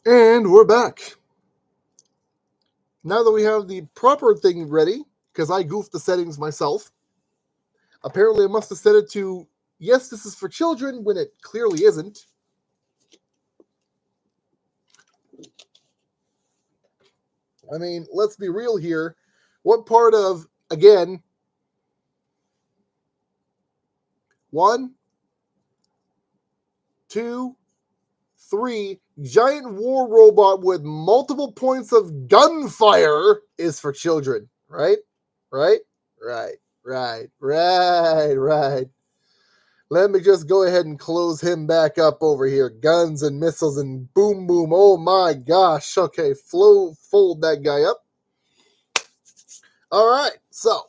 And we're back. Now that we have the proper thing ready, because I goofed the settings myself, apparently I must have set it to, yes, this is for children, when it clearly isn't. I mean, let's be real here. What part of, again, one, two, three, giant war robot with multiple points of gunfire is for children, right? Right? Right, right, right, right. Let me just go ahead and close him back up over here. Guns and missiles and boom, boom. Oh my gosh. Okay, fold that guy up. All right, so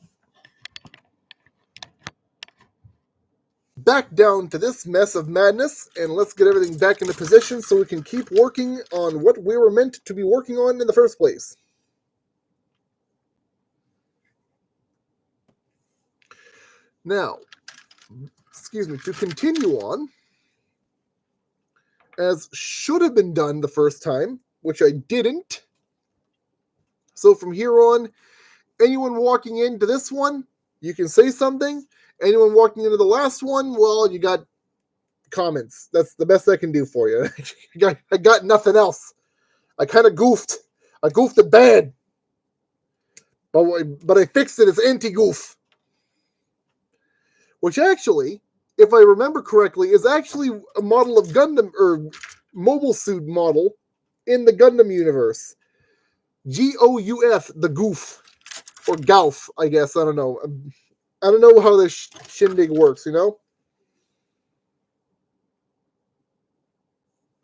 back down to this mess of madness, and let's get everything back into position so we can keep working on what we were meant to be working on in the first place. Now, excuse me, to continue on, as should have been done the first time, which I didn't. So from here on, anyone walking into this one, you can say something. Anyone walking into the last one, well, you got comments. That's the best I can do for you. I got nothing else. I kind of goofed. I goofed it bad. But I fixed it as anti-goof. Which actually, if I remember correctly, is actually a model of Gundam, or mobile suit model in the Gundam universe. GOUF, the goof. Or Gauf, I guess. I don't know. I don't know how this shindig works, you know?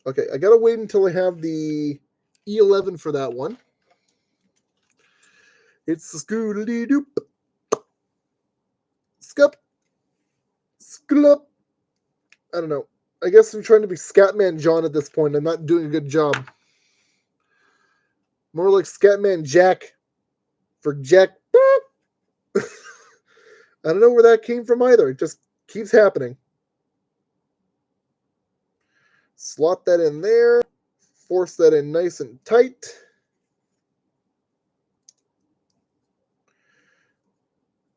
Okay, I gotta wait until I have the E11 for that one. It's the scoodly doop. Scup. Sklup. I don't know. I guess I'm trying to be Scatman John at this point. I'm not doing a good job. More like Scatman Jack for Jack. I don't know where that came from either. It just keeps happening. Slot that in there. Force that in nice and tight.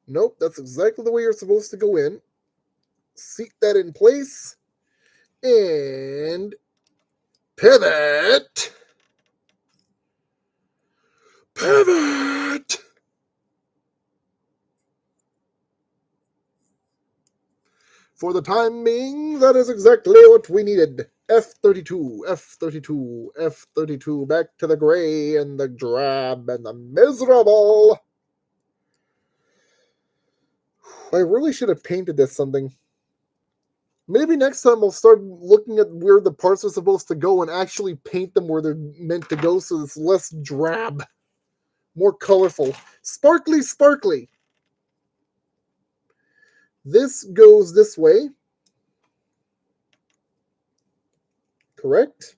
Nope, that's exactly the way you're supposed to go in. Seat that in place. And pivot. Pivot. For the time being, that is exactly what we needed. F-32, F-32, F-32, back to the gray and the drab and the miserable. I really should have painted this something. Maybe next time I'll start looking at where the parts are supposed to go and actually paint them where they're meant to go so it's less drab, more colorful. Sparkly, sparkly. This goes this way. Correct?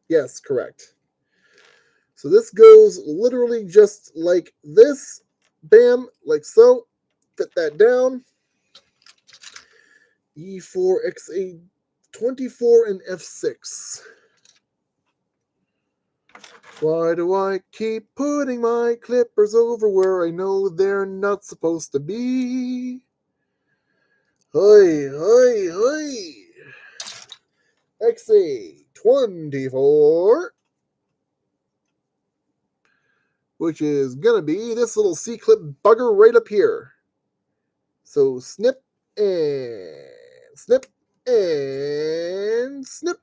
Yes, correct. So this goes literally just like this. Bam, like so. Fit that down. E4, X8, 24, and F6. Why do I keep putting my clippers over where I know they're not supposed to be? Hoi, hoi, hoi. X8, 24. Which is going to be this little C-clip bugger right up here. So snip and snip and snip.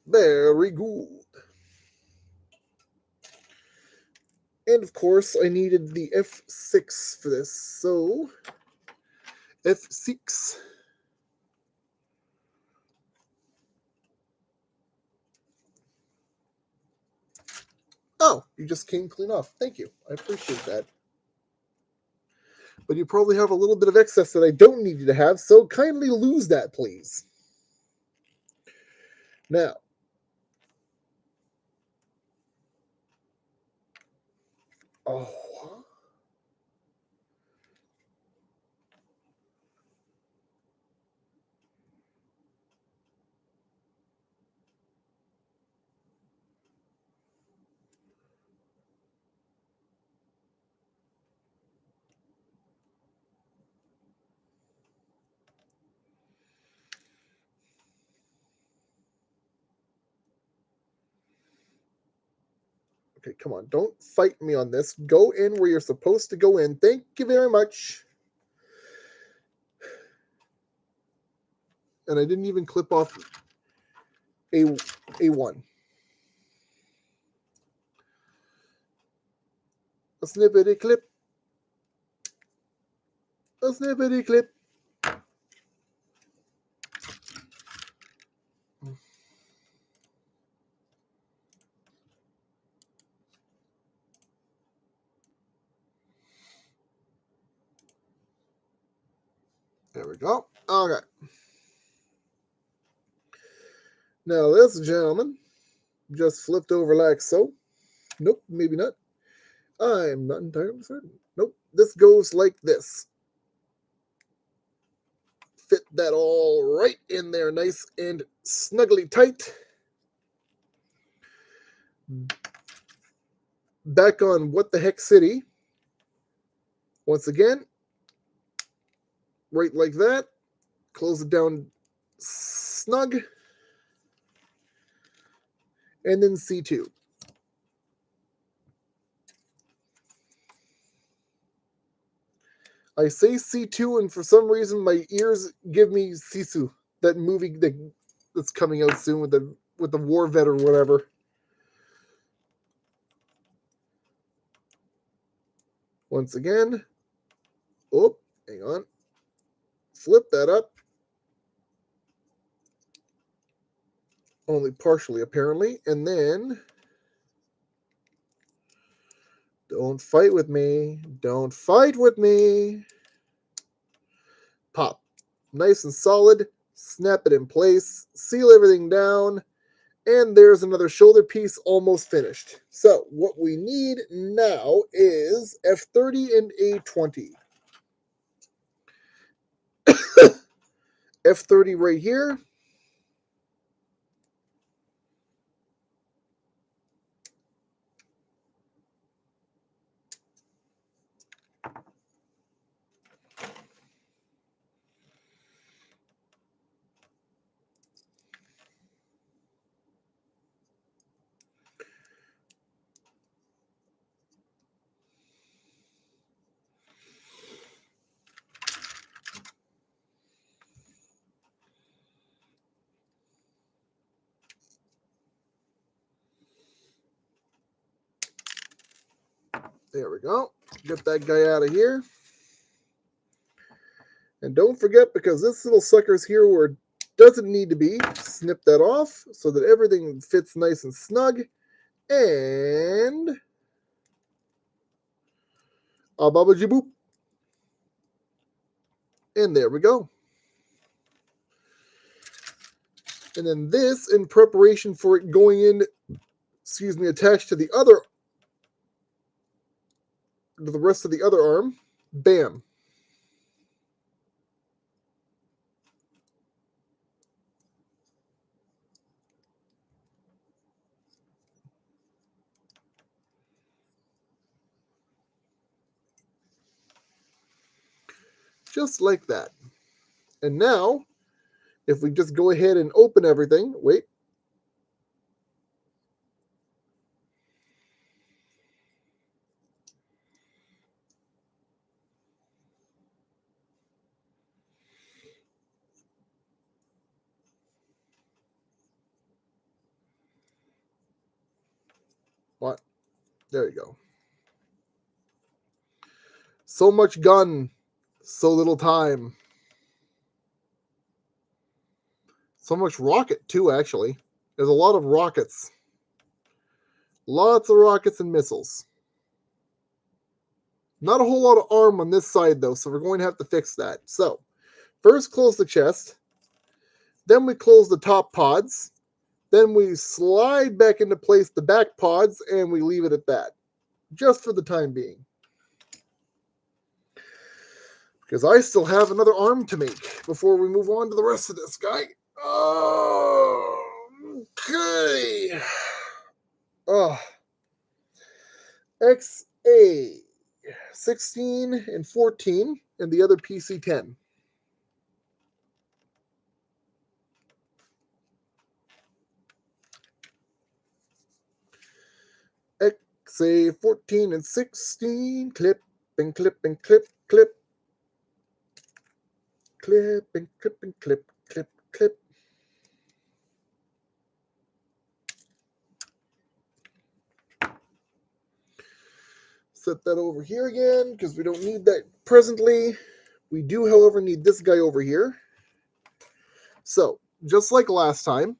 Very good. And of course, I needed the F6 for this. So F6. Oh, you just came clean off. Thank you. I appreciate that. But you probably have a little bit of excess that I don't need you to have, so kindly lose that, please. Now, oh, Okay, come on. Don't fight me on this. Go in where you're supposed to go in. Thank you very much. And I didn't even clip off A1. A snippety clip. A snippety clip. There we go. Okay. Now this gentleman just flipped over like so. Nope, maybe not. I'm not entirely certain. Nope, this goes like this. Fit that all right in there, nice and snugly tight. Back on What the Heck City. Once again, right like that. Close it down snug. And then C2. I say C2, and for some reason my ears give me Sisu, that movie that's coming out soon with the war vet or whatever. Once again, oh, hang on, flip that up. Only partially, apparently, and then don't fight with me. Don't fight with me. Pop. Nice and solid. Snap it in place. Seal everything down. And there's another shoulder piece almost finished. So what we need now is F30 and A20. F30 right here. There we go. Get that guy out of here. And don't forget, because this little sucker's here where it doesn't need to be, snip that off so that everything fits nice and snug. And baba jiboop. And there we go. And then this, in preparation for it going in, attached to the rest of the other arm, bam. Just like that. And now, if we just go ahead and open everything, wait. What? There you go. So much gun, so little time. So much rocket, too, actually. There's a lot of rockets. Lots of rockets and missiles. Not a whole lot of arm on this side, though, so we're going to have to fix that. So, first close the chest. Then we close the top pods. Then we slide back into place the back pods, and we leave it at that. Just for the time being. Because I still have another arm to make before we move on to the rest of this guy. Okay. XA 16 and 14, and the other PC10. say 14 and 16. Clip and clip and clip, clip. Clip and clip and clip, clip, clip. Set that over here again because we don't need that presently. We do, however, need this guy over here. So, just like last time,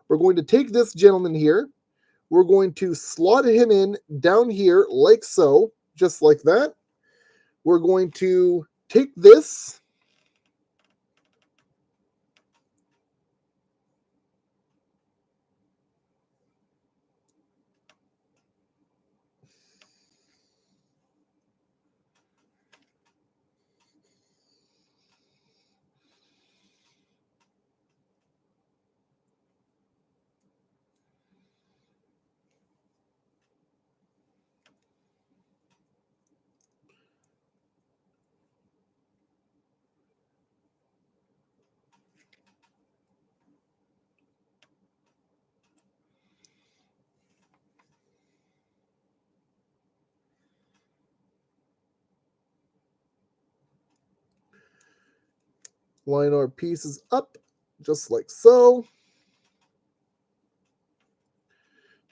we're going to take this gentleman here. We're going to slot him in down here like so, just like that. We're going to take this. Line our pieces up, just like so.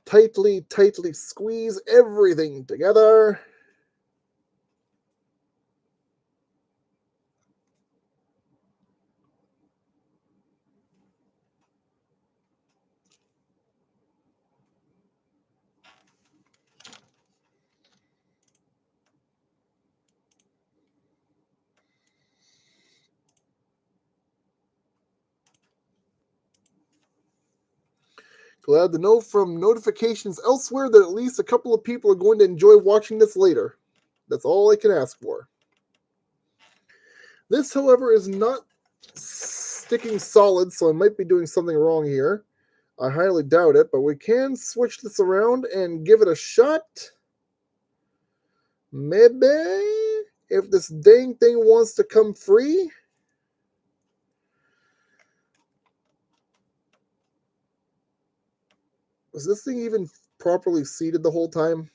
Tightly, tightly squeeze everything together. Glad to know from notifications elsewhere that at least a couple of people are going to enjoy watching this later. That's all I can ask for. This, however, is not sticking solid, so I might be doing something wrong here. I highly doubt it, but we can switch this around and give it a shot. Maybe if this dang thing wants to come free. Was this thing even properly seated the whole time?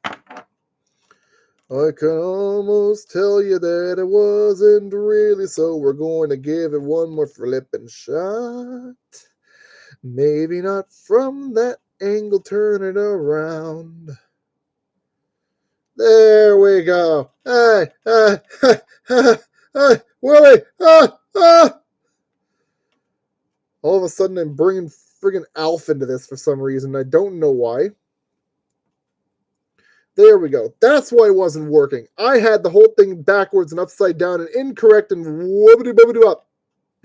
I can almost tell you that it wasn't really, so we're going to give it one more flipping shot. Maybe not from that angle, turn it around. There we go. Hey, hey, hey, hey, hey, Willie, All of a sudden, I'm bringing friggin' Alf into this for some reason. I don't know why. There we go. That's why it wasn't working. I had the whole thing backwards and upside down and incorrect and whoopity-boopity up.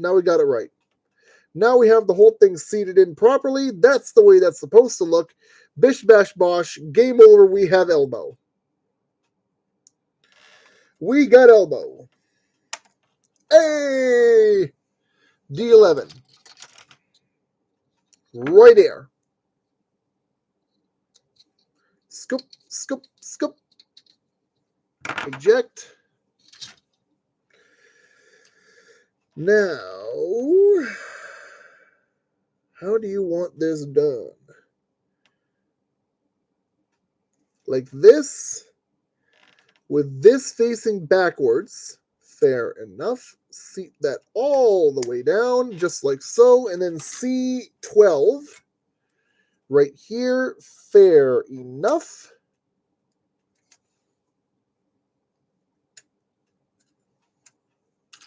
Now we got it right. Now we have the whole thing seated in properly. That's the way that's supposed to look. Bish bash bosh. Game over. We have elbow. We got elbow. Hey! D11. Right there. Scoop, scoop, scoop. Eject. Now, how do you want this done? Like this, with this facing backwards. Fair enough. Seat that all the way down, just like so, and then C12 right here. Fair enough.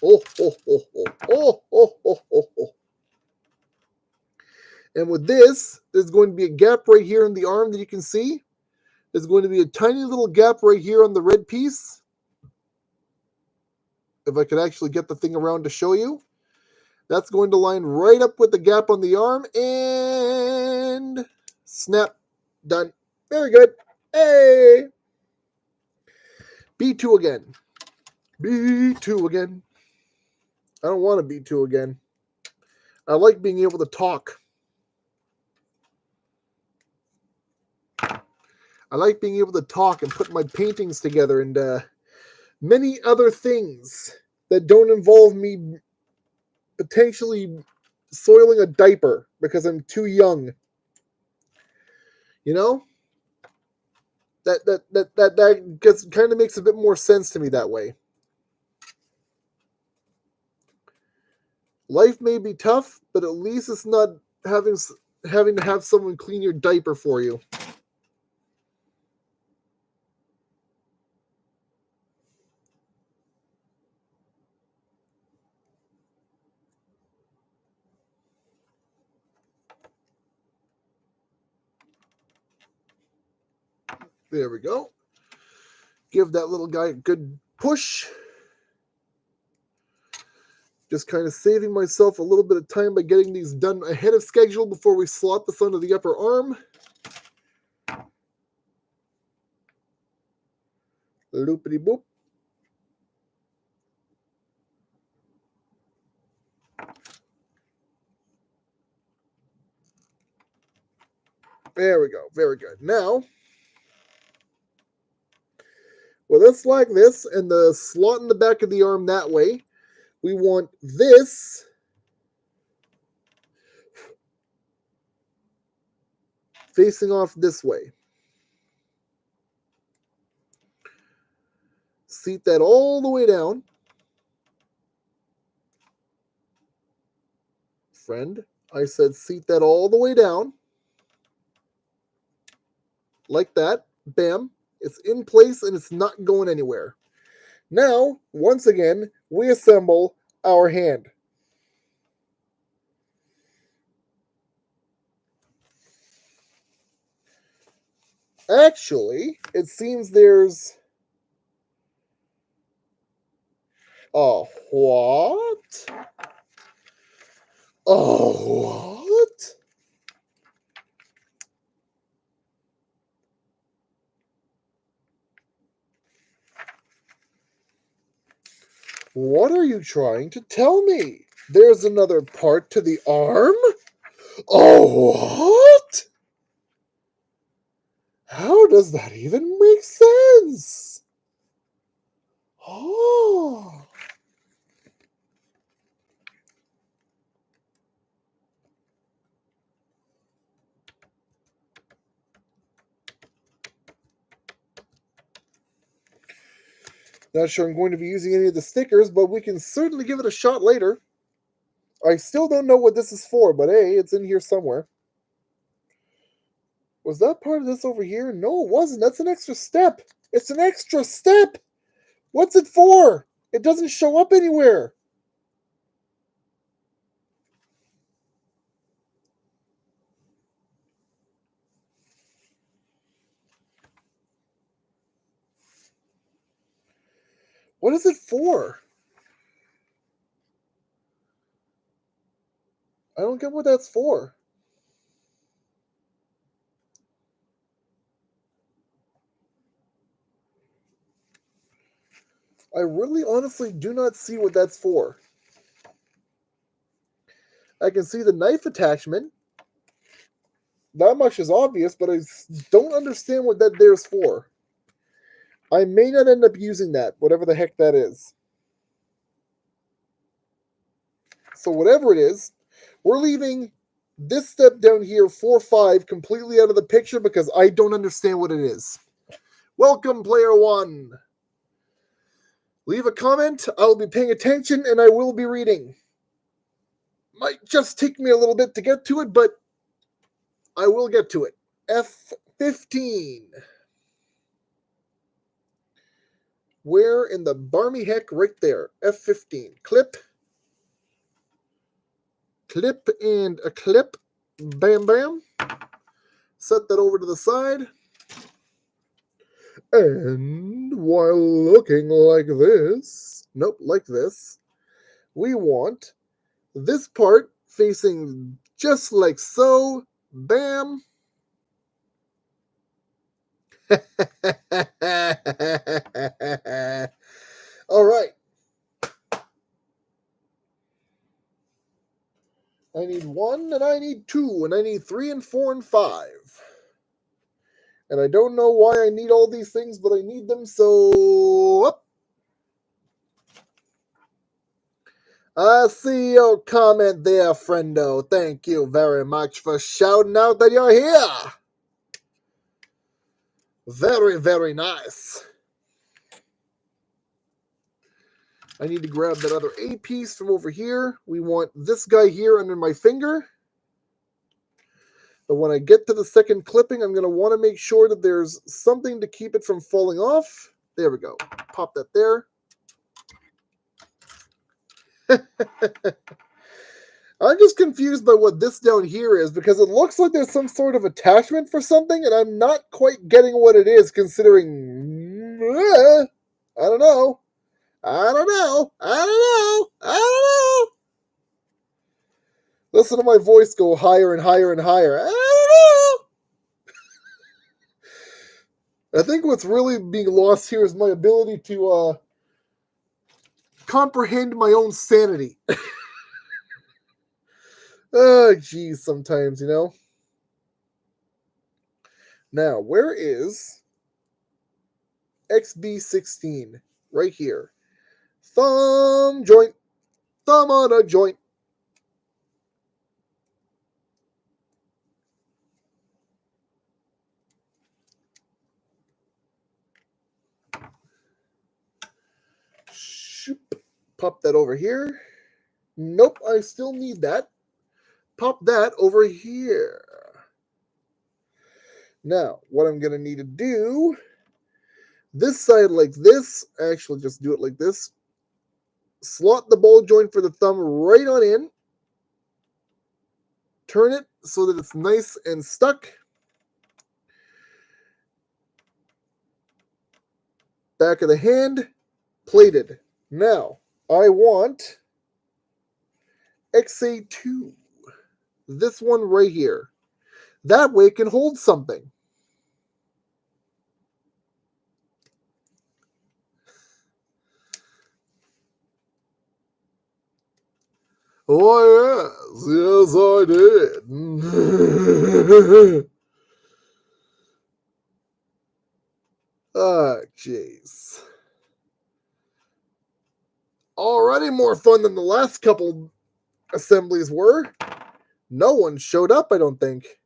Oh, oh, oh, oh, oh, oh, oh, oh, oh. And with this, there's going to be a gap right here in the arm that you can see. There's going to be a tiny little gap right here on the red piece. If I could actually get the thing around to show you. That's going to line right up with the gap on the arm. And snap. Done. Very good. Hey! B2 again. B2 again. I don't want to B2 again. I like being able to talk. I like being able to talk and put my paintings together and many other things that don't involve me potentially soiling a diaper because I'm too young. You know, that gets kind of makes a bit more sense to me that way. Life may be tough, but at least it's not having having to have someone clean your diaper for you. There we go. Give that little guy a good push. Just kind of saving myself a little bit of time by getting these done ahead of schedule before we slot this onto the upper arm. Loopity boop. There we go. Very good. Now, with this like this and the slot in the back of the arm that way, we want this facing off this way. Seat that all the way down. Friend, I said seat that all the way down. Like that. Bam. It's in place and it's not going anywhere. Now, once again, we assemble our hand. Actually, it seems there's a what? Oh, what? What are you trying to tell me? There's another part to the arm? Oh, what? How does that even make sense? Oh. Not sure I'm going to be using any of the stickers, but we can certainly give it a shot later. I still don't know what this is for, but hey, it's in here somewhere. Was that part of this over here? No, it wasn't. That's an extra step. It's an extra step. What's it for? It doesn't show up anywhere. What is it for? I don't get what that's for. I really honestly do not see what that's for. I can see the knife attachment. That much is obvious, but I don't understand what that there's for. I may not end up using that, whatever the heck that is. So whatever it is, we're leaving this step down here, 4-5, completely out of the picture because I don't understand what it is. Welcome, player one. Leave a comment. I'll be paying attention and I will be reading. Might just take me a little bit to get to it, but I will get to it. F15. Where in the barmy heck? Right there. F15. Clip. Clip and a clip. Bam, bam. Set that over to the side. And while looking like this, nope, like this, we want this part facing just like so. Bam. All right. I need 1 and I need 2 and I need 3 and 4 and 5. And I don't know why I need all these things, but I need them, so up. I see your comment there, friendo. Thank you very much for shouting out that you're here. Very, very nice. I need to grab that other A piece from over here. We want this guy here under my finger. But when I get to the second clipping, I'm going to want to make sure that there's something to keep it from falling off. There we go. Pop that there. I'm just confused by what this down here is because it looks like there's some sort of attachment for something, and I'm not quite getting what it is considering... I don't know. I don't know. I don't know. I don't know. Listen to my voice go higher and higher and higher. I don't know. I think what's really being lost here is my ability to comprehend my own sanity. Oh, geez, sometimes, you know. Now, where is XB16? Right here. Thumb joint. Thumb on a joint. Shoop. Pop that over here. Nope, I still need that. Pop that over here. Now, what I'm going to need to do, this side like this, actually just do it like this. Slot the ball joint for the thumb right on in. Turn it so that it's nice and stuck. Back of the hand, plated. Now, I want XA2. This one right here. That way it can hold something. Oh, yes, I did. Ah, jeez. Already more fun than the last couple assemblies were. No one showed up, I don't think.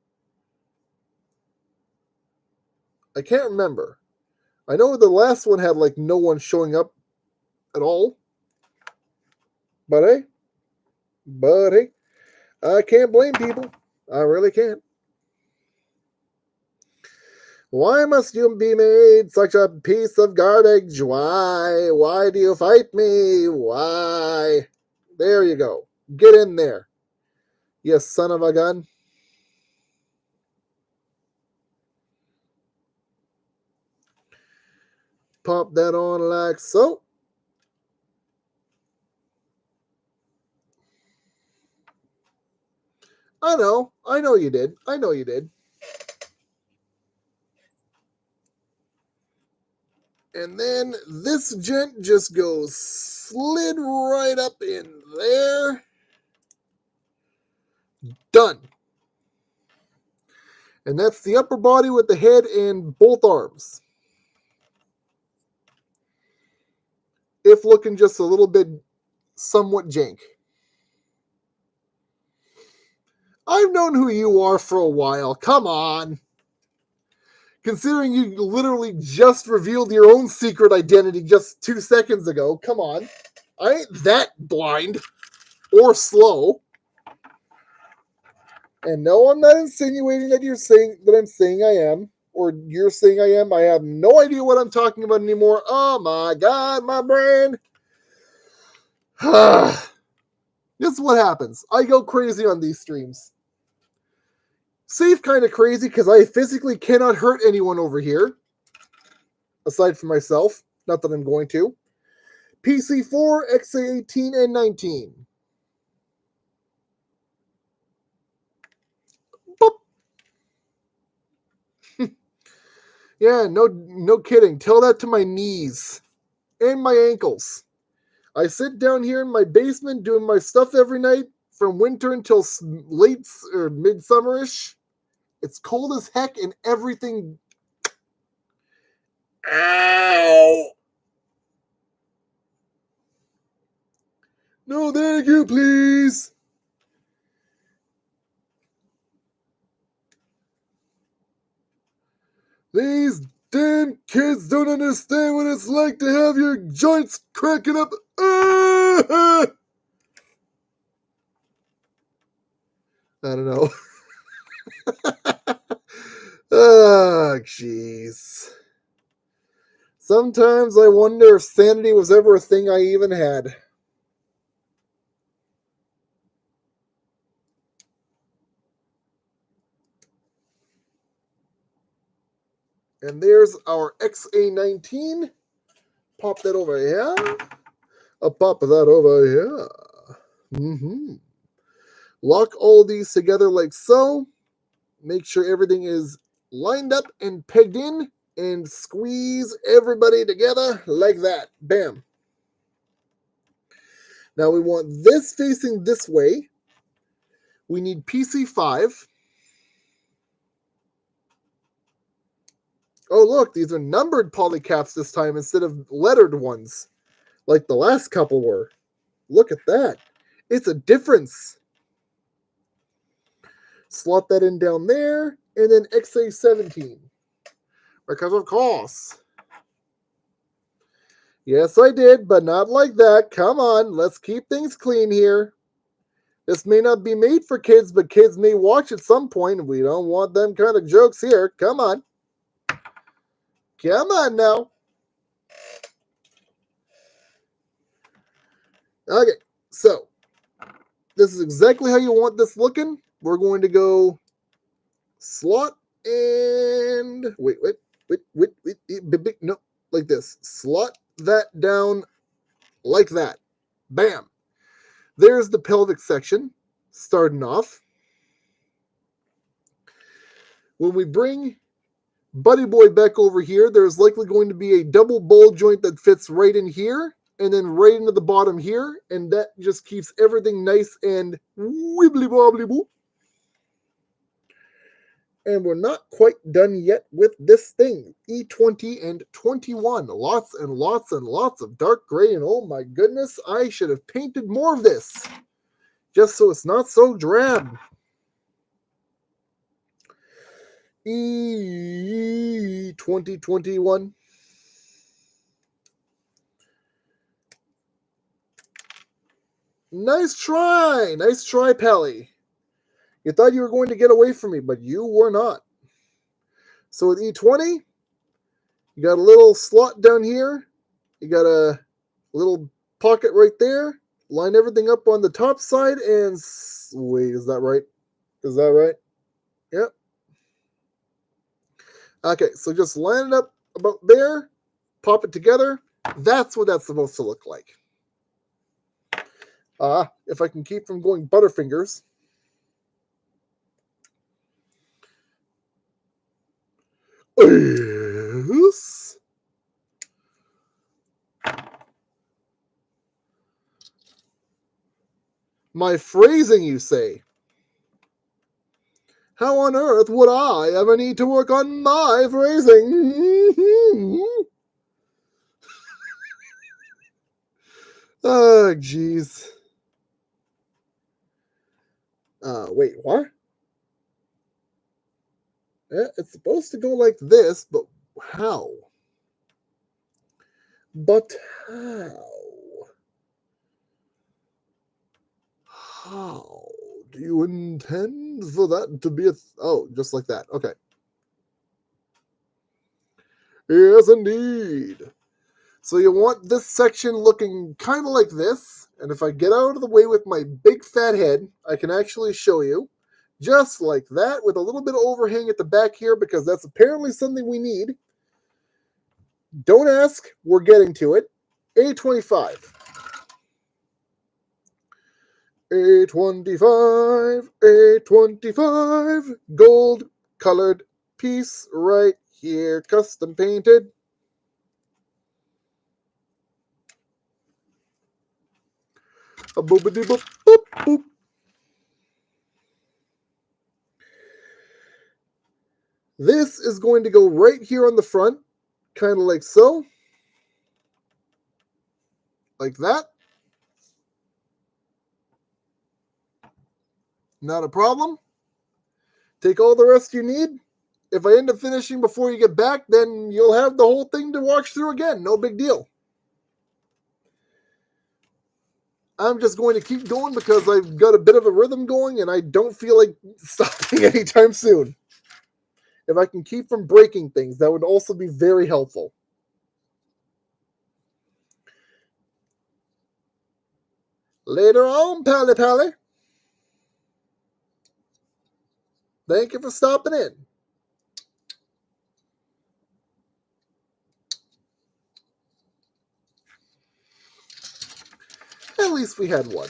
I can't remember. I know the last one had like no one showing up at all. But hey, I can't blame people. I really can't. Why must you be made such a piece of garbage? Why? Why do you fight me? Why? There you go. Get in there, you son of a gun. Pop that on like so. I know you did. I know you did. And then this gent just goes slid right up in there. Done. And that's the upper body with the head and both arms. If looking just a little bit somewhat jank. I've known who you are for a while. Come on. Considering you literally just revealed your own secret identity just 2 seconds ago. Come on. I ain't that blind or slow. And no, I'm not insinuating that you're saying that I'm saying I am, or you're saying I am. I have no idea what I'm talking about anymore. Oh my God, my brain. This is what happens. I go crazy on these streams. Safe kind of crazy because I physically cannot hurt anyone over here. Aside from myself. Not that I'm going to. PC4, XA18, and 19. Boop. Yeah, no kidding. Tell that to my knees and my ankles. I sit down here in my basement doing my stuff every night from winter until late or midsummerish. It's cold as heck and everything. Ow! No, thank you, please. Please Damn kids don't understand what it's like to have your joints cracking up. I don't know. Ah, jeez. Sometimes I wonder if sanity was ever a thing I even had. And there's our XA19. Pop that over here. I'll pop that over here. Lock all these together like so. Make sure everything is lined up and pegged in. And squeeze everybody together like that. Bam. Now we want this facing this way. We need PC5. Oh, look, these are numbered polycaps this time instead of lettered ones, like the last couple were. Look at that. It's a difference. Slot that in down there, and then XA17. Because of course. Yes, I did, but not like that. Come on, let's keep things clean here. This may not be made for kids, but kids may watch at some point, and we don't want them kind of jokes here. Come on. Come on now. Okay, so this is exactly how you want this looking. We're going to go slot and wait, no, like this. Slot that down like that. Bam. There's the pelvic section starting off. When we bring Buddy Boy back over here, there's likely going to be a double ball joint that fits right in here and then right into the bottom here, and that just keeps everything nice and wibbly wobbly boo. And we're not quite done yet with this thing. E20 and 21. Lots and lots and lots of dark gray, and oh my goodness, I should have painted more of this just so it's not so drab. E2021. Nice try, Pally. You thought you were going to get away from me, but you were not. So with E20, you got a little slot down here. You got a little pocket right there. Line everything up on the top side and wait, is that right? Is that right? Yep. Okay, so just line it up about there. Pop it together. That's what that's supposed to look like. If I can keep from going butterfingers. Yes. My phrasing, you say? How on earth would I ever need to work on my phrasing? Oh, jeez. Wait, what? Yeah, it's supposed to go like this, but how? But how? How do you intend for that to be oh, just like that. Okay. Yes, indeed. So you want this section looking kind of like this. And if I get out of the way with my big fat head, I can actually show you. Just like that, with a little bit of overhang at the back here, because that's apparently something we need. Don't ask, we're getting to it. A25. A25, A25, gold colored piece right here, custom painted. A boopity boop boop boop. This is going to go right here on the front, kind of like so. Like that. Not a problem. Take all the rest you need, If I end up finishing before you get back, then you'll have the whole thing to watch through again. No big deal. I'm just going to keep going because I've got a bit of a rhythm going and I don't feel like stopping anytime soon. If I can keep from breaking things, that would also be very helpful. Later on, Pally Pally. Thank you for stopping in. At least we had one.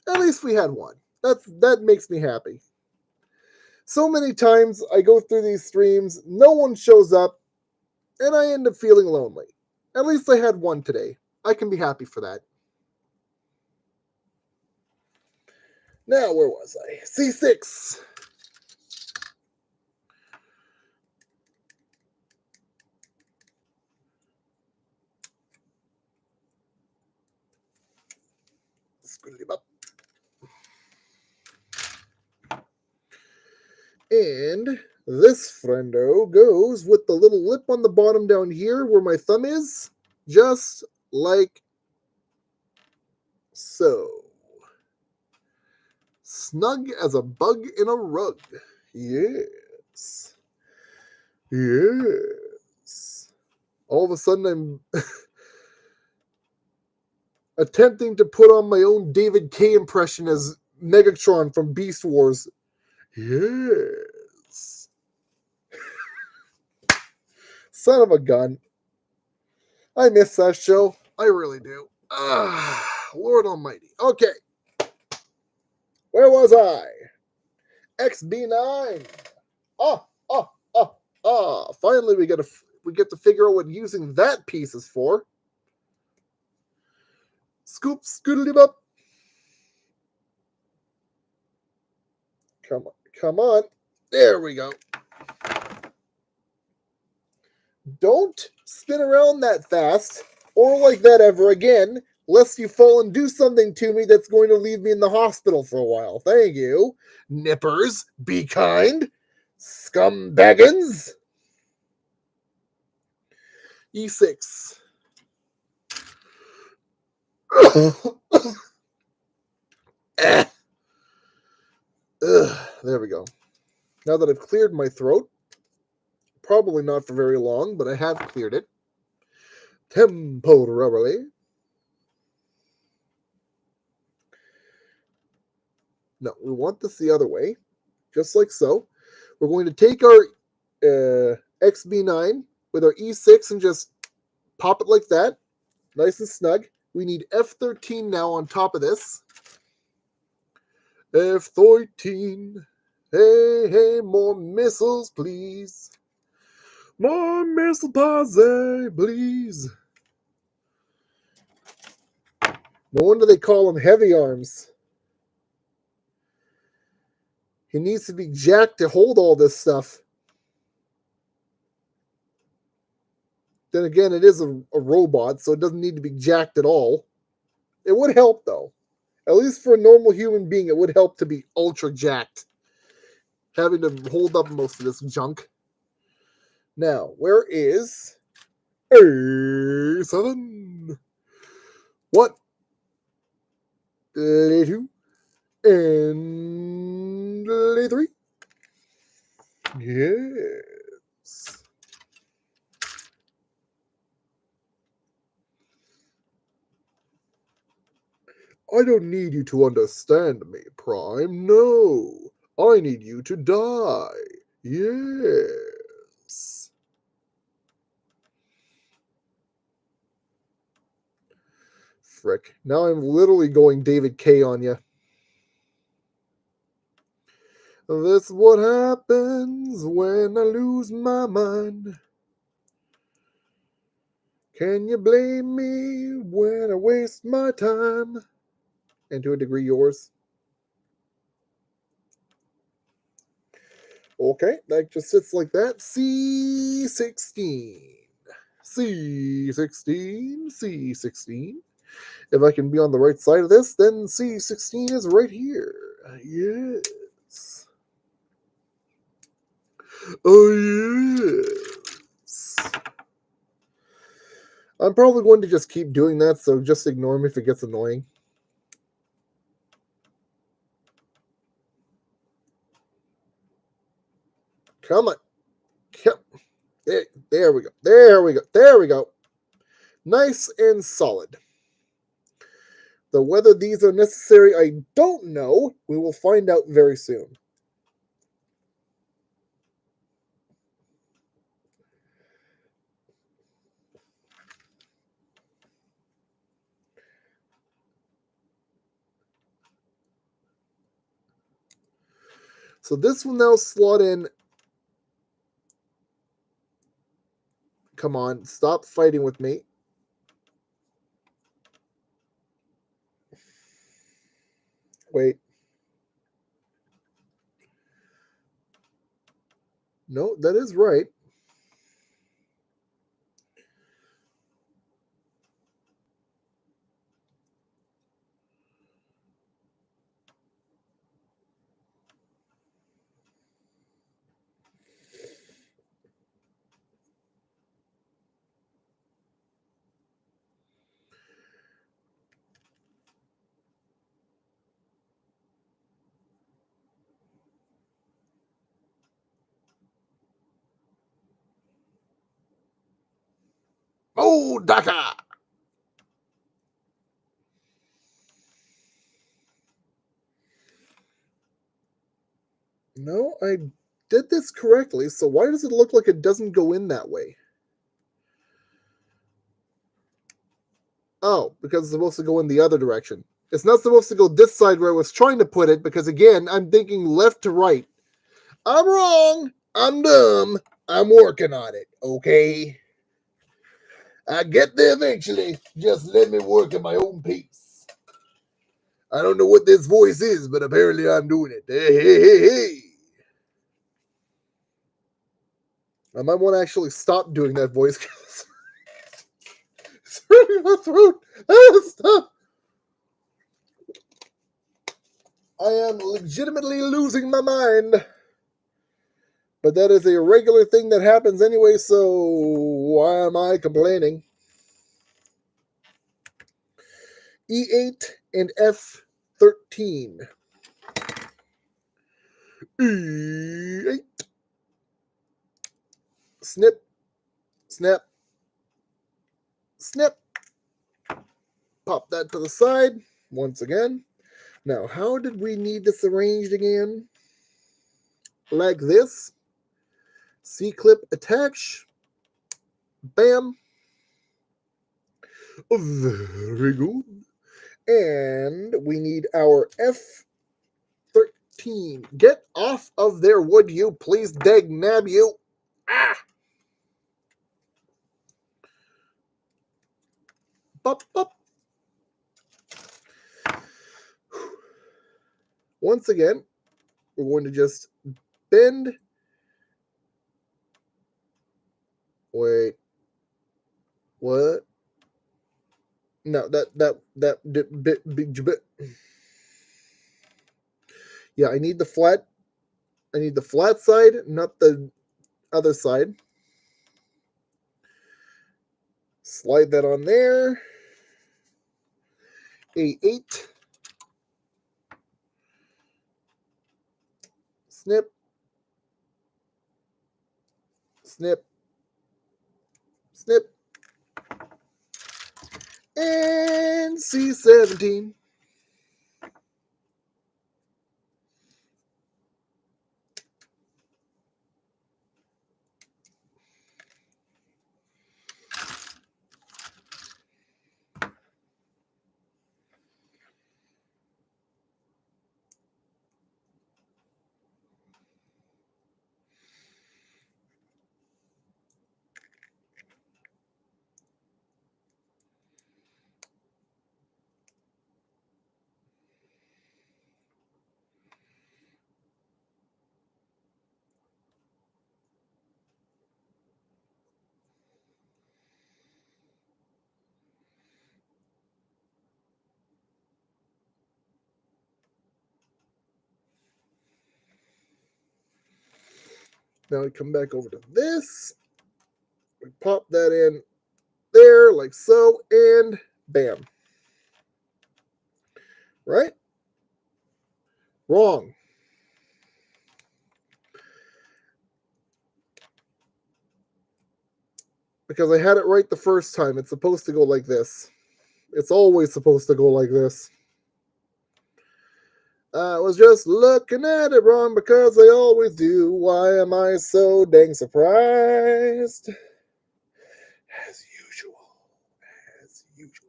At least we had one. That makes me happy. So many times I go through these streams, no one shows up, and I end up feeling lonely. At least I had one today. I can be happy for that. Now, where was I? C6. And this friendo goes with the little lip on the bottom down here where my thumb is, just like so. Snug as a bug in a rug. Yes. Yes. All of a sudden I'm attempting to put on my own David K impression as Megatron from Beast Wars. Yes. Son of a gun. I miss that show. I really do. Lord almighty. Okay. Where was I? XB9. Finally we get to figure out what using that piece is for. Scoop, scoodly bop. Come on. There we go. Don't spin around that fast or like that ever again, lest you fall and do something to me that's going to leave me in the hospital for a while. Thank you. Nippers, be kind. Scumbaggins. E6. There we go. Now that I've cleared my throat, probably not for very long, but I have cleared it temporarily. No, we want this the other way, just like so. We're going to take our XB9 with our E6 and just pop it like that, nice and snug. We need F13 now on top of this. F13. Hey, hey, more missiles, please. More missile posse, please. No wonder they call him Heavy Arms. He needs to be jacked to hold all this stuff. Then again, it is a robot, so it doesn't need to be jacked at all. It would help, though. At least for a normal human being, it would help to be ultra jacked. Having to hold up most of this junk. Now, where is A7? What? A2 and A3? Yes. I don't need you to understand me, Prime. No. I need you to die. Yes. Frick. Now I'm literally going David K on you. This is what happens when I lose my mind. Can you blame me when I waste my time? And to a degree, yours. Okay, that just sits like that. C16. C16. C16. If I can be on the right side of this, then C16 is right here. Yes. Oh, yes. I'm probably going to just keep doing that, so just ignore me if it gets annoying. Come on. There we go. There we go. There we go. Nice and solid. Though whether these are necessary, I don't know. We will find out very soon. So this will now slot in. Come on, stop fighting with me. Wait. No, that is right. Oh, Daka! No, I did this correctly, so why does it look like it doesn't go in that way? Oh, because it's supposed to go in the other direction. It's not supposed to go this side where I was trying to put it, because again, I'm thinking left to right. I'm wrong. I'm dumb. I'm working on it, okay? I get there eventually. Just let me work at my own pace. I don't know what this voice is, but apparently I'm doing it. Hey, hey, hey, hey. I might want to actually stop doing that voice because it's hurting my throat. Stop. I am legitimately losing my mind. But that is a regular thing that happens anyway, so why am I complaining? E8 and F13. E8. Snip, snap, snip. Pop that to the side once again. Now, how did we need this arranged again? Like this. C-clip attach. Bam. Very good. And we need our F13. Get off of there, would you? Please, dag nab you. Ah! Bop, bop. Once again, we're going to just bend. Wait. What? No, bit. Yeah, I need the flat. I need the flat side, not the other side. Slide that on there. A8. Snip. Snip. Snip. And C17. Now we come back over to this. We pop that in there like so, and bam. Right? Wrong. Because I had it right the first time. It's supposed to go like this. It's always supposed to go like this. I was just looking at it wrong because I always do. Why am I so dang surprised? As usual. As usual.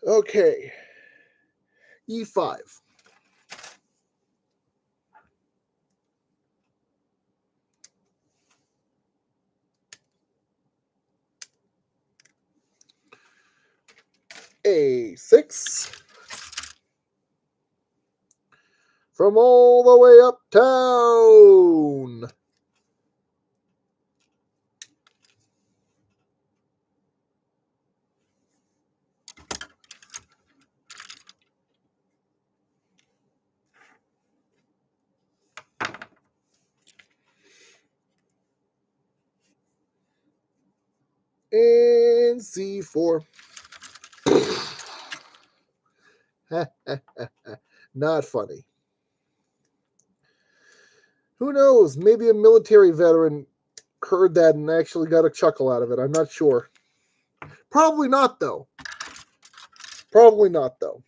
Okay. E5. A6. From all the way uptown. And C4. Not funny. Who knows? Maybe a military veteran heard that and actually got a chuckle out of it. I'm not sure. Probably not, though. Probably not, though.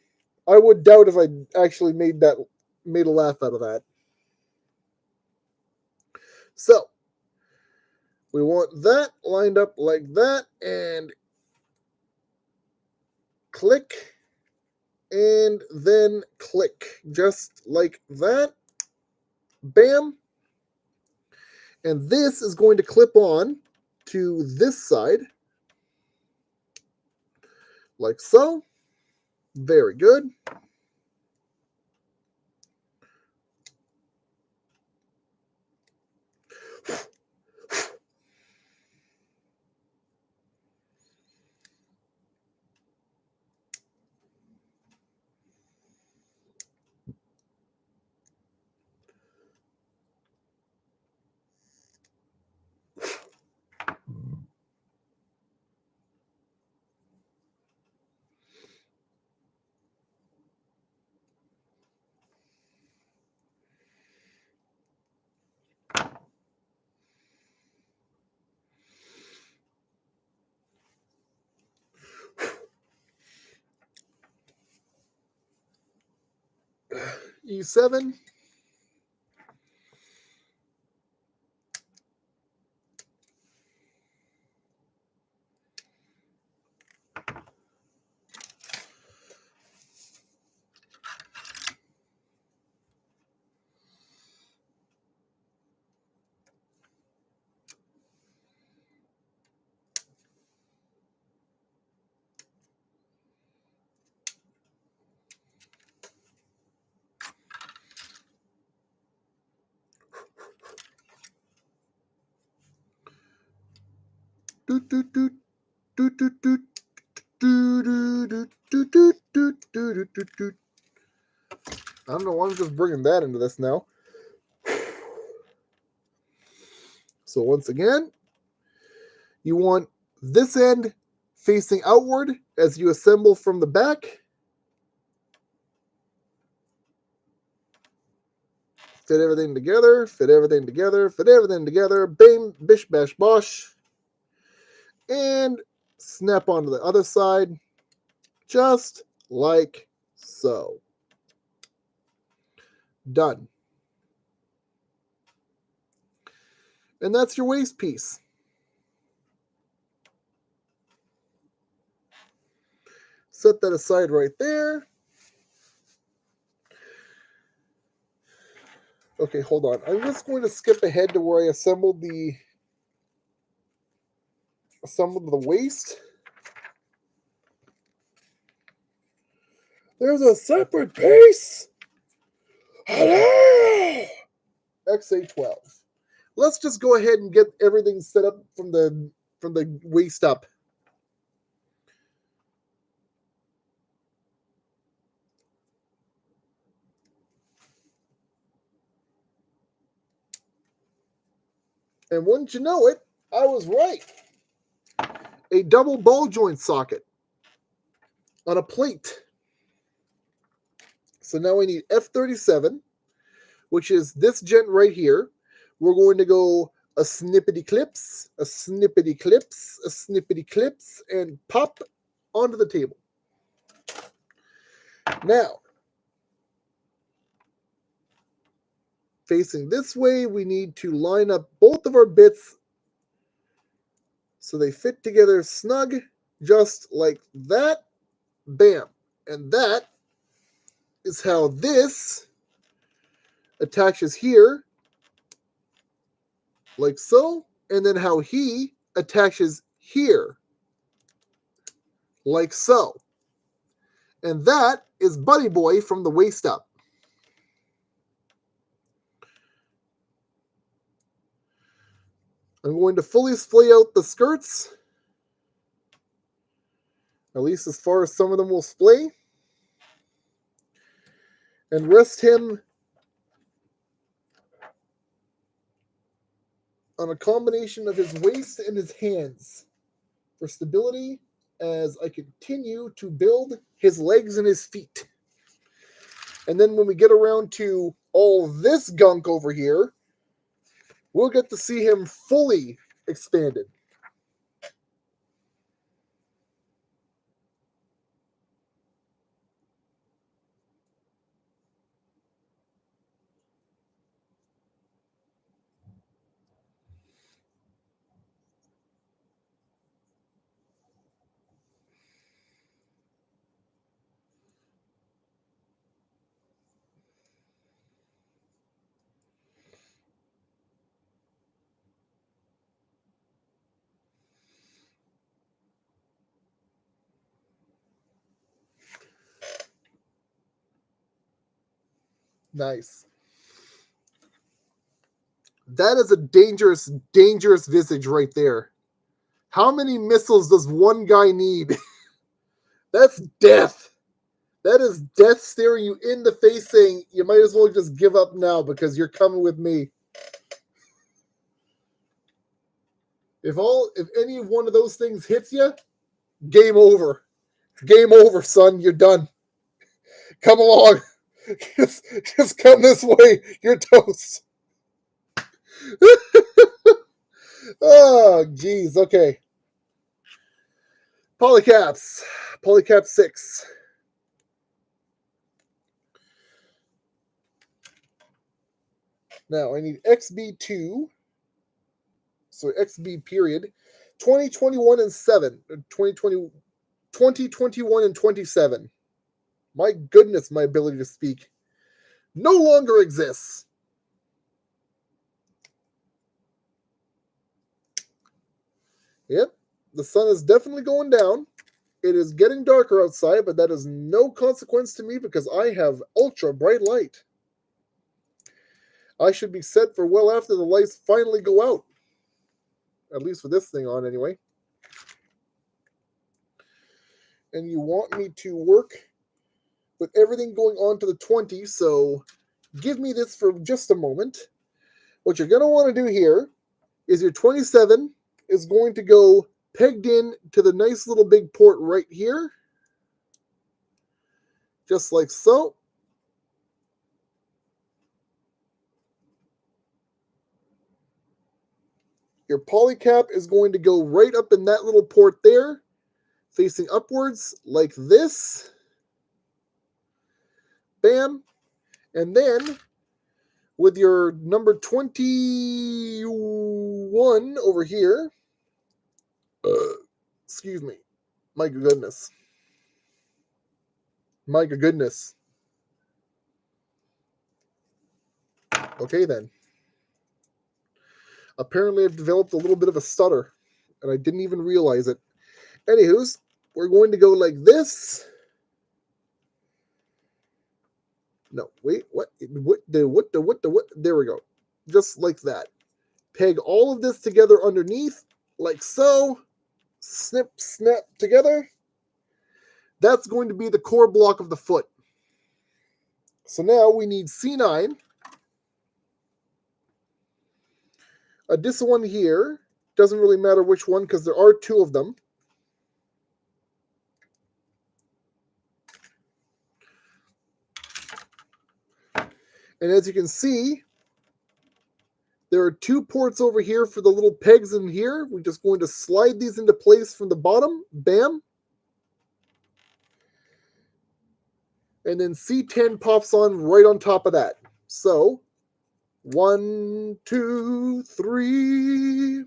I would doubt if I actually made a laugh out of that. So, we want that lined up like that, and click, and then click. Just like that. Bam. And this is going to clip on to this side. Like so. Very good. E7. Doot, doot, doot, doot, doot, doot. I don't know why I'm just bringing that into this now. So once again, you want this end facing outward as you assemble from the back. Fit everything together, fit everything together, fit everything together. Bang, bish, bash, bosh. And snap onto the other side, just like so. Done. And that's your waist piece. Set that aside right there. Okay, hold on. I'm just going to skip ahead to where I assembled the waist. There's a separate piece. Hello! XA12. Let's just go ahead and get everything set up from the waist up. And wouldn't you know it, I was right. A double ball joint socket on a plate. So now we need F37, which is this gent right here. We're going to go a snippety clips, a snippety clips, a snippety clips, and pop onto the table. Now, facing this way, we need to line up both of our bits so they fit together snug, just like that. Bam. And that is how this attaches here, like so, and then how he attaches here, like so. And that is Buddy Boy from the waist up. I'm going to fully splay out the skirts, at least as far as some of them will splay, and rest him on a combination of his waist and his hands for stability as I continue to build his legs and his feet. And then when we get around to all this gunk over here, we'll get to see him fully expanded. Nice. That is a dangerous, dangerous visage right there. How many missiles does one guy need? That's death. That is death staring you in the face saying, you might as well just give up now because you're coming with me. If any one of those things hits you, game over. Game over, son. You're done. Come along. Just come this way. You're toast. Oh, geez. Okay. Polycaps. Polycap 6. Now I need XB2. So XB period. 2021 and 7. 2021 and 27. My goodness, my ability to speak no longer exists. Yep, the sun is definitely going down. It is getting darker outside, but that is no consequence to me because I have ultra bright light. I should be set for well after the lights finally go out. At least with this thing on, anyway. And you want me to work with everything going on to the 20, so give me this for just a moment. What you're going to want to do here is your 27 is going to go pegged in to the nice little big port right here. Just like so. Your polycap is going to go right up in that little port there, facing upwards like this. Bam. And then with your number 21 over here, excuse me, my goodness. My goodness. Okay then. Apparently I've developed a little bit of a stutter, and I didn't even realize it. Anywho's, we're going to go like this. No, wait, what? There we go. Just like that. Peg all of this together underneath, like so. Snip, snap together. That's going to be the core block of the foot. So now we need C9. This one here, doesn't really matter which one because there are two of them. And as you can see, there are two ports over here for the little pegs in here. We're just going to slide these into place from the bottom. Bam. And then C10 pops on right on top of that. So, 1, 2, 3.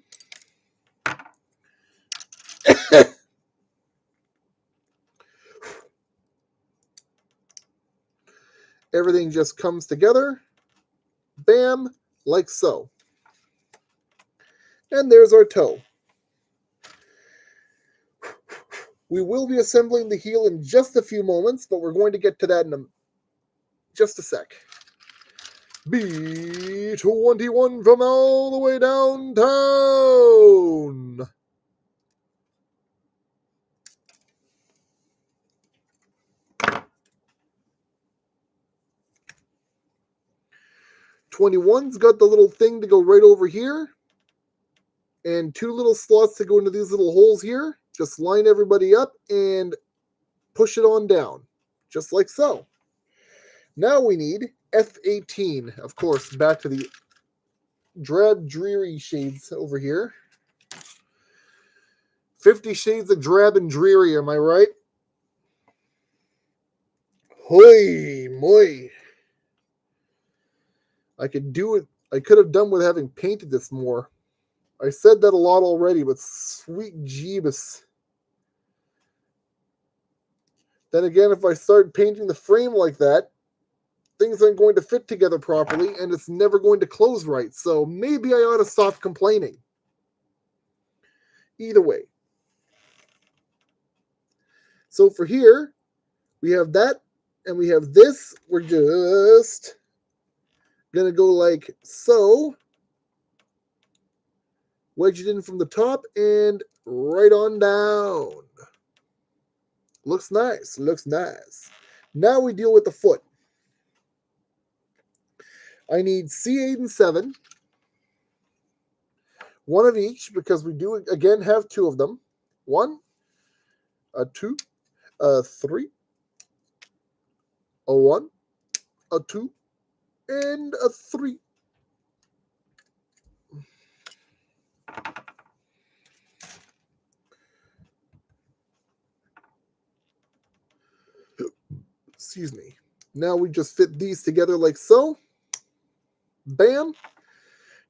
Everything just comes together. Bam, like so. And there's our toe. We will be assembling the heel in just a few moments, but we're going to get to that in just a sec. B21 from all the way downtown. '21's got the little thing to go right over here. And two little slots to go into these little holes here. Just line everybody up and push it on down. Just like so. Now we need F18. Of course, back to the drab, dreary shades over here. 50 Shades of Drab and Dreary, am I right? Hoy, moy. I could do it. I could have done with having painted this more. I said that a lot already, but sweet Jeebus. Then again, if I start painting the frame like that, things aren't going to fit together properly, and it's never going to close right. So maybe I ought to stop complaining. Either way. So for here, we have that, and we have this. We're just going to go like so. Wedge it in from the top and right on down. Looks nice. Looks nice. Now we deal with the foot. I need C8 and 7. One of each because we do, again, have two of them. 1, a 2, a 3, a 1, a 2, and a 3. Excuse me. Now we just fit these together like so. Bam.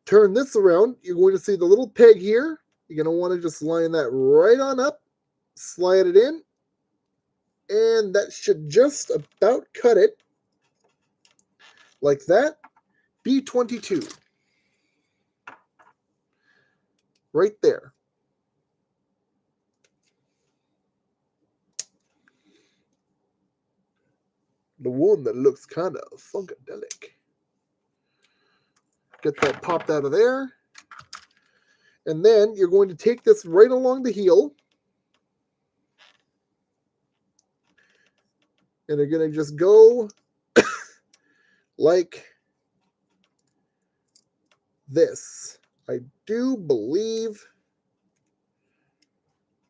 Turn this around. You're going to see the little peg here. You're going to want to just line that right on up. Slide it in. And that should just about cut it. Like that. B22. Right there. The one that looks kind of funkadelic. Get that popped out of there. And then you're going to take this right along the heel. And you're going to just go like this. I do believe...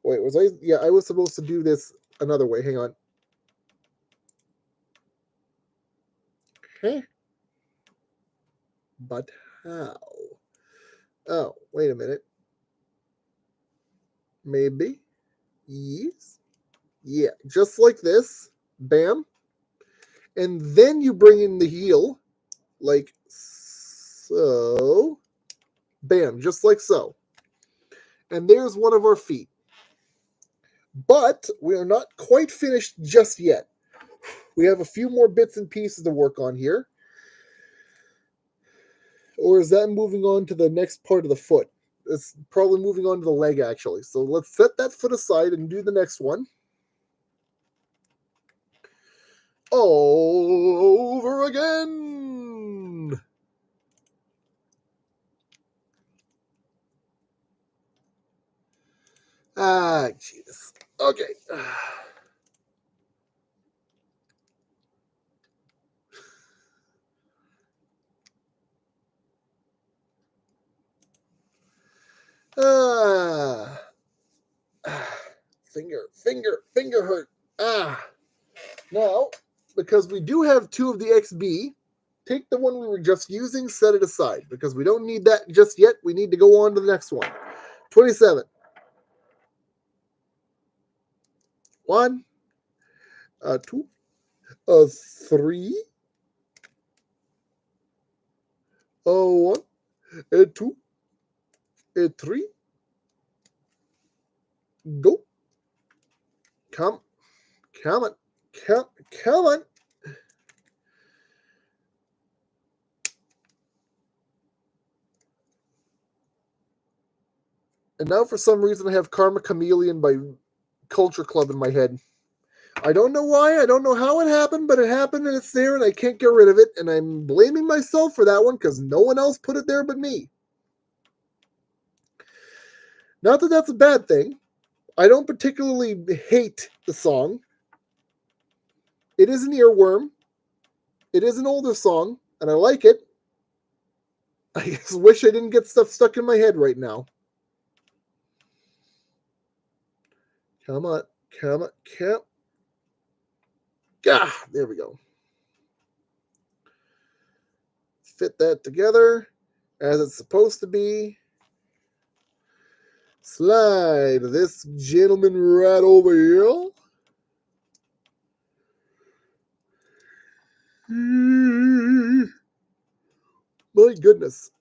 Wait, was I... Yeah, I was supposed to do this another way. Hang on. Okay. But how? Oh, wait a minute. Maybe. Yes. Yeah, just like this. Bam. And then you bring in the heel. Like so. Bam, just like so. And there's one of our feet. But we are not quite finished just yet. We have a few more bits and pieces to work on here. Or is that moving on to the next part of the foot? It's probably moving on to the leg, actually. So let's set that foot aside and do the next one. All over again. Ah, jeez. Okay. Finger hurt. Ah. Now, because we do have 2 of the XB, take the one we were just using, set it aside, because we don't need that just yet. We need to go on to the next one. 27. 1, 2, 3, 1, 2, 3. Go. Come on. Come on. And now for some reason I have Karma Chameleon by Culture Club in my head. I don't know why, I don't know how it happened, but it happened and it's there and I can't get rid of it. And I'm blaming myself for that one because no one else put it there but me. Not that that's a bad thing. I don't particularly hate the song. It is an earworm. It is an older song, and I like it. I just wish I didn't get stuff stuck in my head right now. Come on. Ah, there we go. Fit that together as it's supposed to be. Slide this gentleman right over here. My goodness.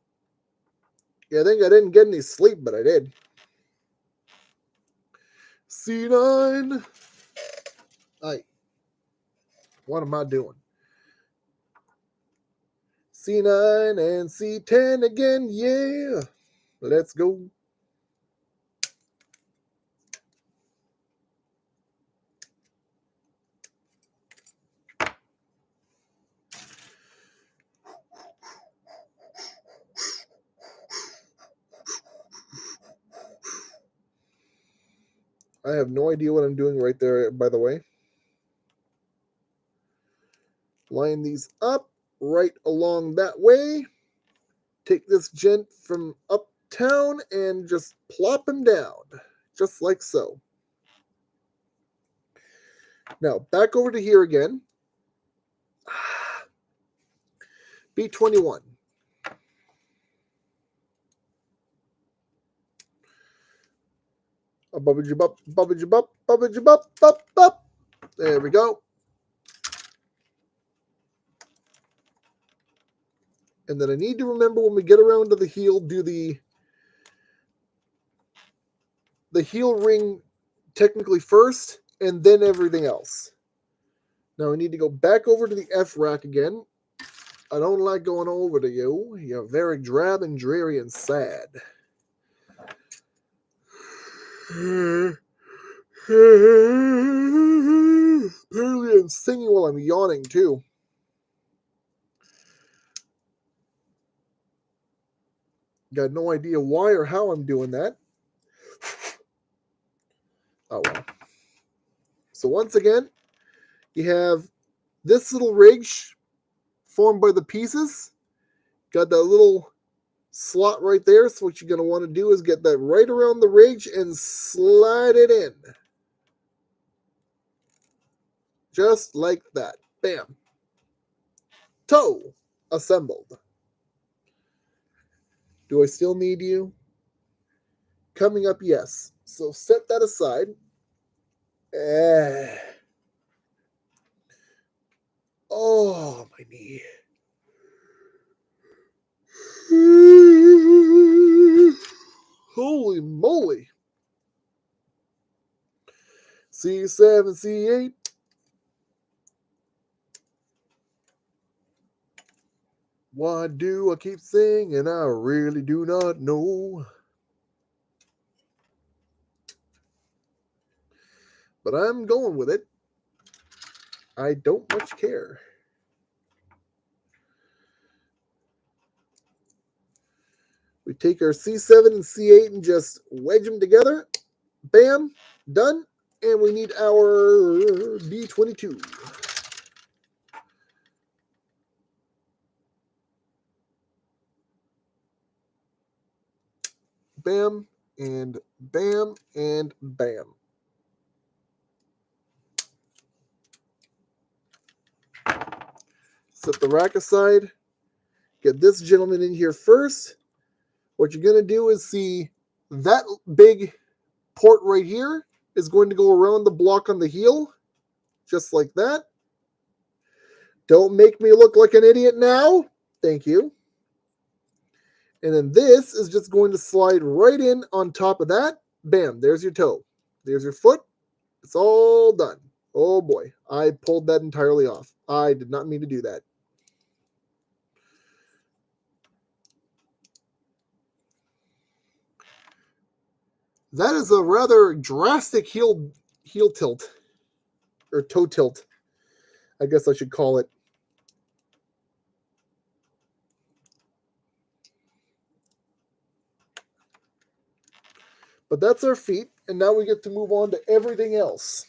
Yeah, I think I didn't get any sleep, but I did. C9. Aye. What am I doing? C9 and C10 again. Yeah. Let's go. I have no idea what I'm doing right there, by the way. Line these up right along that way. Take this gent from uptown and just plop him down. Just like so. Now, back over to here again. B21. There we go. And then I need to remember when we get around to the heel, do the heel ring technically first, and then everything else. Now I need to go back over to the F rack again. I don't like going over to you. You're very drab and dreary and sad. Apparently I'm singing while I'm yawning too. Got no idea why or how I'm doing that. Oh well. So once again, you have this little ridge formed by the pieces. Got that little slot right there. So what you're going to want to do is get that right around the ridge and slide it in. Just like that. Bam. Toe assembled. Do I still need you? Coming up, yes. So set that aside. Oh, my knee. Holy moly. C7, C8. Why do I keep singing? I really do not know. But I'm going with it. I don't much care. We take our C7 and C8 and just wedge them together. Bam. Done. And we need our B22. Bam and bam and bam. Set the rack aside. Get this gentleman in here first. What you're going to do is see that big port right here is going to go around the block on the heel, just like that. Don't make me look like an idiot now. Thank you. And then this is just going to slide right in on top of that. Bam, there's your toe. There's your foot. It's all done. Oh boy, I pulled that entirely off. I did not mean to do that. That is a rather drastic heel tilt, or toe tilt, I guess I should call it. But that's our feet, and now we get to move on to everything else.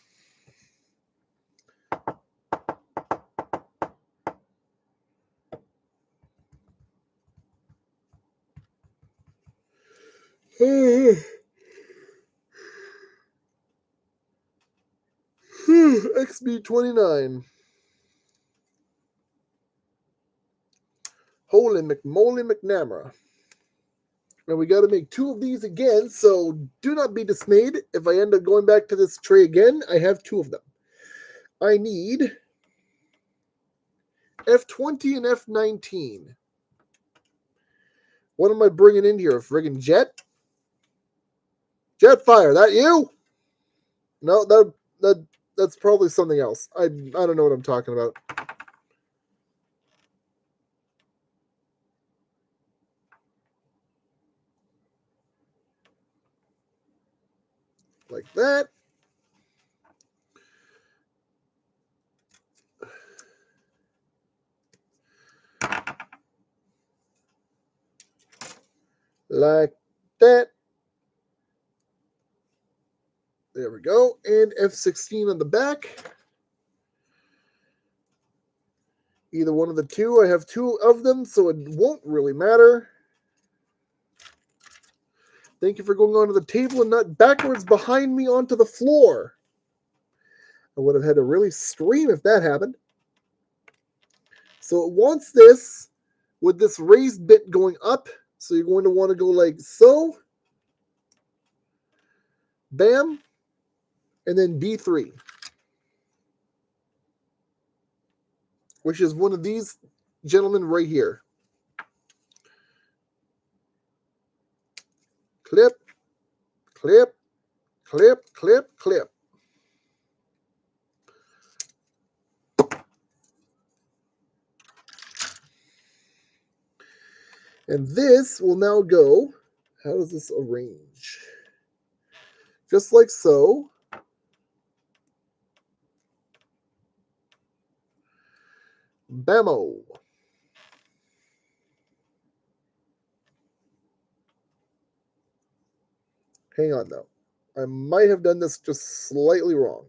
XB29. Holy McMoly McNamara. And we got to make 2 of these again, so do not be dismayed. If I end up going back to this tray again, I have 2 of them. I need F20 and F19. What am I bringing in here? A friggin' jet? Jetfire, that you? No, that's probably something else. I don't know what I'm talking about. Like that. Like that. There we go. And F16 on the back. Either one of the 2. I have 2 of them, so it won't really matter. Thank you for going onto the table and not backwards behind me onto the floor. I would have had to really scream if that happened. So it wants this with this raised bit going up. So you're going to want to go like so. Bam. And then B3. Which is one of these gentlemen right here. Clip, clip, clip, clip, clip. And this will now go, how does this arrange? Just like so. Bammo. Hang on though. I might have done this just slightly wrong.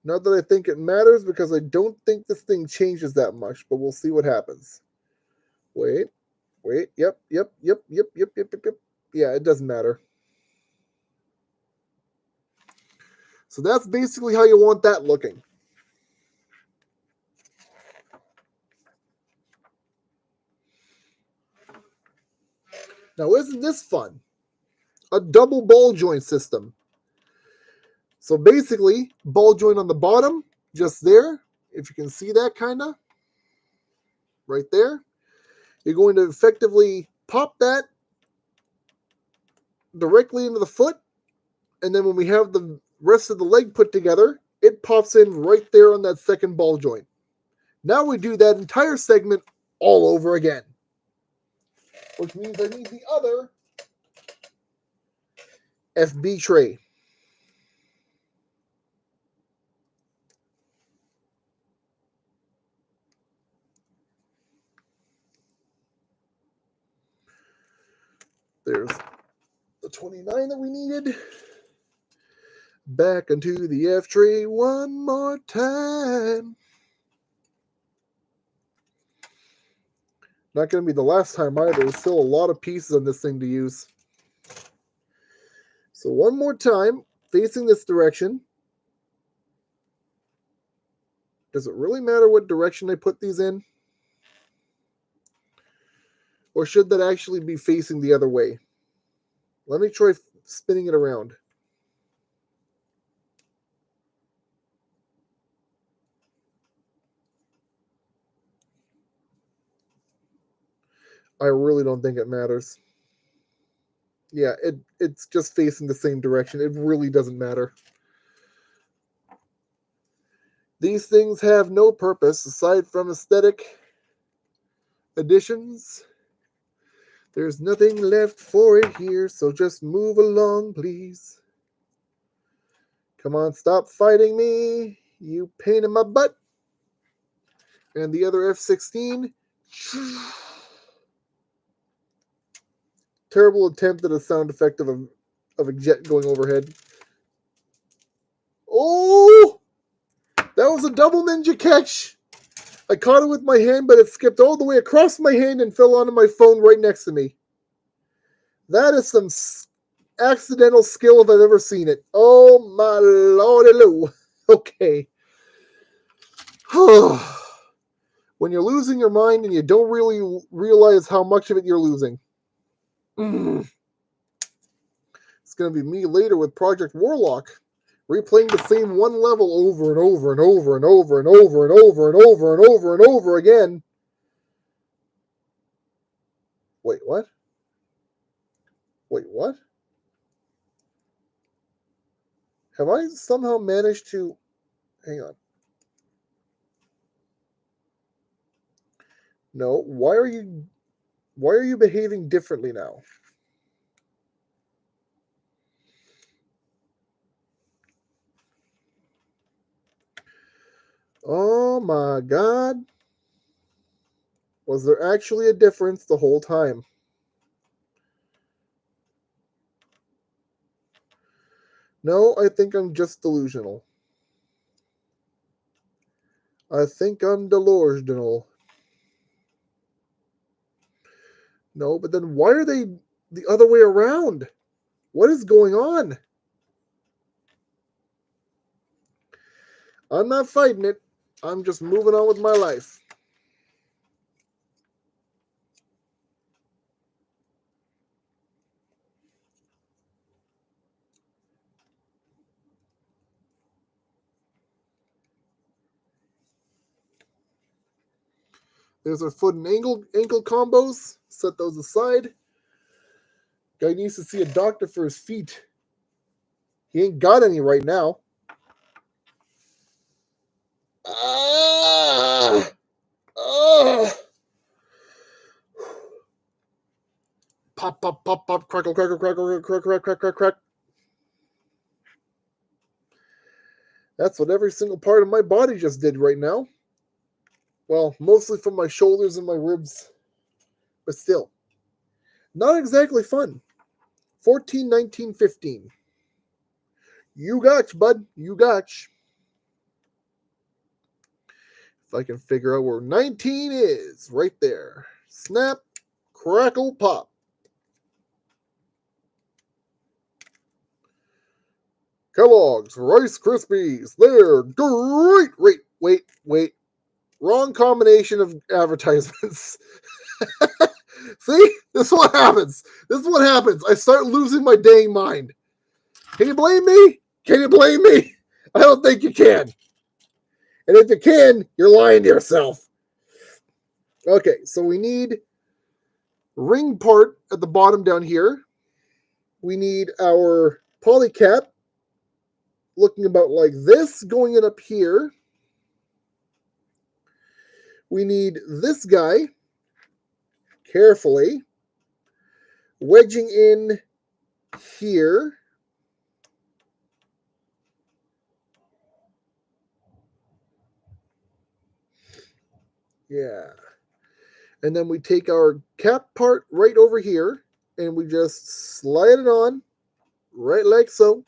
Not that I think it matters, because I don't think this thing changes that much, but we'll see what happens. Wait. Yep. Yeah, it doesn't matter. So that's basically how you want that looking. Now, isn't this fun? A double ball joint system. So basically, ball joint on the bottom, just there. If you can see that kind of. Right there. You're going to effectively pop that directly into the foot. And then when we have the rest of the leg put together, it pops in right there on that second ball joint. Now we do that entire segment all over again. Which means I need the other FB tray. There's the 29 that we needed. Back into the F tray one more time. Not going to be the last time either. There's still a lot of pieces on this thing to use. So one more time, facing this direction. Does it really matter what direction I put these in? Or should that actually be facing the other way? Let me try spinning it around. I really don't think it matters. Yeah, it's just facing the same direction. It really doesn't matter. These things have no purpose aside from aesthetic additions. There's nothing left for it here, so just move along, please. Come on, stop fighting me, you pain in my butt. And the other F-16. Terrible attempt at a sound effect of a jet going overhead. Oh! That was a double ninja catch! I caught it with my hand, but it skipped all the way across my hand and fell onto my phone right next to me. That is some accidental skill if I've ever seen it. Oh my lordy-loo. Okay. When you're losing your mind and you don't really realize how much of it you're losing. It's going to be me later with Project Warlock. Replaying the same one level over and over and over and over and over and over and over and over and over again. Wait, what? Wait, what? Have I somehow managed to... Hang on. No, why are you behaving differently now? Oh my god. Was there actually a difference the whole time? No, I think I'm just delusional. I think I'm delusional. No, but then why are they the other way around? What is going on? I'm not fighting it. I'm just moving on with my life. There's our foot and ankle combos. Set those aside. Guy needs to see a doctor for his feet. He ain't got any right now. Ah! Ah! Pop, pop, pop, pop, crackle, crackle, crackle, crack, crack, crack, crack, crack. That's what every single part of my body just did right now. Well, mostly from my shoulders and my ribs. But still. Not exactly fun. 14, 19, 15. You gotch, bud. You gotch. If I can figure out where 19 is. Right there. Snap, crackle, pop. Kellogg's Rice Krispies. They're great. Wait. Wrong combination of advertisements. See? This is what happens. I start losing my dang mind. Can you blame me? I don't think you can. And if you can, you're lying to yourself. Okay, so we need ring part at the bottom down here. We need our polycap looking about like this, going in up here. We need this guy carefully wedging in here. Yeah. And then we take our cap part right over here and we just slide it on right like so.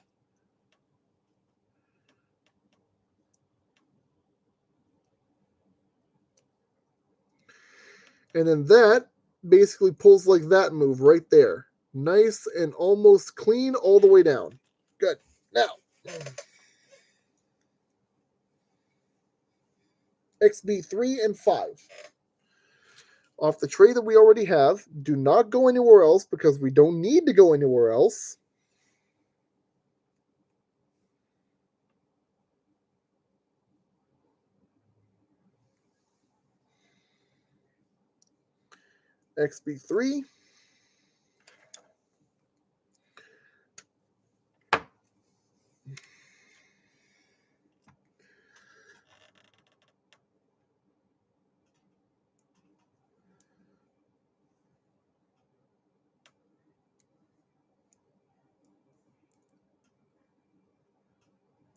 And then that basically pulls like that move right there. Nice and almost clean all the way down. Good. Now, XB3 and 5. Off the tray that we already have. Do not go anywhere else because we don't need to go anywhere else. XB3.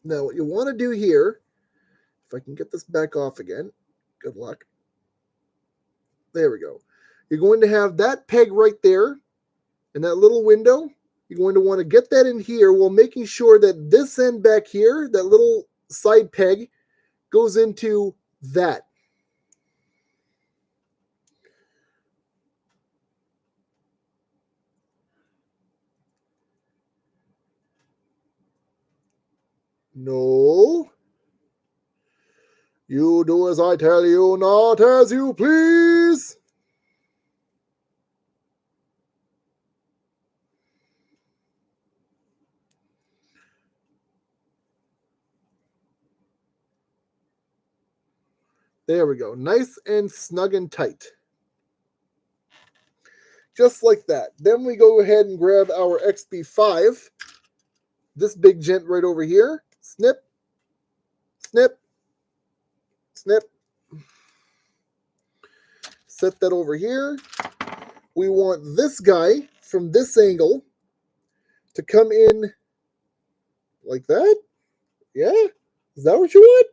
Now, what you want to do here, if I can get this back off again, good luck. There we go. You're going to have that peg right there in that little window. You're going to want to get that in here while making sure that this end back here, that little side peg, goes into that. No. You do as I tell you, not as you please. There we go. Nice and snug and tight. Just like that. Then we go ahead and grab our XB5. This big gent right over here. Snip. Snip. Snip. Set that over here. We want this guy from this angle to come in like that. Yeah? Is that what you want?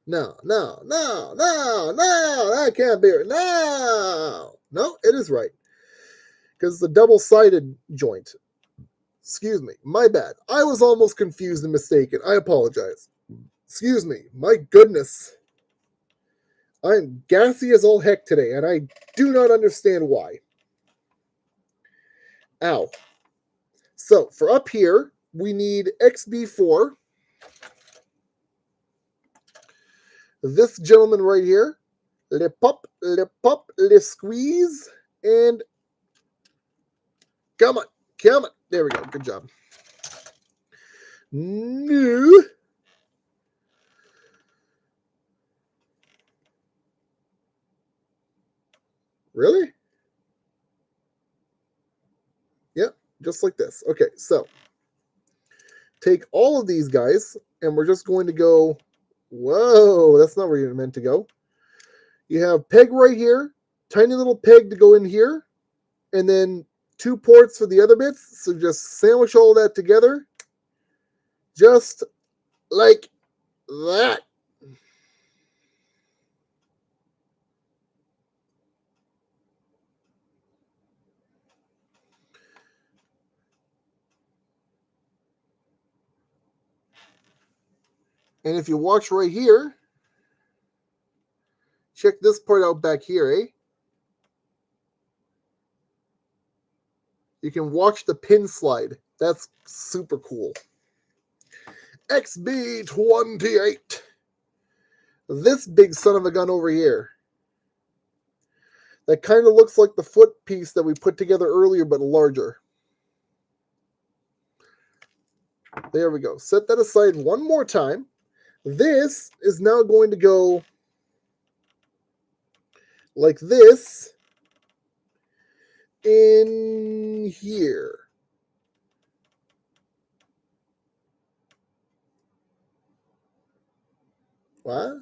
No, no, no, no, no. That can't be right. No. No, it is right. Because it's a double-sided joint. Excuse me. My bad. I was almost confused and mistaken. I apologize. Excuse me. My goodness. I'm gassy as all heck today, and I do not understand why. Ow. So, for up here, we need XB4. This gentleman right here. Le pop, le squeeze, and come on, come on. There we go. Good job. No. Really? Yep, just like this. Okay, so take all of these guys, and we're just going to go. Whoa, that's not where you're meant to go. You have peg right here, tiny little peg to go in here, and then 2 ports for the other bits. So just sandwich all that together, just like that. And if you watch right here, check this part out back here, eh? You can watch the pin slide. That's super cool. XB28. This big son of a gun over here. That kind of looks like the foot piece that we put together earlier, but larger. There we go. Set that aside one more time. This is now going to go like this in here. What?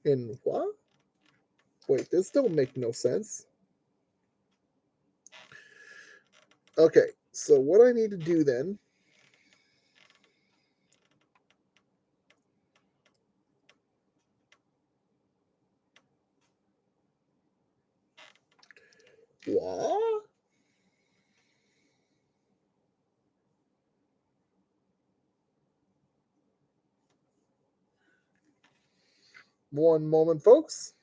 In what? Wait, this don't make no sense. Okay, so what I need to do then. What? One moment, folks.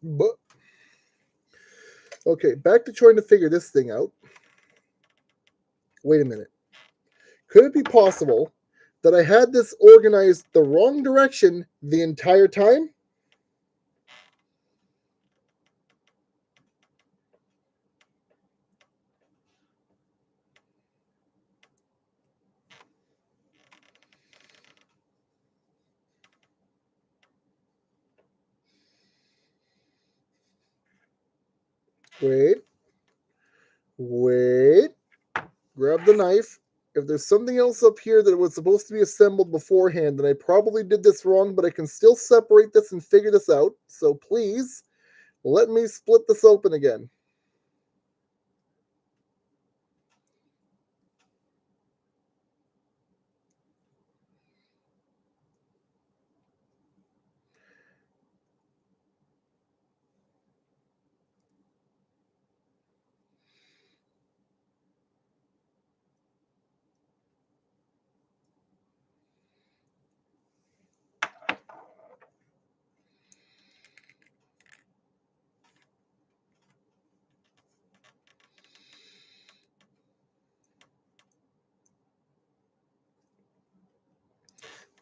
But okay, back to trying to figure this thing out. Wait a minute. Could it be possible that I had this organized the wrong direction the entire time? Wait, wait. Grab the knife. If there's something else up here that was supposed to be assembled beforehand, then I probably did this wrong, but I can still separate this and figure this out. So please, let me split this open again.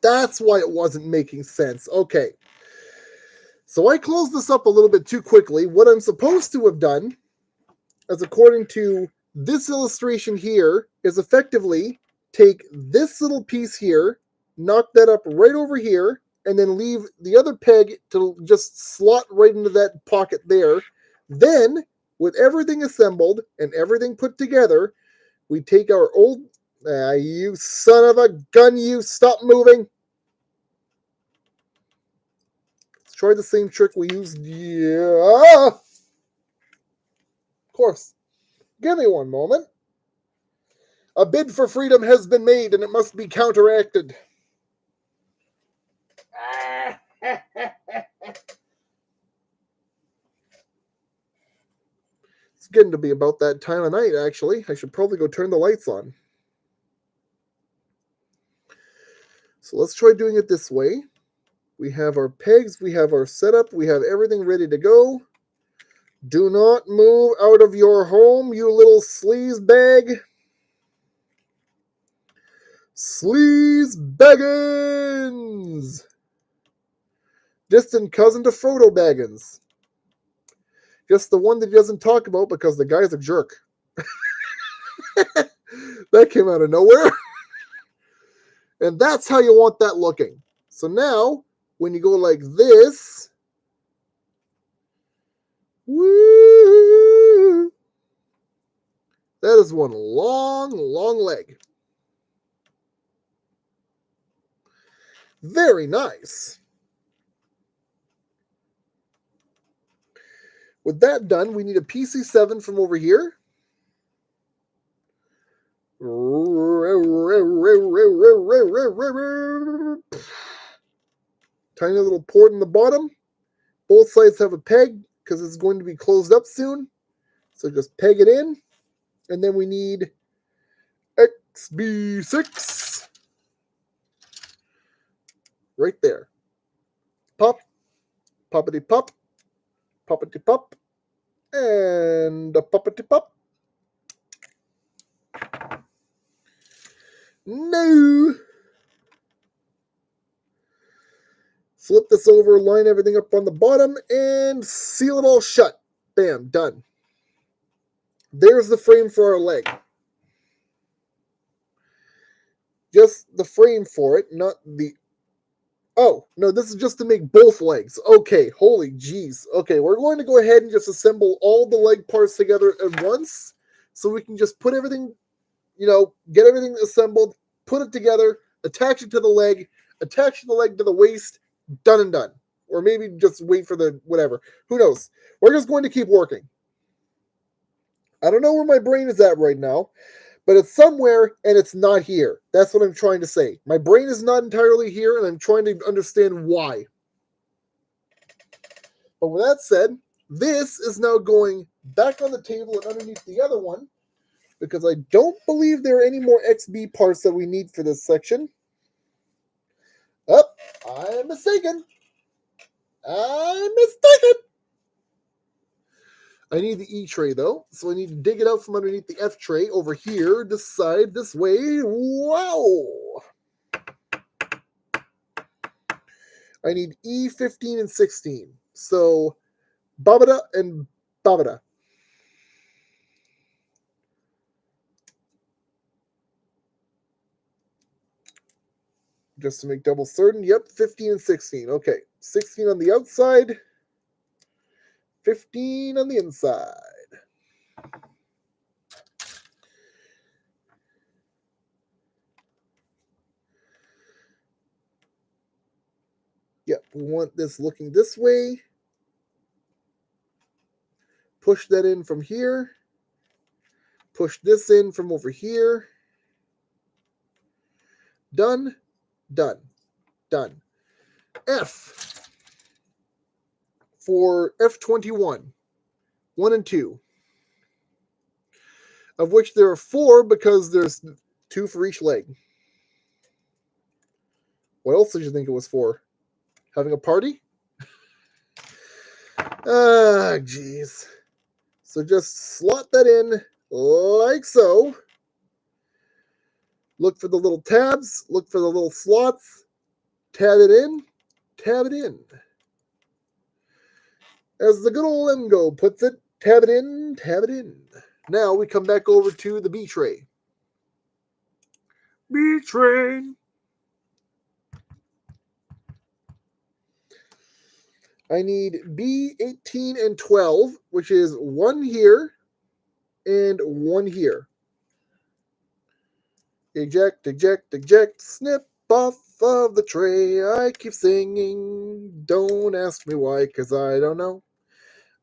That's why it wasn't making sense. Okay. So I closed this up a little bit too quickly. What I'm supposed to have done, as according to this illustration here, is effectively take this little piece here, knock that up right over here, and then leave the other peg to just slot right into that pocket there. Then, with everything assembled and everything put together, we take our old... you son of a gun, you stop moving. Let's try the same trick we used. Yeah. Of course. Give me one moment. A bid for freedom has been made and it must be counteracted. It's getting to be about that time of night, actually. I should probably go turn the lights on. So let's try doing it this way. We have our pegs, we have our setup, we have everything ready to go. Do not move out of your home, you little sleaze bag. Sleaze Baggins! Distant cousin to Frodo Baggins. Just the one that he doesn't talk about because the guy's a jerk. That came out of nowhere. And that's how you want that looking. So now, when you go like this, woo, that is one long, long leg. Very nice. With that done, we need a PC7 from over here. Tiny little port in the bottom. Both sides have a peg because it's going to be closed up soon. So just peg it in. And then we need XB6 right there. Pop, poppity pop, poppity pop, and a poppity pop. No. Flip this over, line everything up on the bottom, and seal it all shut. Bam, done. There's the frame for our leg. Just the frame for it, not the... Oh, no, this is just to make both legs. Okay, holy jeez. Okay, we're going to go ahead and just assemble all the leg parts together at once, so we can just put everything, get everything assembled, put it together, attach it to the leg, attach the leg to the waist, done and done. Or maybe just wait for the whatever. Who knows? We're just going to keep working. I don't know where my brain is at right now, but it's somewhere and it's not here. That's what I'm trying to say. My brain is not entirely here and I'm trying to understand why. But with that said, this is now going back on the table and underneath the other one because I don't believe there are any more XB parts that we need for this section. Oh, I'm mistaken. I'm mistaken. I need the E tray though, so I need to dig it out from underneath the F tray over here, this side, this way. Wow! I need E, 15, and 16. So, Babada and Babada. Just to make double certain. Yep, 15 and 16. Okay, 16 on the outside, 15 on the inside. Yep, we want this looking this way. Push that in from here. Push this in from over here. Done, done, done. F for F21, 1 and 2, of which there are 4 because there's 2 for each leg. What else did you think it was for? Having a party? Ah, jeez. So just slot that in like so. Look for the little tabs. Look for the little slots. Tab it in. Tab it in. As the good old Emgo puts it, tab it in, tab it in. Now we come back over to the B tray. B tray. I need B, 18, and 12, which is 1 here and 1 here. Eject, eject, eject, snip off of the tray. I keep singing. Don't ask me why, because I don't know.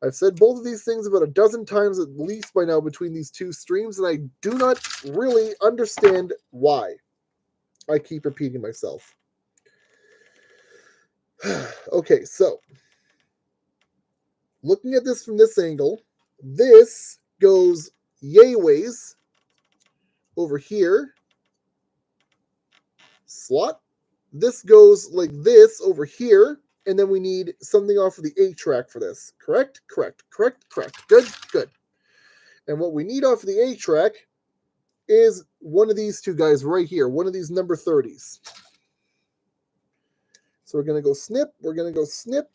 I've said both of these things about a dozen times at least by now between these 2 streams, and I do not really understand why. I keep repeating myself. Okay, so looking at this from this angle, this goes yay ways over here. Slot. This goes like this over here, and then we need something off of the A track for this. Correct? Correct. Correct. Correct. Good. Good. And what we need off of the A track is one of these 2 guys right here, one of these number 30s. So we're going to go snip. We're going to go snip.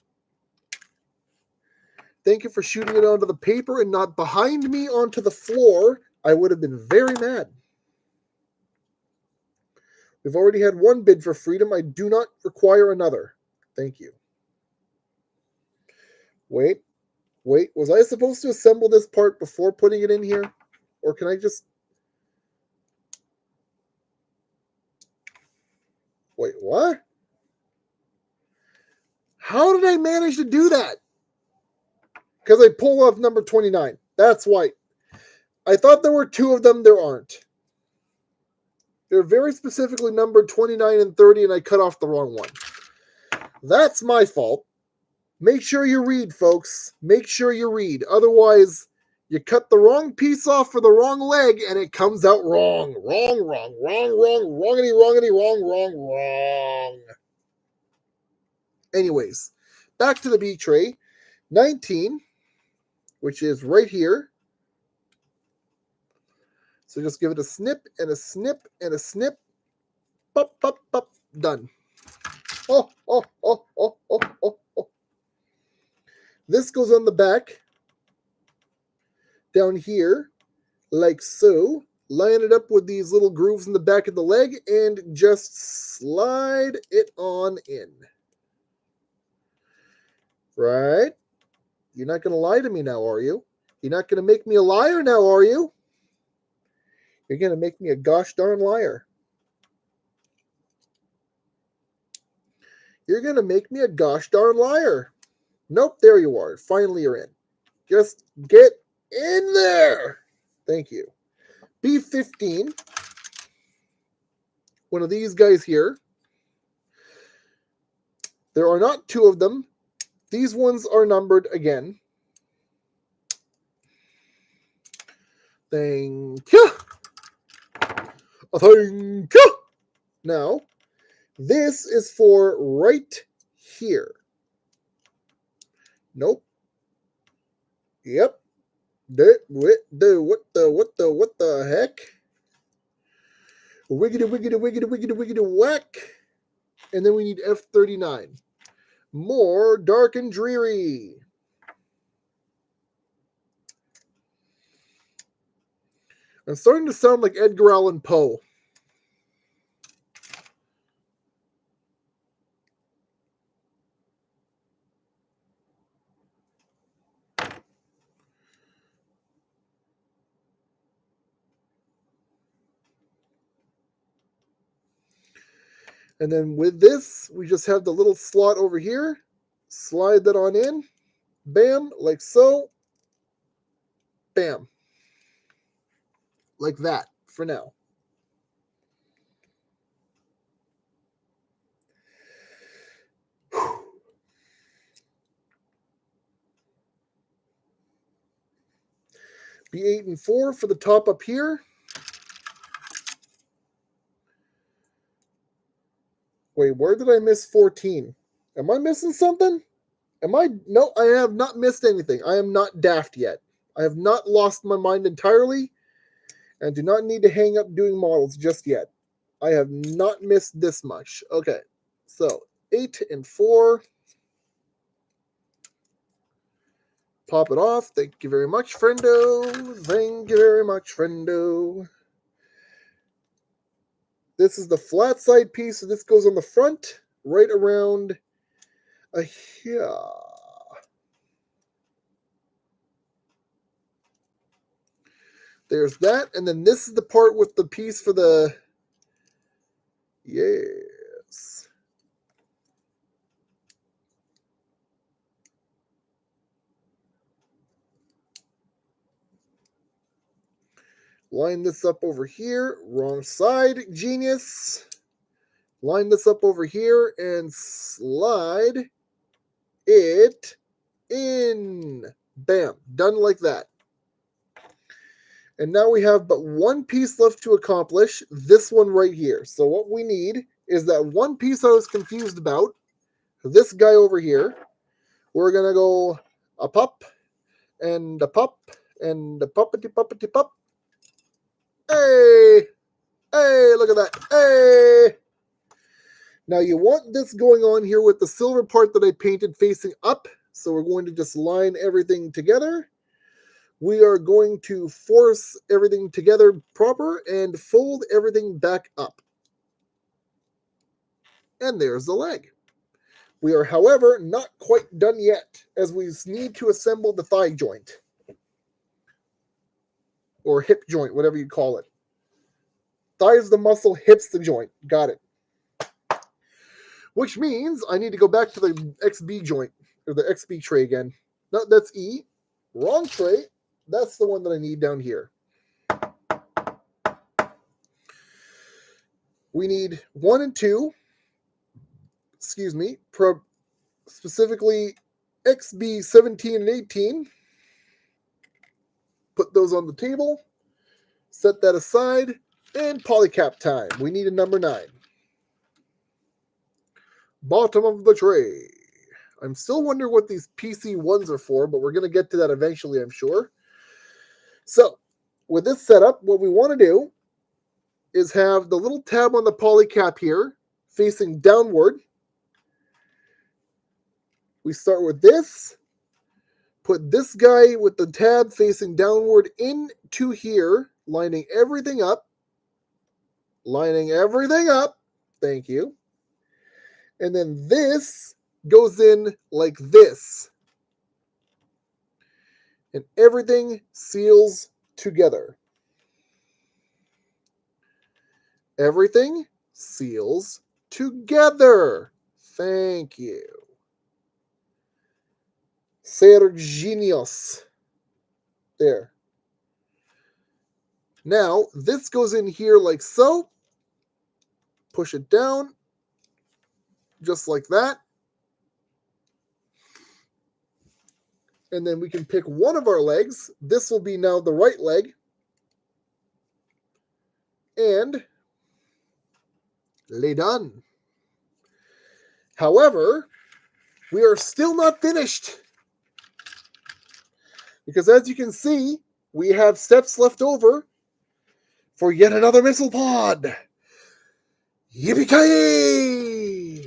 Thank you for shooting it onto the paper and not behind me onto the floor. I would have been very mad. We've already had 1 bid for freedom. I do not require another. Thank you. Wait. Wait. Was I supposed to assemble this part before putting it in here? Or can I just... Wait, what? How did I manage to do that? Because I pulled off number 29. That's why. I thought there were 2 of them. There aren't. They're very specifically numbered 29 and 30, and I cut off the wrong one. That's my fault. Make sure you read, folks. Make sure you read. Otherwise, you cut the wrong piece off for the wrong leg, and it comes out wrong. Wrong, wrong, wrong, wrong, wrongity, wrongity, wrong, wrong, wrong. Anyways, back to the B tray. 19, which is right here. So just give it a snip and a snip and a snip. Pop, pop, pop. Done. Oh, oh, oh, oh, oh, oh, oh. This goes on the back. Down here. Like so. Line it up with these little grooves in the back of the leg and just slide it on in. Right? You're not going to lie to me now, are you? You're not going to make me a liar now, are you? You're going to make me a gosh darn liar. You're going to make me a gosh darn liar. Nope, there you are. Finally you're in. Just get in there. Thank you. B15. One of these guys here. There are not 2 of them. These ones are numbered again. Thank you. Thank you. Now, this is for right here. Nope. Yep. What the heck? Wiggity whack. And then we need F39. More dark and dreary. I'm starting to sound like Edgar Allan Poe. And then with this, we just have the little slot over here. Slide that on in. Bam, like so. Bam. Like that for now. B8 and 4 for the top up here. Wait, where did I miss 14? Am I missing something? No, I have not missed anything. I am not daft yet. I have not lost my mind entirely and do not need to hang up doing models just yet. I have not missed this much. Okay, so 8 and 4. Pop it off. Thank you very much, friendo. Thank you very much, friendo. This is the flat side piece, so this goes on the front, right around here. There's that, and then this is the part with the piece for the... Yes. Line this up over here. Wrong side. Genius. Line this up over here and slide it in. Bam. Done like that. And now we have but one piece left to accomplish. This one right here. So what we need is that one piece I was confused about. This guy over here. We're going to go a pop and a pop and a poppity pop. Hey! Hey, look at that. Hey! Now you want this going on here with the silver part that I painted facing up. So we're going to just line everything together. We are going to force everything together proper and fold everything back up. And there's the leg. We are, however, not quite done yet, as we need to assemble the thigh joint. Or hip joint, whatever you call it. Thigh is the muscle, hip's the joint. Got it. Which means I need to go back to the XB joint, or the XB tray again. No, that's E. Wrong tray. That's the one that I need down here. We need 1 and 2. Excuse me. Specifically XB 17 and 18. Put those on the table. Set that aside. And polycap time. We need a number 9. Bottom of the tray. I'm still wondering what these PC1s are for, but we're going to get to that eventually, I'm sure. So, with this setup, what we want to do is have the little tab on the polycap here facing downward. We start with this. Put this guy with the tab facing downward into here, lining everything up. Lining everything up. Thank you. And then this goes in like this. And everything seals together. Everything seals together. Thank you. Ser genius. There. Now, this goes in here like so. Push it down. Just like that. And then we can pick one of our legs. This will be now the right leg. And lay done. However, we are still not finished. Because as you can see, we have steps left over for yet another missile pod. Yippee-ki-yay!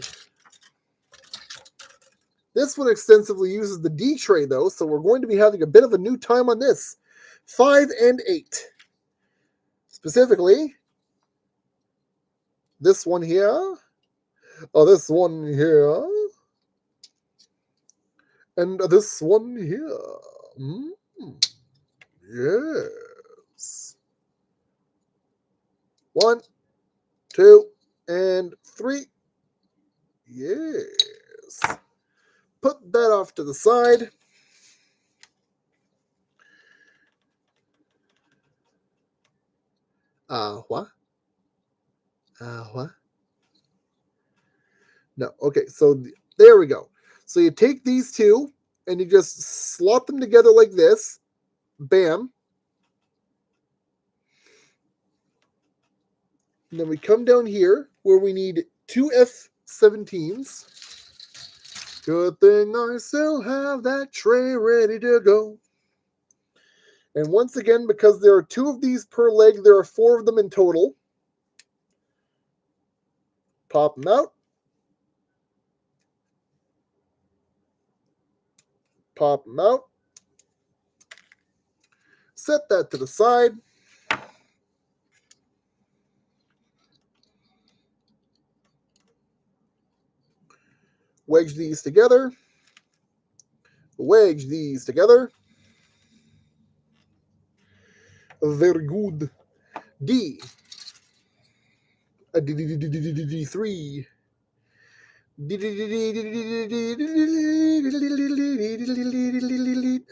This one extensively uses the D tray, though, so we're going to be having a bit of a new time on this. 5 and 8. Specifically, this one here, this one here, and this one here. Yes. 1, 2, and 3. Yes. Put that off to the side. What? What? No. Okay, so there we go. So you take these two and you just slot them together like this. Bam. And then we come down here where we need two F-17s. Good thing I still have that tray ready to go. And once again, because there are 2 of these per leg, there are 4 of them in total. Pop them out. Pop them out. Set that to the side. Wedge these together. Wedge these together. Very good. D. D3.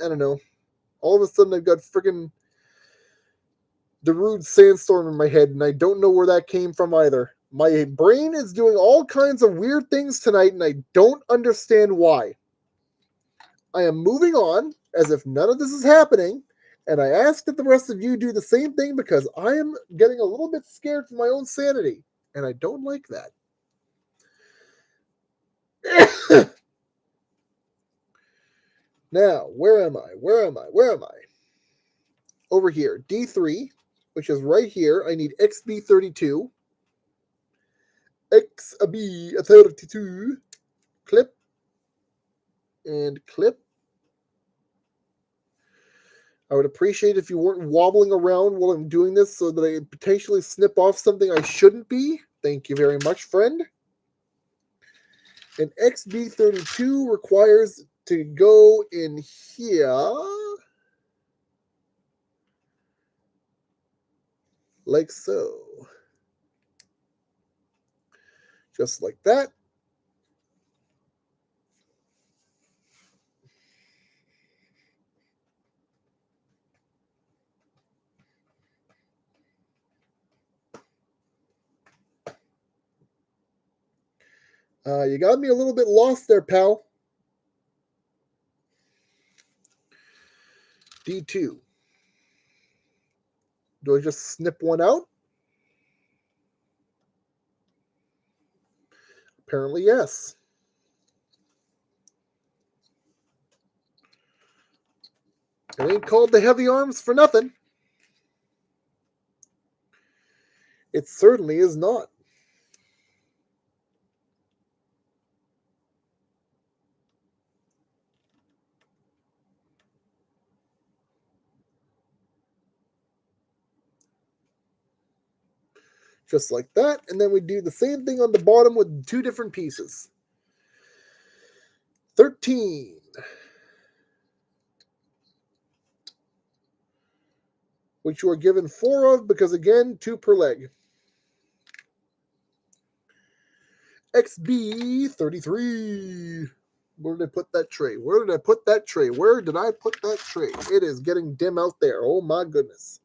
I don't know. All of a sudden, I've got freaking Darude Sandstorm in my head, and I don't know where that came from either. My brain is doing all kinds of weird things tonight, and I don't understand why. I am moving on as if none of this is happening, and I ask that the rest of you do the same thing because I am getting a little bit scared for my own sanity, and I don't like that. Now, where am I? Over here, D3, which is right here. I need XB32. XB32. Clip. And clip. I would appreciate if you weren't wobbling around while I'm doing this so that I potentially snip off something I shouldn't be. Thank you very much, friend. And XB32 requires to go in here. Like so. Just like that. You got me a little bit lost there, pal. D2. Do I just snip one out? Apparently, yes. It ain't called the heavy arms for nothing. It certainly is not. Just like that. And then we do the same thing on the bottom with 2 different pieces. 13. Which you are given 4 of because, again, 2 per leg. XB33. Where did I put that tray? It is getting dim out there. Oh my goodness.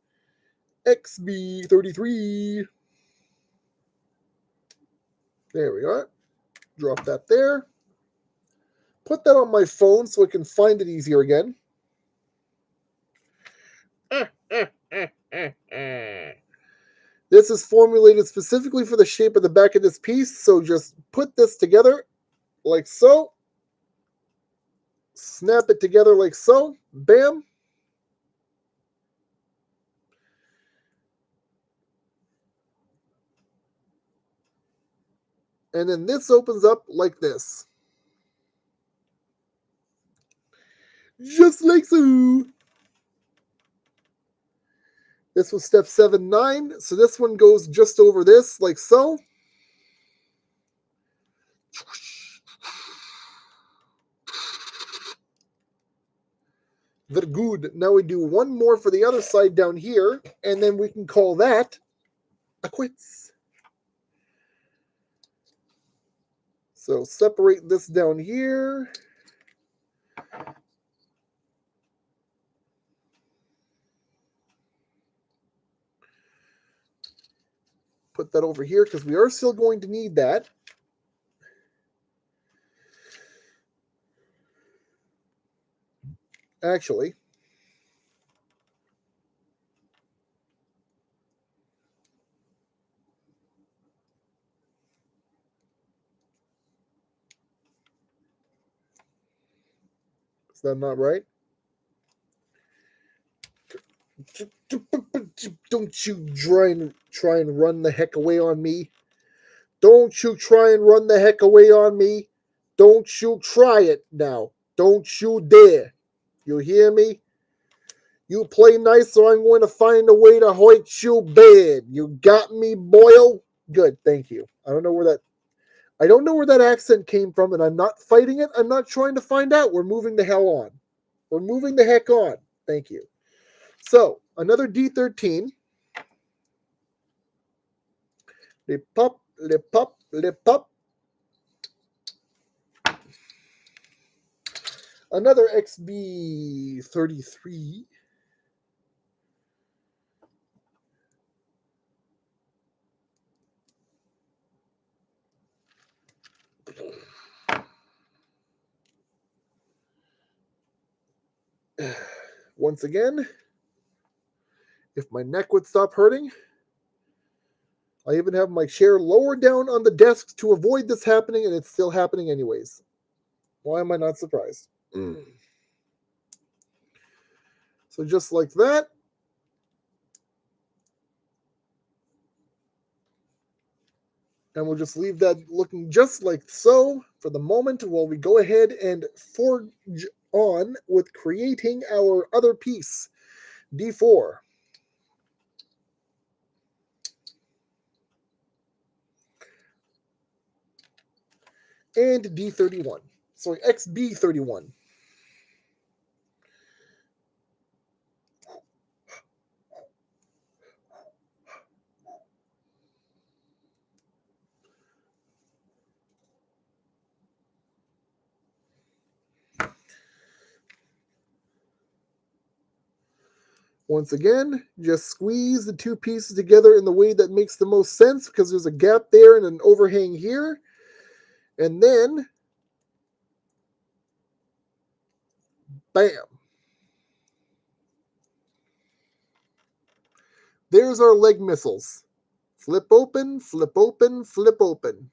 XB33. There we are. Drop that there. Put that on my phone so I can find it easier again. This is formulated specifically for the shape of the back of this piece, so just put this together like so. Snap it together like so. Bam. And then this opens up like this. Just like so. This was step 7-9. So this one goes just over this, like so. Very good. Now we do one more for the other side down here, and then we can call that a quits. So separate this down here. Put that over here because we are still going to need that. Actually, is that not right? Don't you try and run the heck away on me. Don't you try and run the heck away on me. Don't you try it now. Don't you dare. You hear me? You play nice or I'm going to find a way to hoit you bad. You got me, boyle? Good, thank you. I don't know where that accent came from, and I'm not fighting it. I'm not trying to find out. We're moving the hell on. We're moving the heck on. Thank you. So, another D13. Lip up, lip up, lip up. Another XB33. Once again, if my neck would stop hurting, I even have my chair lower down on the desk to avoid this happening, and it's still happening anyways. Why am I not surprised? So just like that. And we'll just leave that looking just like so for the moment while we go ahead and forge on with creating our other piece, D4. And D31. Sorry, XB31. Once again, just squeeze the two pieces together in the way that makes the most sense because there's a gap there and an overhang here. And then, bam. There's our leg missiles. Flip open, flip open, flip open.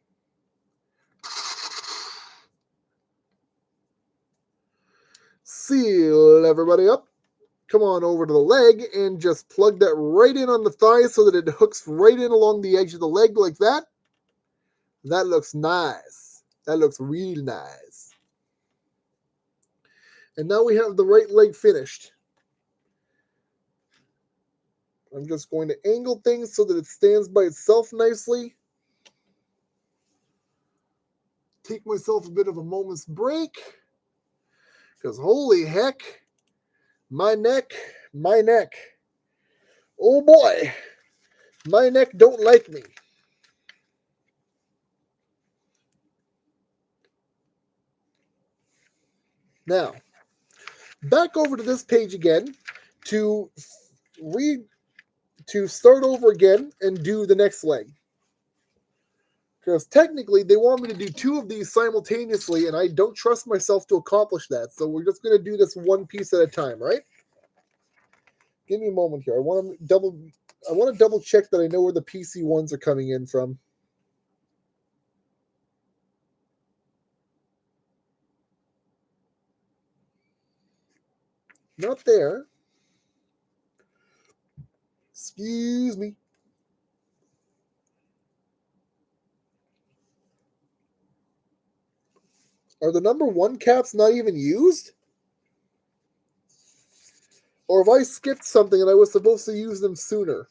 Seal everybody up. Come on over to the leg and just plug that right in on the thigh so that it hooks right in along the edge of the leg like that. That looks nice. That looks real nice. And now we have the right leg finished. I'm just going to angle things so that it stands by itself nicely. Take myself a bit of a moment's break. Because holy heck, my neck. Oh boy, my neck don't like me. Now, back over to this page again to start over again and do the next leg. Because technically they want me to do two of these simultaneously, and I don't trust myself to accomplish that. So we're just going to do this one piece at a time, right? Give me a moment here. I want to double check that I know where the PC ones are coming in from. Not there. Excuse me. Are the number 1 caps not even used? Or have I skipped something and I was supposed to use them sooner?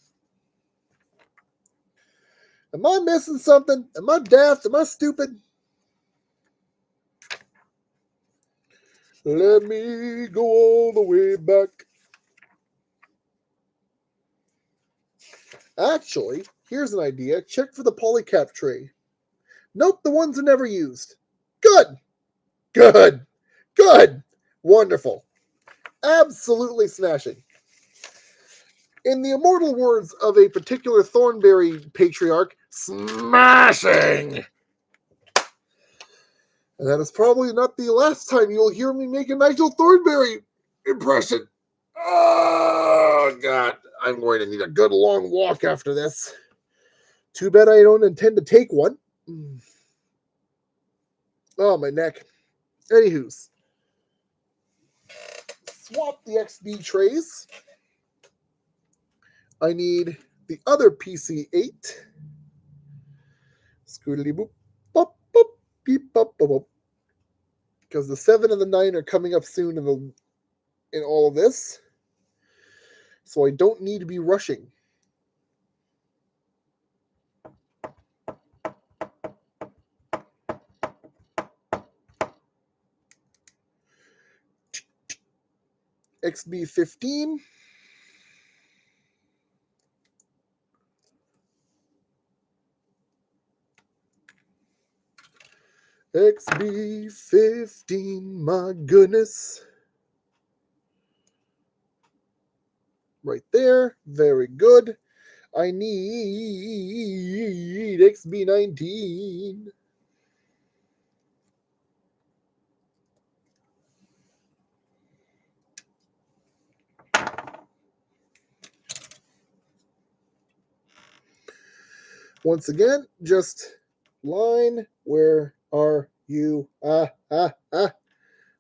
Am I missing something? Am I daft? Am I stupid? Let me go all the way back. Actually, here's an idea. Check for the polycap tray. Nope, the ones are never used. Good. Good. Good. Wonderful. Absolutely smashing. In the immortal words of a particular Thornberry patriarch, smashing! And that is probably not the last time you'll hear me make a Nigel Thornberry impression. Oh, God. I'm going to need a good long walk after this. Too bad I don't intend to take one. Oh, my neck. Anywho's. Swap the XB trays. I need the other PC8. Scootily boop, bop, bop, beep, bop, bop, bop. Because the 7 and the 9 are coming up soon in all of this. So I don't need to be rushing. XB15. XB15, my goodness. Right there. Very good. I need XB19. Once again, just line, where are you?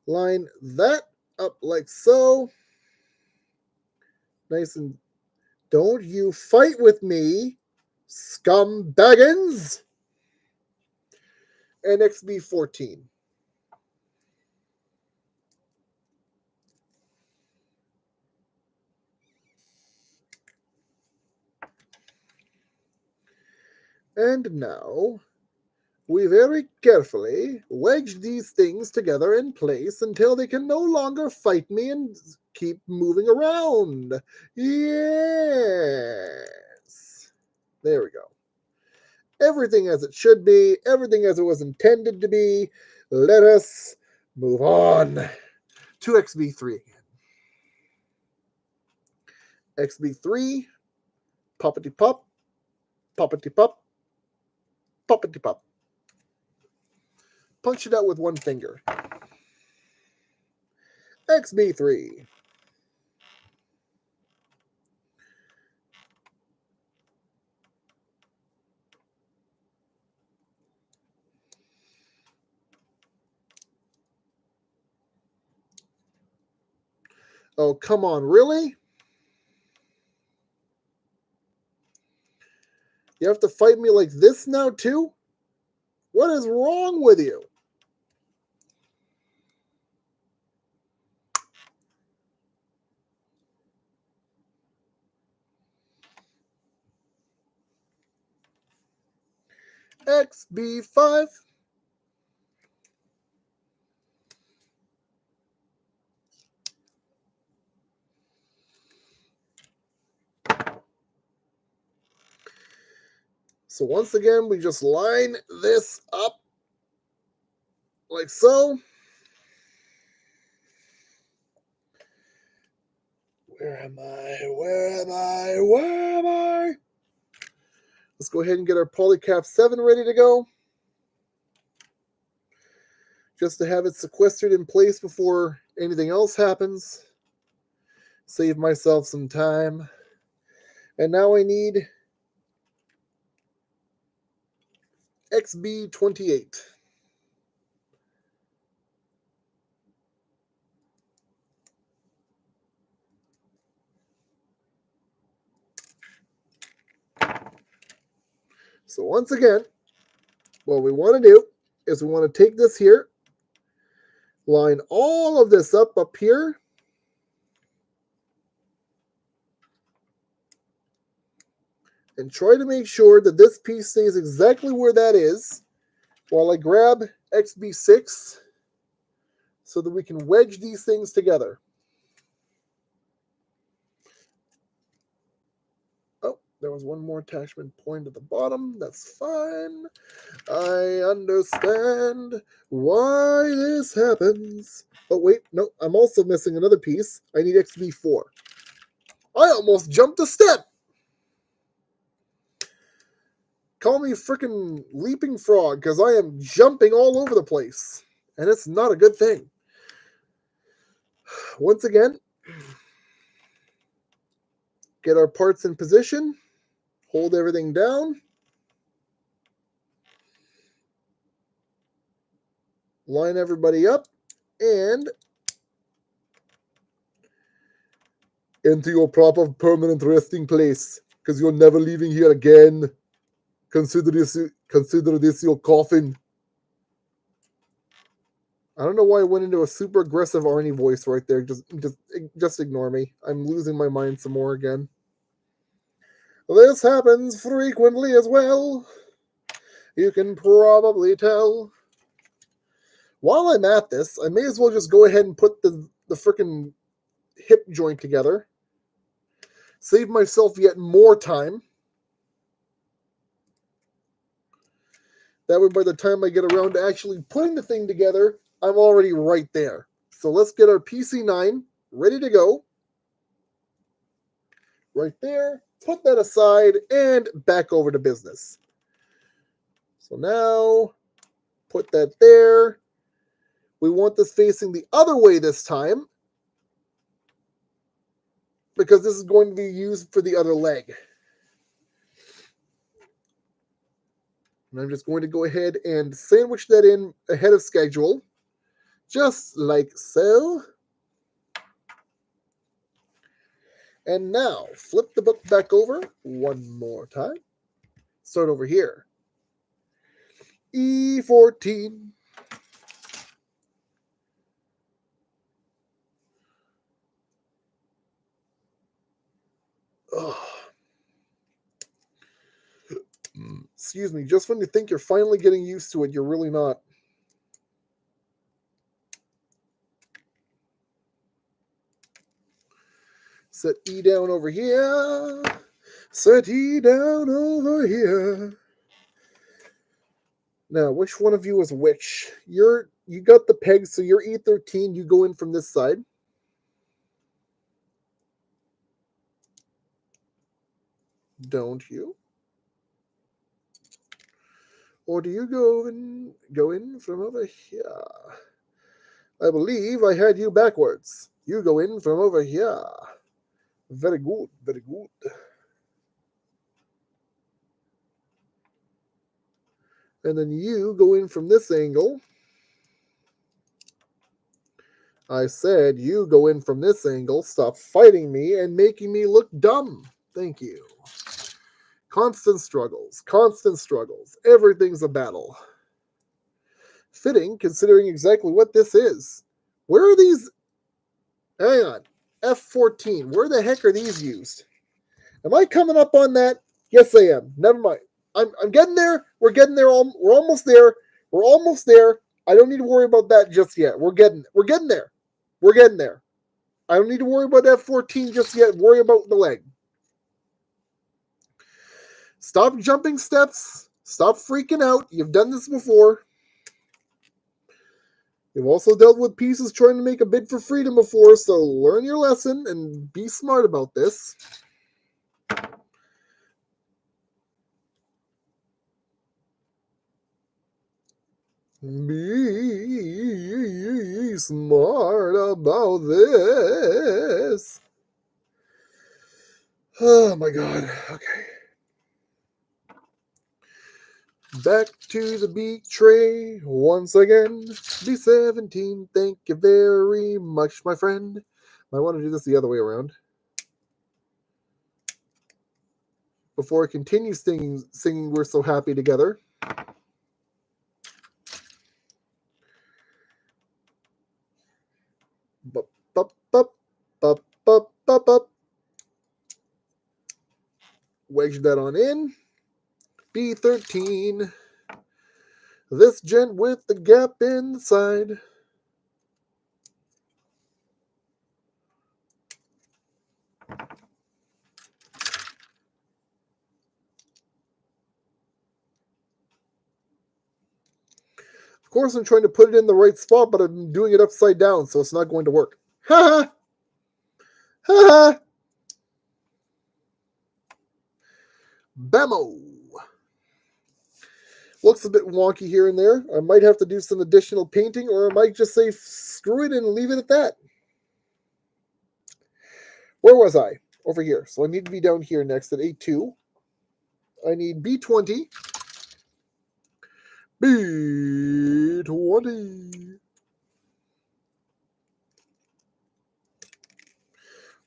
Line that up like so. Nice and don't you fight with me, scumbaggins. And XB14. And now we very carefully wedge these things together in place until they can no longer fight me and keep moving around. Yes. There we go. Everything as it should be, everything as it was intended to be. Let us move on to XB3 again. XB3, poppity pop, poppity pop, poppity pop. Punch it out with one finger. XB3. Oh, come on, really? You have to fight me like this now, too? What is wrong with you? XB5. So once again, we just line this up like so. Where am I? Where am I? Where am I? Let's go ahead and get our Polycap 7 ready to go. Just to have it sequestered in place before anything else happens. Save myself some time. And now I need XB28. So once again, what we want to do is we want to take this here Line all of this up here. And try to make sure that this piece stays exactly where that is while I grab XB6 so that we can wedge these things together. Oh, there was one more attachment point at the bottom. That's fine. I understand why this happens. Oh, wait, no, I'm also missing another piece. I need XB4. I almost jumped a step. Call me freaking leaping frog because I am jumping all over the place. And it's not a good thing. Once again, get our parts in position. Hold everything down. Line everybody up. And into your proper permanent resting place. Because you're never leaving here again. Consider this your coffin. I don't know why I went into a super aggressive Arnie voice right there. Just ignore me. I'm losing my mind some more again. This happens frequently as well. You can probably tell. While I'm at this, I may as well just go ahead and put the frickin' hip joint together. Save myself yet more time. That way, by the time I get around to actually putting the thing together, I'm already right there. So let's get our PC9 ready to go. Right there. Put that aside and back over to business. So now, put that there. We want this facing the other way this time, because this is going to be used for the other leg. And I'm just going to go ahead and sandwich that in ahead of schedule, just like so. And now, flip the book back over one more time. Start over here. E14. Oh. Excuse me, just when you think you're finally getting used to it, you're really not. Set E down over here. Set E down over here. Now, which one of you is which? You got the peg, so you're E13. You go in from this side. Don't you? Or do you go in from over here? I believe I had you backwards. You go in from over here. Very good, very good. And then you go in from this angle. I said you go in from this angle. Stop fighting me and making me look dumb. Thank you. Constant struggles. Constant struggles. Everything's a battle. Fitting, considering exactly what this is. Where are these? Hang on. F14. Where the heck are these used? Am I coming up on that? Yes, I am. Never mind. I'm getting there. We're getting there. We're almost there. We're almost there. I don't need to worry about that just yet. We're getting there. We're getting there. I don't need to worry about F14 just yet. Worry about the leg. Stop jumping steps. Stop freaking out. You've done this before. You've also dealt with pieces trying to make a bid for freedom before, so learn your lesson and be smart about this. Be smart about this. Oh my god. Okay. Back to the beat tray once again. B17, thank you very much, my friend. I want to do this the other way around. Before I continue singing We're So Happy Together. Bup, bup, bup, bup, bup, bup, bup. Wedge that on in. B13. This gent with the gap inside. Of course, I'm trying to put it in the right spot, but I'm doing it upside down, so it's not going to work. Ha ha! Ha ha! Bammo! Looks a bit wonky here and there. I might have to do some additional painting, or I might just say screw it and leave it at that. Where was I? Over here. So I need to be down here next at A2. I need B20. B20.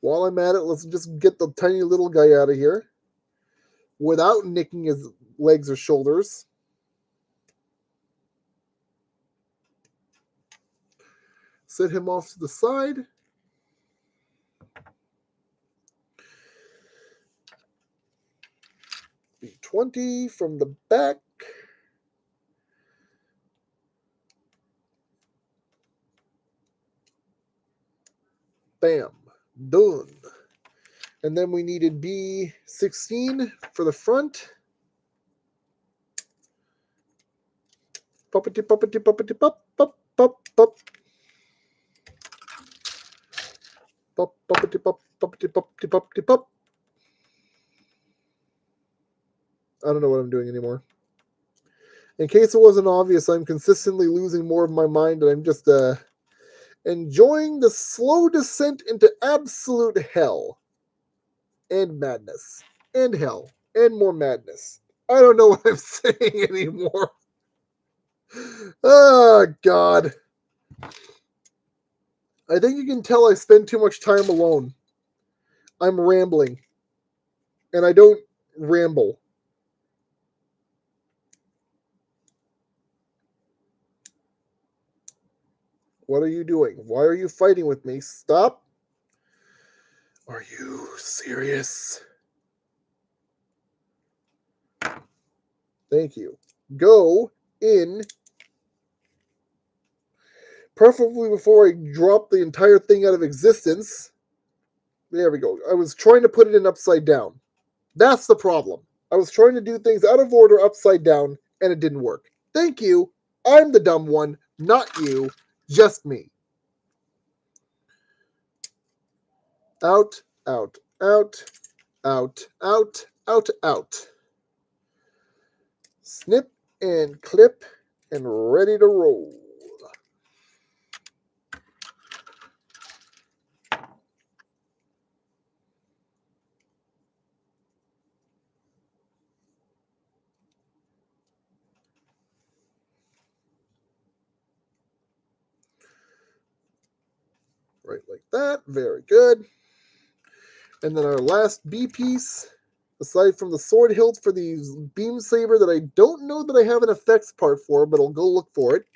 While I'm at it, let's just get the tiny little guy out of here without nicking his legs or shoulders. Set him off to the side. B20 from the back. Bam. Done. And then we needed B16 for the front. Puppety, puppety, puppety, pup, pup, pup, pup. Pup, puppety, pup, puppety, puppety, puppety, pup. I don't know what I'm doing anymore. In case it wasn't obvious, I'm consistently losing more of my mind, and I'm just enjoying the slow descent into absolute hell and madness and hell and more madness. I don't know what I'm saying anymore. Oh, God. I think you can tell I spend too much time alone. I'm rambling. And I don't ramble. What are you doing? Why are you fighting with me? Stop. Are you serious? Thank you. Go in. Preferably before I drop the entire thing out of existence. There we go. I was trying to put it in upside down. That's the problem. I was trying to do things out of order upside down, and it didn't work. Thank you. I'm the dumb one, not you. Just me. Out, out, out, out, out, out, out. Snip and clip and ready to roll. Right like that. Very good. And then our last B piece, aside from the sword hilt for the beam saber that I don't know that I have an effects part for, but I'll go look for it.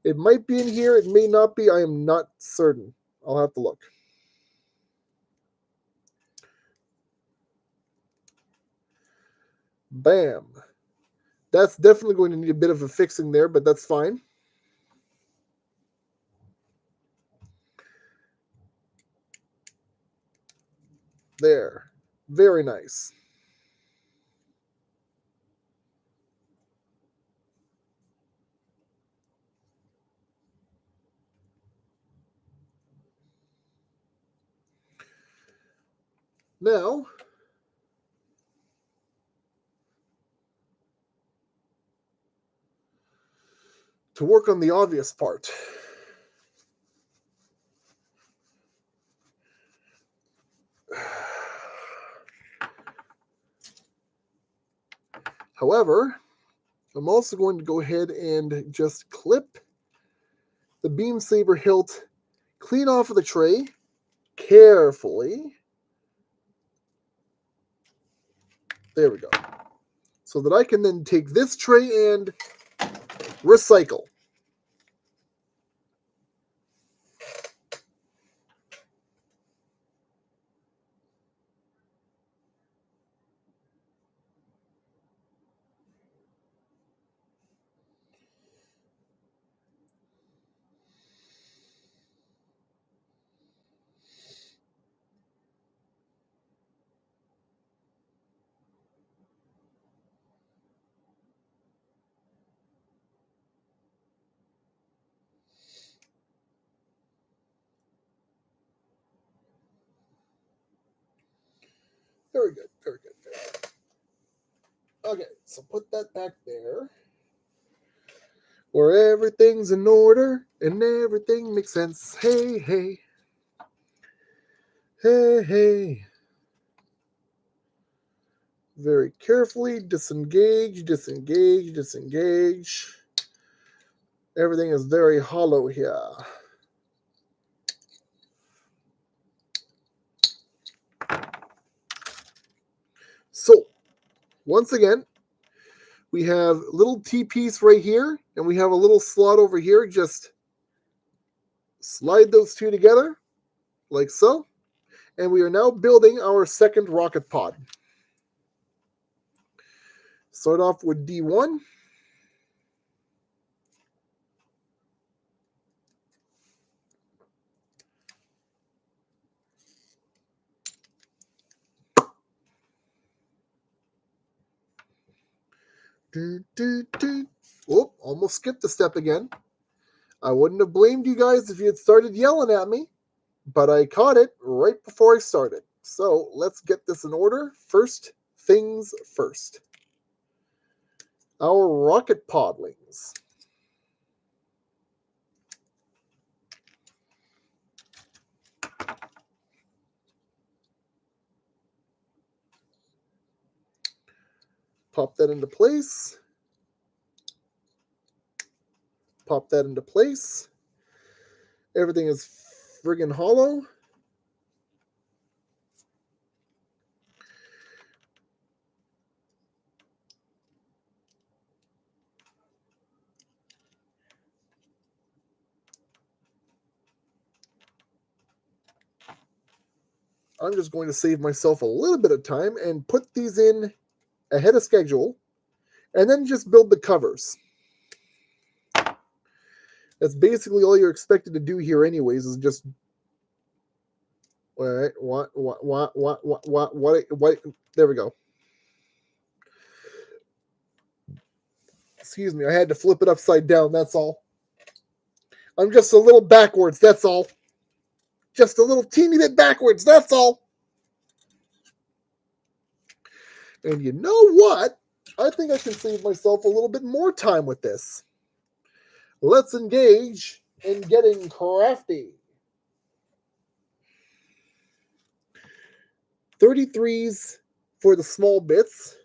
It might be in here. It may not be. I am not certain. I'll have to look. Bam. That's definitely going to need a bit of a fixing there, but that's fine. There. Very nice. Now, to work on the obvious part. However, I'm also going to go ahead and just clip the beam saber hilt clean off of the tray carefully. There we go. So that I can then take this tray and recycle. Very good, very good, very good. Okay, so put that back there. Where everything's in order and everything makes sense. Hey, hey. Hey, hey. Very carefully disengage, disengage, disengage. Everything is very hollow here. So, once again, we have a little T-piece right here, and we have a little slot over here. Just slide those two together, like so. And we are now building our second rocket pod. Start off with D1. Oh, almost skipped a step again. I wouldn't have blamed you guys if you had started yelling at me, but I caught it right before I started. So let's get this in order. First things first. Our rocket podlings. Pop that into place. Pop that into place. Everything is friggin' hollow. I'm just going to save myself a little bit of time and put these in ahead of schedule, and then just build the covers. That's basically all you're expected to do here anyways, is just... All right, what, there we go. Excuse me, I had to flip it upside down, that's all. I'm just a little backwards, that's all. Just a little teeny bit backwards, that's all. And you know what? I think I can save myself a little bit more time with this. Let's engage in getting crafty. 33s for the small bits.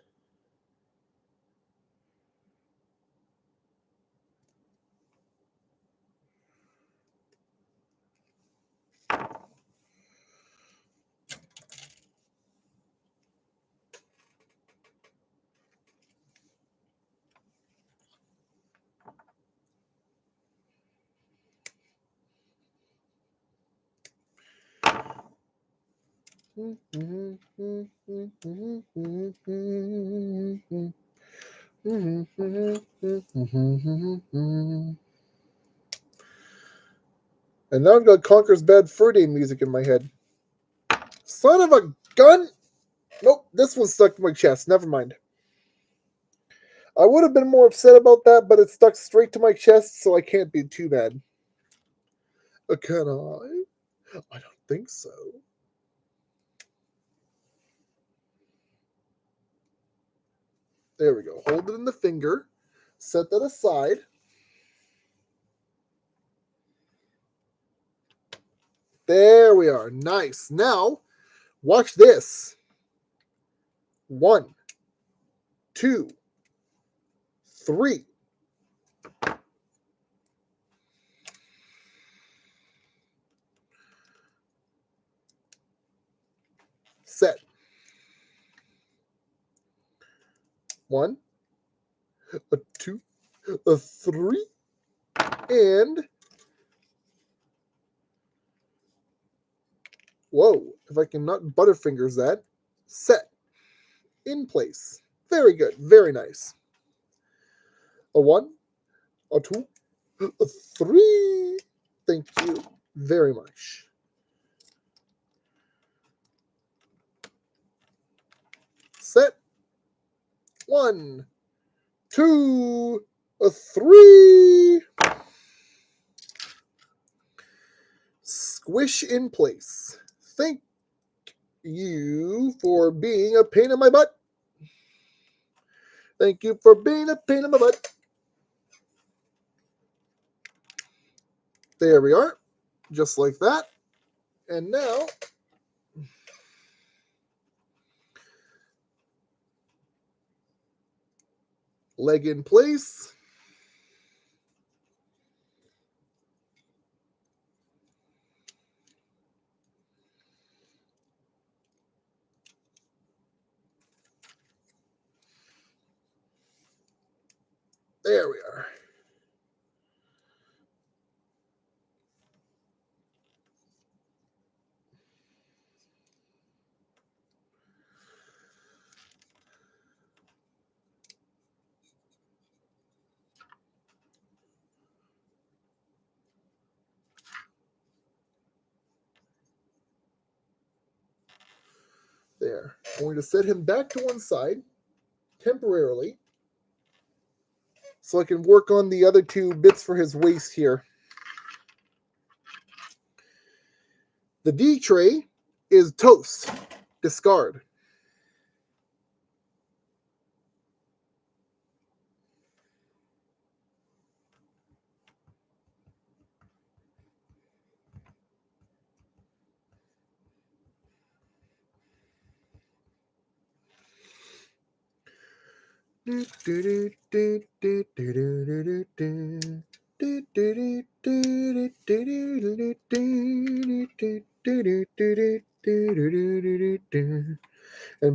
And now I've got Conker's Bad Fur Day music in my head. Son of a gun! Nope, this one stuck to my chest. Never mind. I would have been more upset about that, but it stuck straight to my chest, so I can't be too bad. Can I? I don't think so. There we go. Hold it in the finger. Set that aside. There we are. Nice. Now, watch this. 1, 2, 3. Set. 1, 2, 3. And whoa, if I can not butterfingers that. Set. In place. Very good. Very nice. A 1, a 2, a 3. Thank you very much. Set. 1, 2, a 3. Squish in place. Thank you for being a pain in my butt. Thank you for being a pain in my butt. There we are. Just like that. And now, leg in place. There we are. There. I'm going to set him back to one side temporarily so I can work on the other two bits for his waist here. The D tray is toast. Discard. And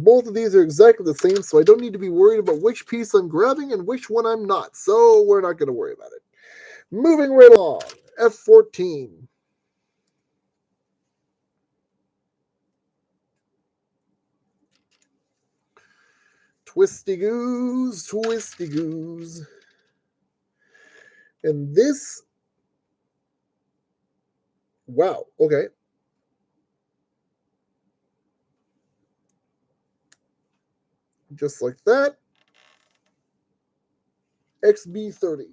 both of these are exactly the same, so I don't need to be worried about which piece I'm grabbing and which one I'm not. So we're not going to worry about it. Moving right along. F14. Twisty goose, twisty goose. And this, wow, okay. Just like that. XB30.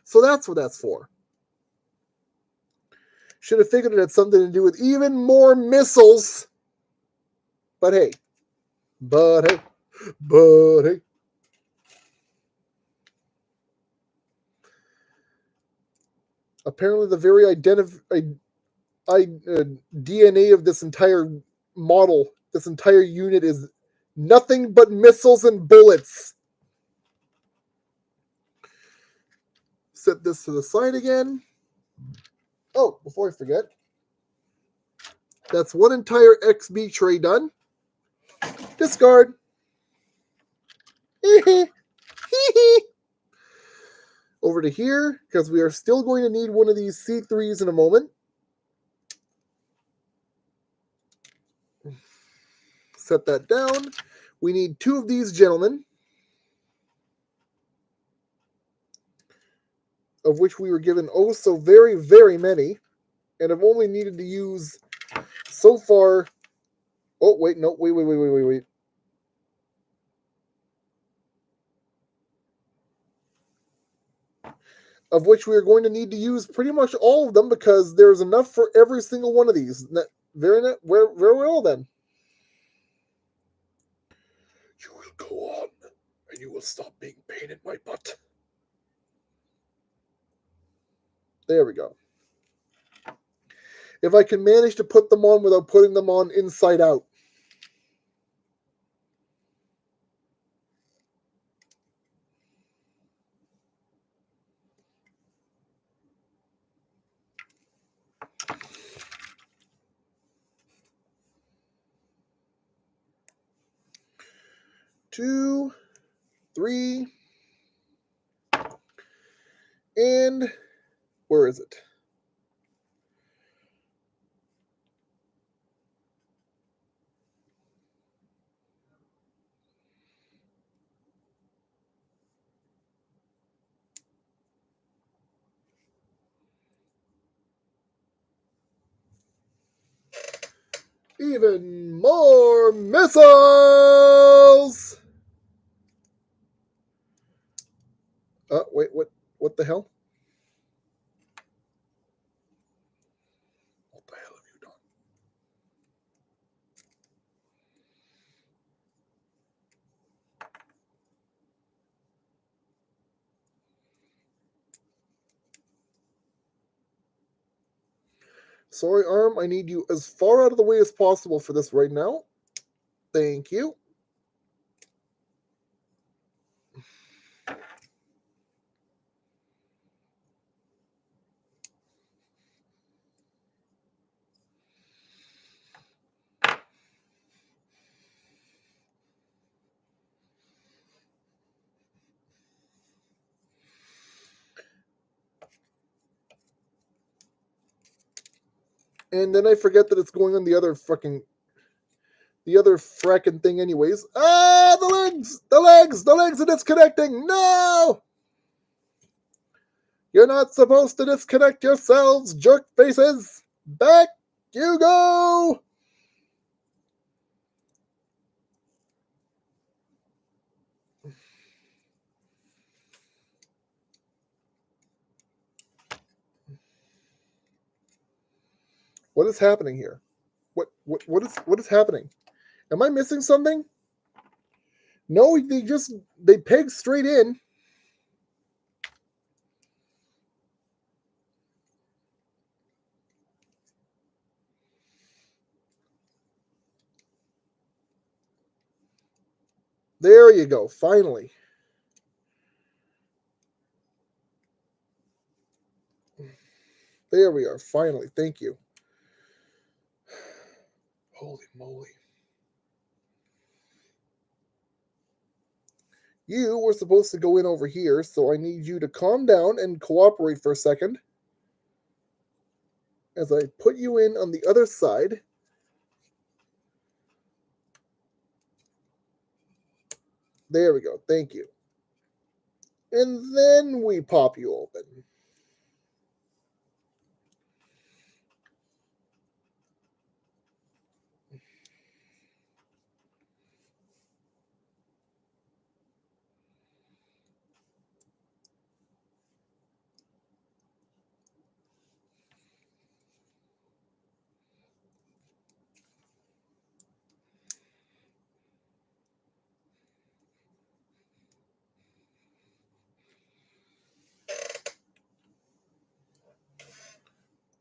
So that's what that's for. Should have figured it had something to do with even more missiles. But hey. But hey. But hey. Apparently the very DNA of this entire model, this entire unit is nothing but missiles and bullets. Set this to the side again. Oh, before I forget, that's one entire XB tray done. Discard. Over to here, because we are still going to need one of these C3s in a moment. Set that down. We need two of these gentlemen, of which we were given oh so very, very many, and have only needed to use so far. Oh, wait, no, wait. Of which we are going to need to use pretty much all of them because there's enough for every single one of these. Very well then. You will go on, and you will stop being pain in my butt. There we go. If I can manage to put them on without putting them on inside out. Two, three, and where is it? Even more missiles! Wait, what the hell? What the hell have you done? Sorry, arm, I need you as far out of the way as possible for this right now. Thank you. And then I forget that it's going on the other fracking thing anyways. Ah, the legs are disconnecting. No! You're not supposed to disconnect yourselves, jerk faces. Back you go. What is happening here? What is happening? Am I missing something? No, they peg straight in. There you go, finally. There we are, finally. Thank you. Holy moly. You were supposed to go in over here, so I need you to calm down and cooperate for a second as I put you in on the other side. There we go. Thank you. And then we pop you open.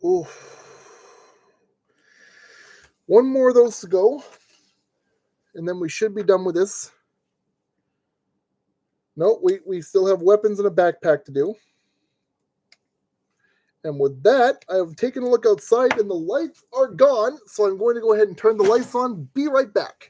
Oof. One more of those to go, and then we should be done with this. No, we still have weapons and a backpack to do. And with that, I have taken a look outside and the lights are gone, so I'm going to go ahead and turn the lights on. Be right back.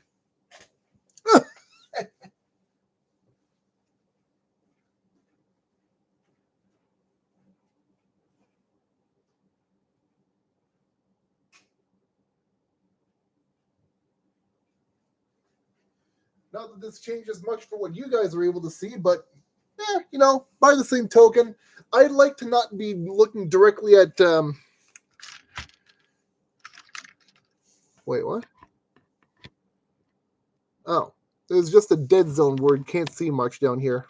Not that this changes much for what you guys are able to see, but by the same token, I'd like to not be looking directly at. Wait, what? Oh, there's just a dead zone where you can't see much down here.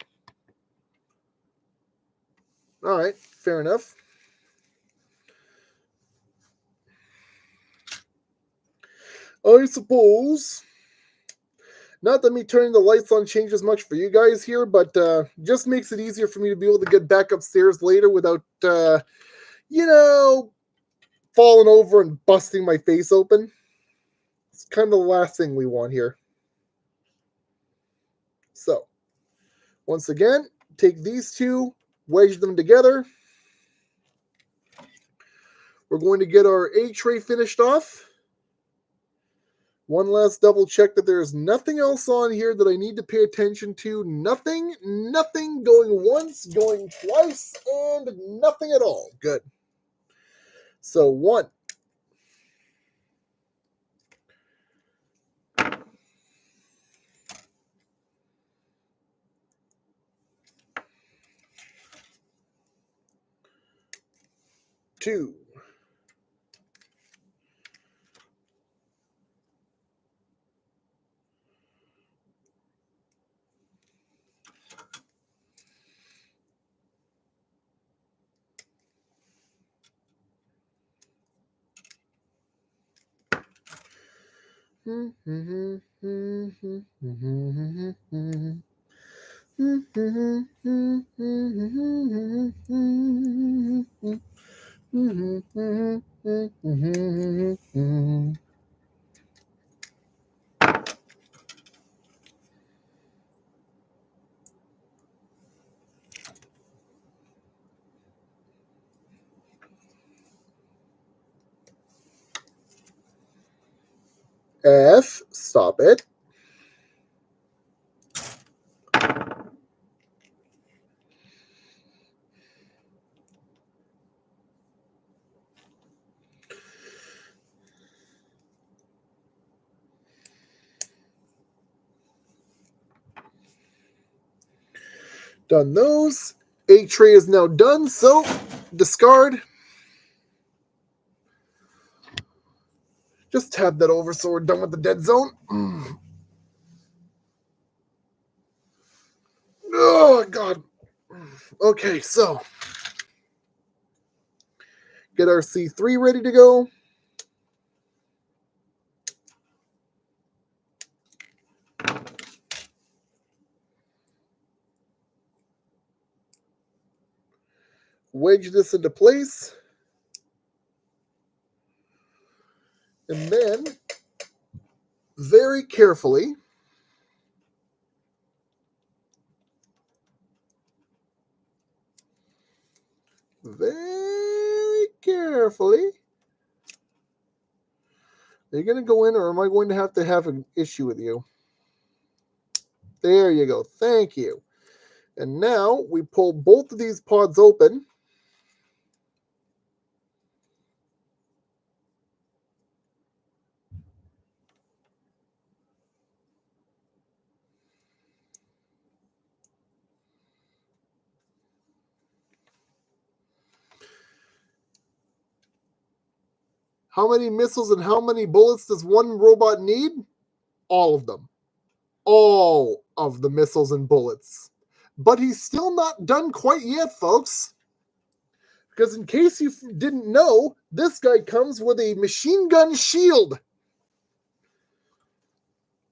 All right, fair enough. I suppose. Not that me turning the lights on changes much for you guys here, but just makes it easier for me to be able to get back upstairs later without, you know, falling over and busting my face open. It's kind of the last thing we want here. So, once again, take these two, wedge them together. We're going to get our A tray finished off. One last double check that there is nothing else on here that I need to pay attention to. Nothing going once, going twice, and nothing at all. Good. So, 1. 2. F, stop it. Done those. A tray is now done, so discard. Just tab that over so we're done with the dead zone. Oh, God. Okay, so get our C3 ready to go. Wedge this into place. And then, very carefully, are you going to go in or am I going to have an issue with you? There you go. Thank you. And now we pull both of these pods open. How many missiles and how many bullets does one robot need? All of them. All of the missiles and bullets. But he's still not done quite yet, folks. Because in case you didn't know, this guy comes with a machine gun shield.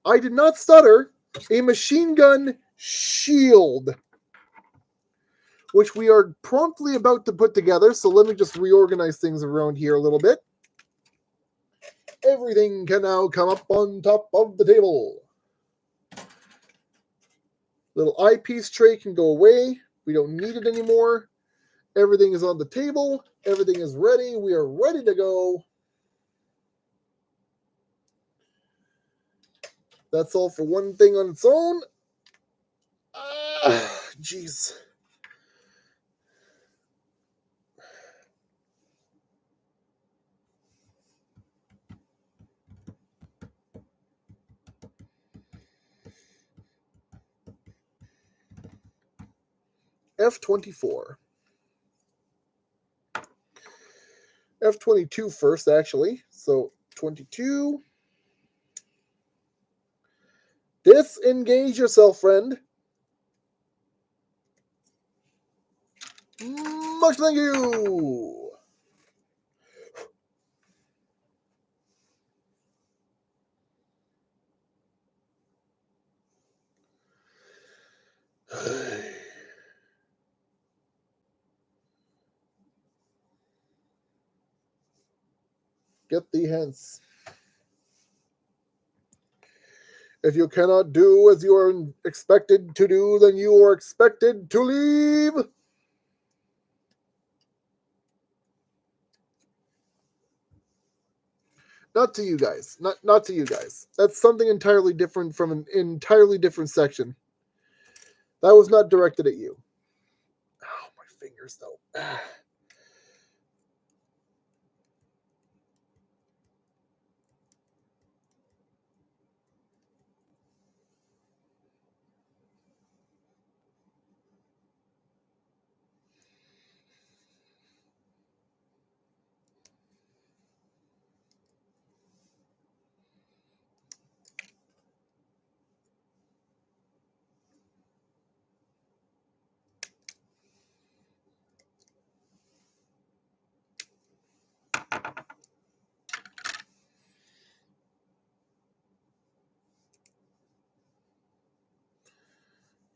I did not stutter. A machine gun shield. Which we are promptly about to put together. So let me just reorganize things around here a little bit. Everything can now come up on top of the table. Little eyepiece tray can go away. We don't need it anymore. Everything is on the table. Everything is ready. We are ready to go. That's all for one thing on its own. Jeez. F-24. F-22 first, actually. So, 22. Disengage yourself, friend. Much thank you. Get thee hence. If you cannot do as you are expected to do, then you are expected to leave. Not to you guys. Not to you guys. That's something entirely different from an entirely different section. That was not directed at you. Oh, my fingers, though.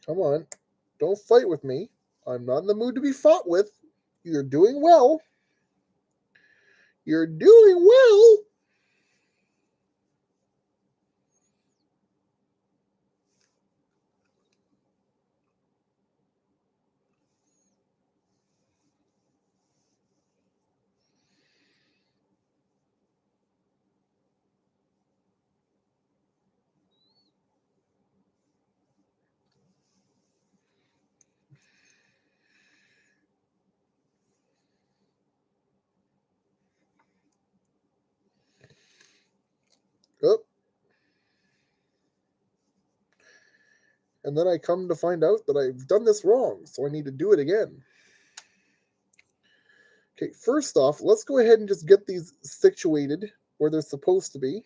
Come on. Don't fight with me. I'm not in the mood to be fought with. You're doing well. You're doing well. Oh. And then I come to find out that I've done this wrong, so I need to do it again. Okay, first off, let's go ahead and just get these situated where they're supposed to be.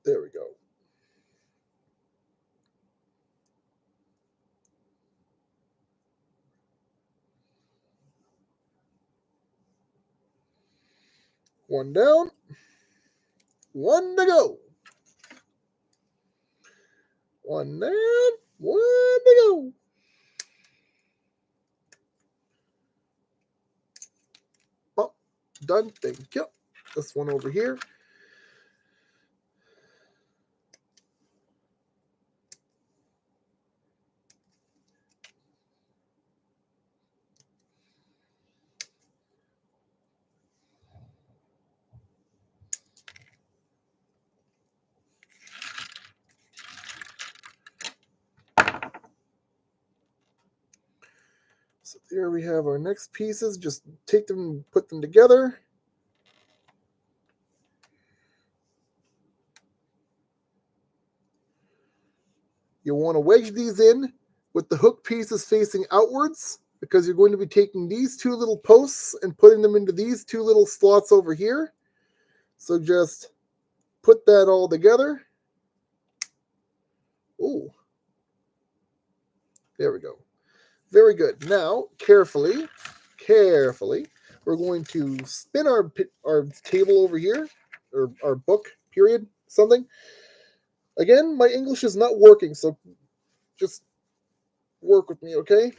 There we go. One down, one to go. One down, one to go. Oh, done. Thank you. This one over here. So there we have our next pieces. Just take them and put them together. You want to wedge these in with the hook pieces facing outwards because you're going to be taking these two little posts and putting them into these two little slots over here. So just put that all together. Ooh. There we go. Very good. Now, carefully, we're going to spin our table over here, or our book, period, something. Again, my English is not working, so just work with me, okay?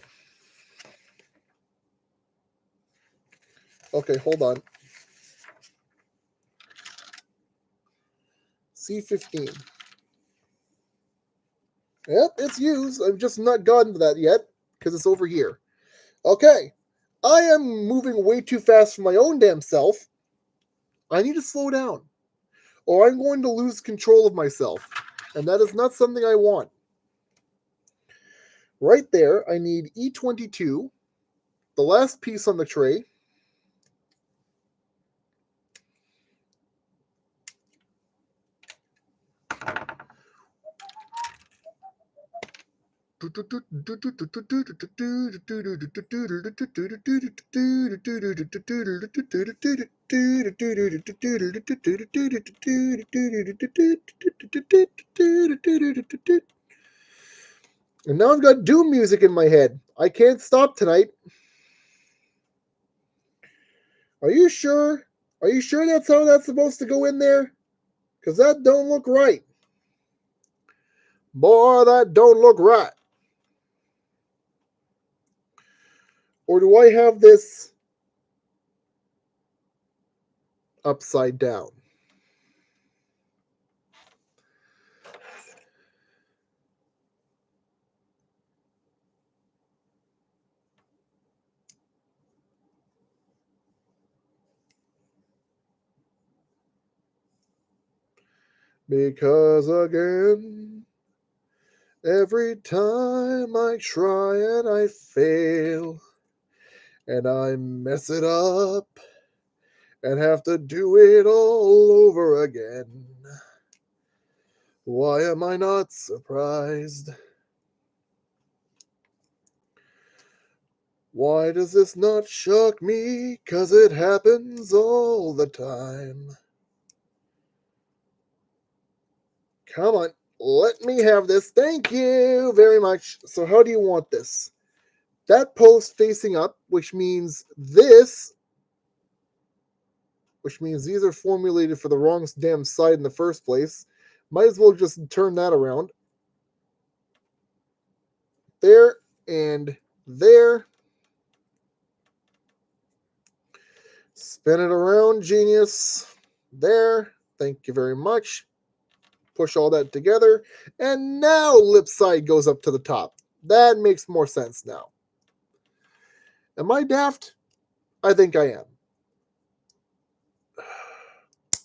Okay, hold on. C15. Yep, it's used. I've just not gotten to that yet, because it's over here. Okay. I am moving way too fast for my own damn self. I need to slow down, or I'm going to lose control of myself. And that is not something I want. Right there, I need E22, the last piece on the tray. And now I've got Doom music in my head. I can't stop tonight. Are you sure? Are you sure that's how that's supposed to go in there? Because that don't look right. Boy, that don't look right. Or do I have this upside down? Because again, every time I try and I fail, and I mess it up, and have to do it all over again. Why am I not surprised? Why does this not shock me? 'Cause it happens all the time. Come on, let me have this. Thank you very much. So how do you want this? That post facing up, which means this, which means these are formulated for the wrong damn side in the first place. Might as well just turn that around. There and there. Spin it around, genius. There. Thank you very much. Push all that together. And now lip side goes up to the top. That makes more sense now. Am I daft? I think I am.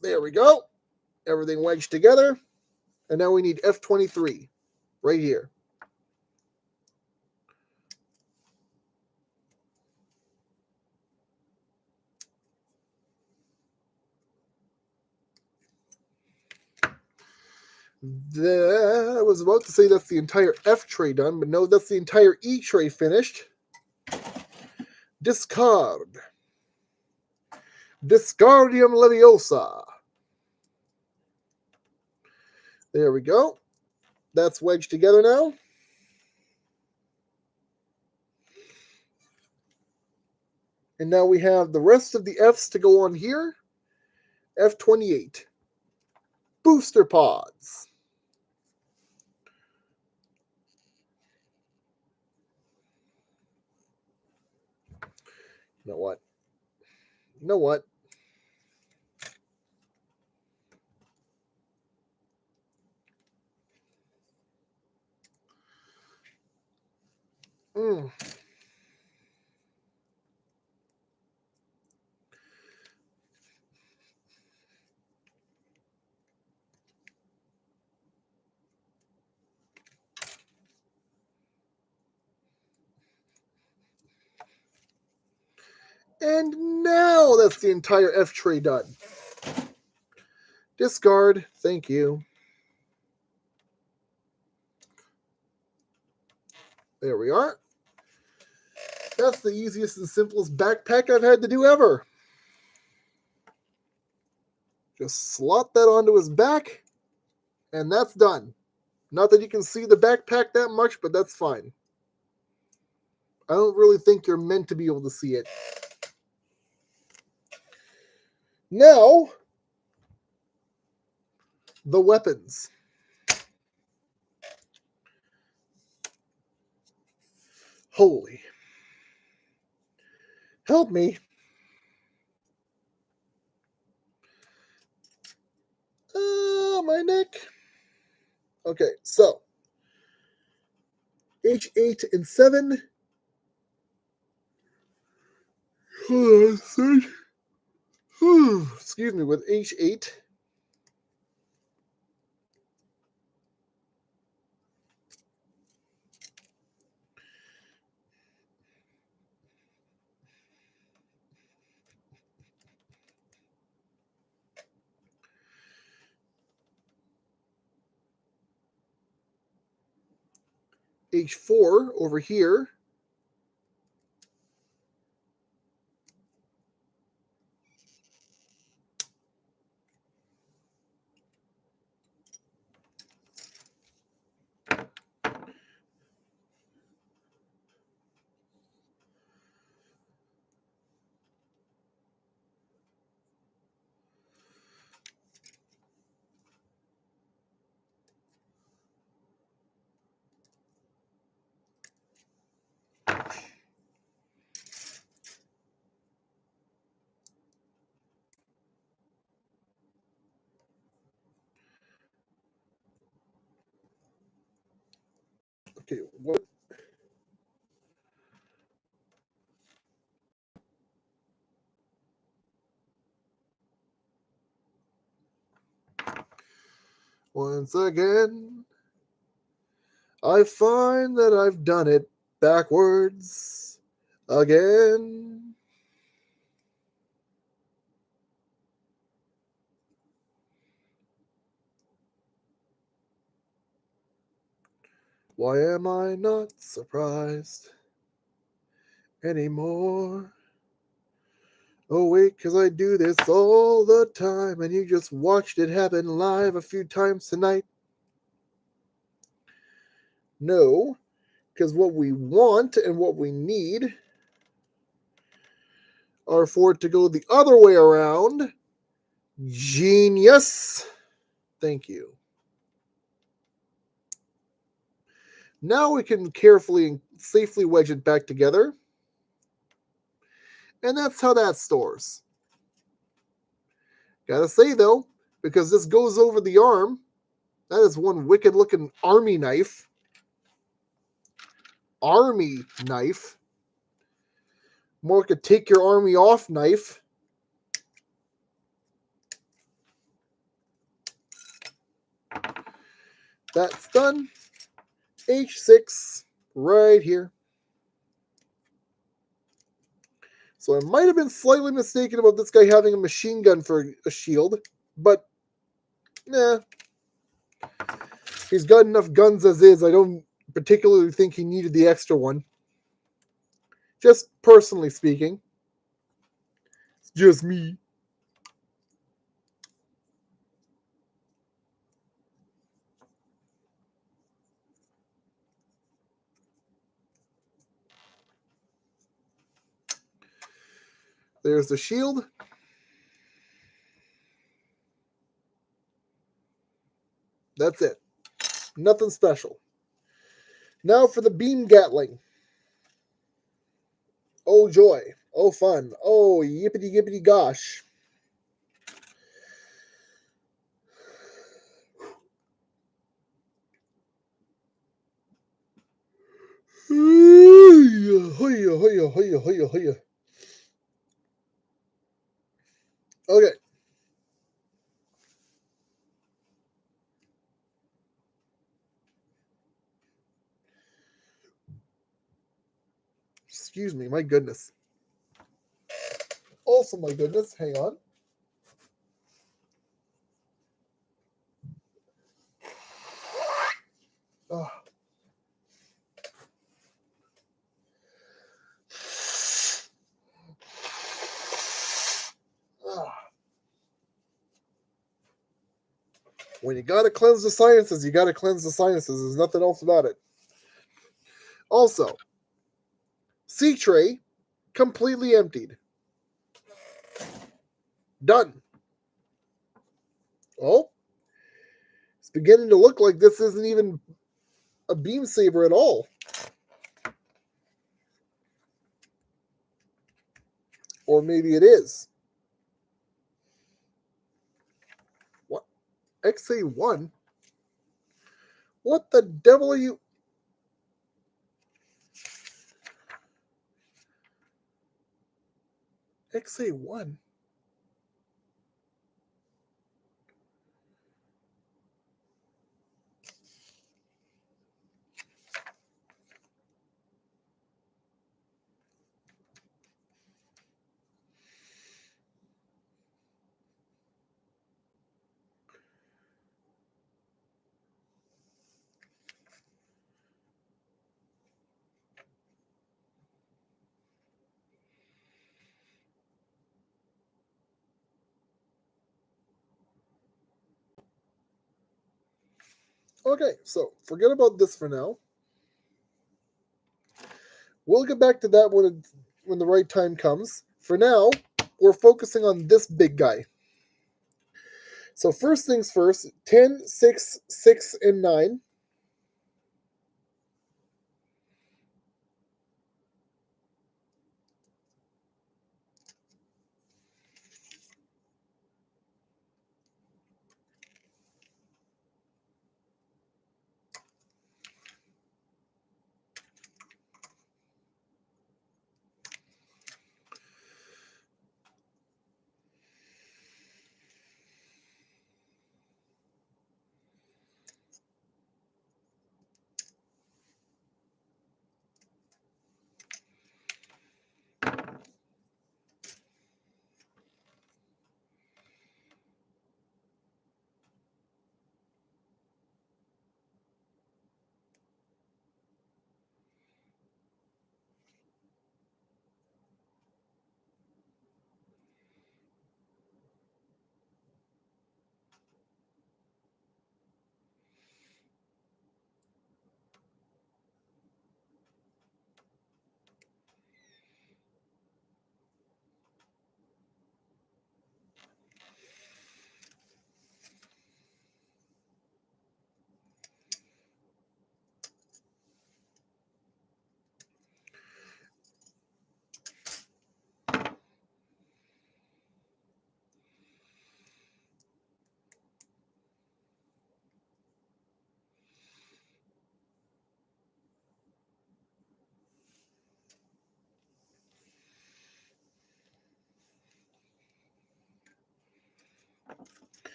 There we go. Everything wedged together. And now we need F23 right here. I was about to say that's the entire F tray done, but no, that's the entire E tray finished. Discard. Discardium Leviosa. There we go. That's wedged together now. And now we have the rest of the Fs to go on here. F28. Booster pods. You know what? You know what? Mm. And now that's the entire F tray done. Discard. Thank you. There we are. That's the easiest and simplest backpack I've had to do ever. Just slot that onto his back, and that's done. Not that you can see the backpack that much, but that's fine. I don't really think you're meant to be able to see it. Now, the weapons. Holy. Help me. My neck. Okay, so H8 and 7. Hold on a second. Excuse me, with H8. H4 over here. Okay, what? Once again, I find that I've done it backwards again. Why am I not surprised? anymore. Oh, wait, 'cause I do this all the time, and you just watched it happen live a few times tonight. No, because what we want and what we need are for it to go the other way around. Genius. Thank you. Now we can carefully and safely wedge it back together. And that's how that stores. Gotta say though, because this goes over the arm, that is one wicked looking army knife. Army knife. More like a take your army off knife. That's done. H6 right here. So I might have been slightly mistaken about this guy having a machine gun for a shield, but nah. He's got enough guns as is. I don't particularly think he needed the extra one. Just personally speaking. It's just me. There's the shield. That's it. Nothing special. Now for the beam gatling. Oh joy. Oh fun. Oh yippity yippity gosh. Hoya, hoya, hoya, hoya, hoya. Okay. Excuse me, my goodness. Also, my goodness, hang on. Oh. Oh. When you gotta cleanse the sinuses, you gotta cleanse the sinuses. There's nothing else about it. Also, sea tray completely emptied. Done. Oh, it's beginning to look like this isn't even a beam saber at all. Or maybe it is. What? XA1? What the devil are you? XA1? Okay, so forget about this for now. We'll get back to that when the right time comes. For now, we're focusing on this big guy. So first things first, 10, 6, 6, and 9.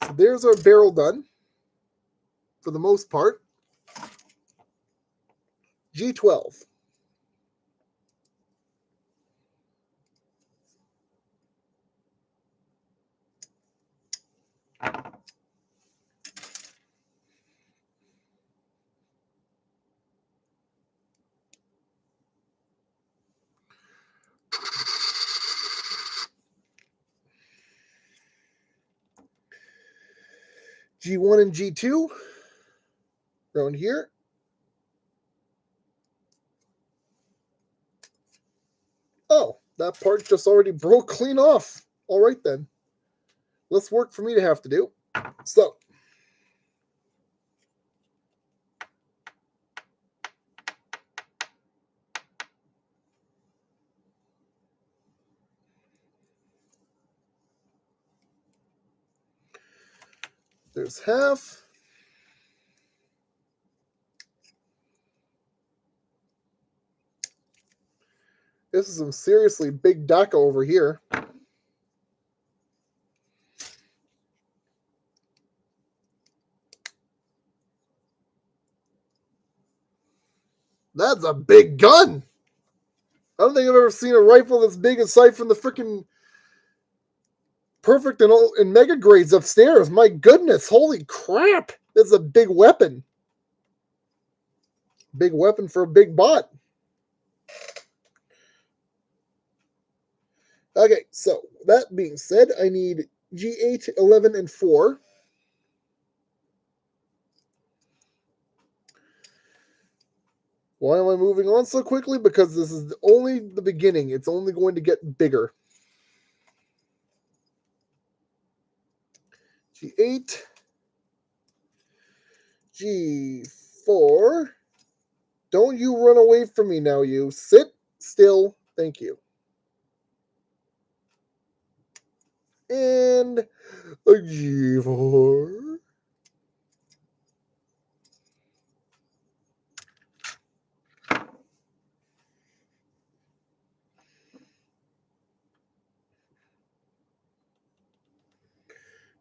So there's our barrel done, for the most part. G12. G1 and G2 around here. Oh, that part just already broke clean off. All right then. Less work for me to have to do. So, there's half. This is some seriously big DACA over here. That's a big gun. I don't think I've ever seen a rifle that's big aside from the freaking perfect and mega grades upstairs. My goodness, holy crap. That's a big weapon. Big weapon for a big bot. Okay, so that being said, I need G8, 11, and 4. Why am I moving on so quickly? Because this is only the beginning. It's only going to get bigger. G8, G4. Don't you run away from me now, you. Sit still. Thank you. And a G4.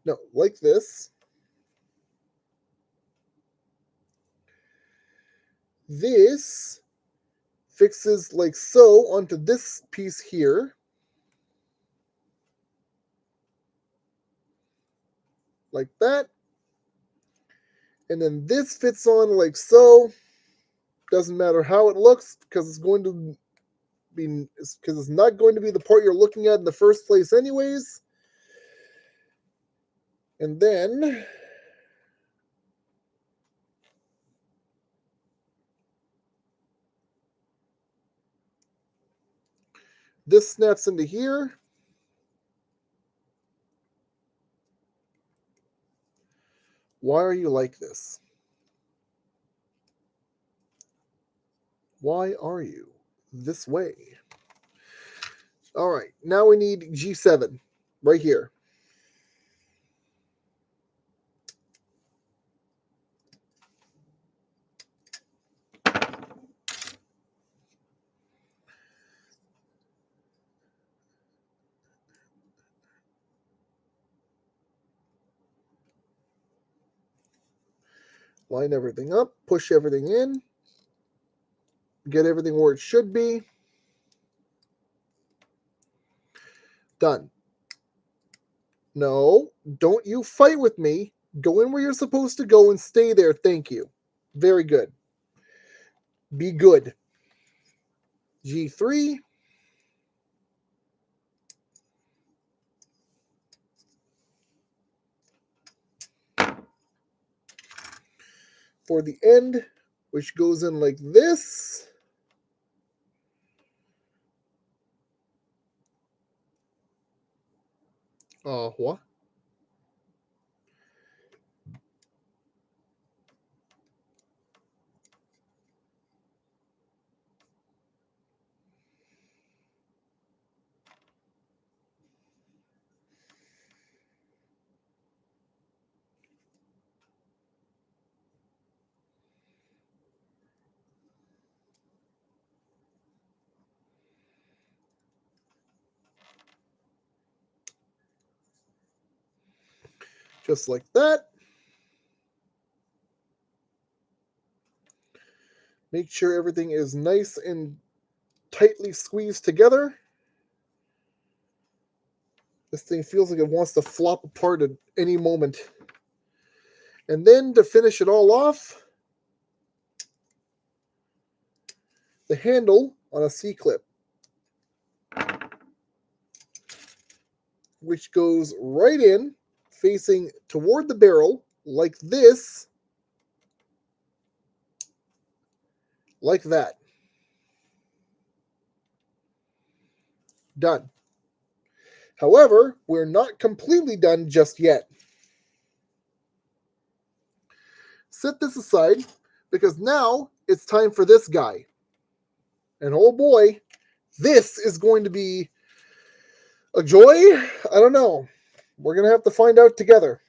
No, like this. This fixes like so onto this piece here. Like that. And then this fits on like so. Doesn't matter how it looks because it's going to be because it's not going to be the part you're looking at in the first place anyways. And then this snaps into here. Why are you like this? Why are you this way? All right, now we need G7 right here. Line everything up, push everything in, get everything where it should be. Done. No, don't you fight with me. Go in where you're supposed to go and stay there. Thank you. Very good. Be good. G3. For the end, which goes in like this. What? Just like that. Make sure everything is nice and tightly squeezed together. This thing feels like it wants to flop apart at any moment. And then to finish it all off, the handle on a C-clip, which goes right in, facing toward the barrel, like this, like that. Done. However, we're not completely done just yet. Set this aside, because now it's time for this guy. And oh boy, this is going to be a joy? I don't know. We're going to have to find out together.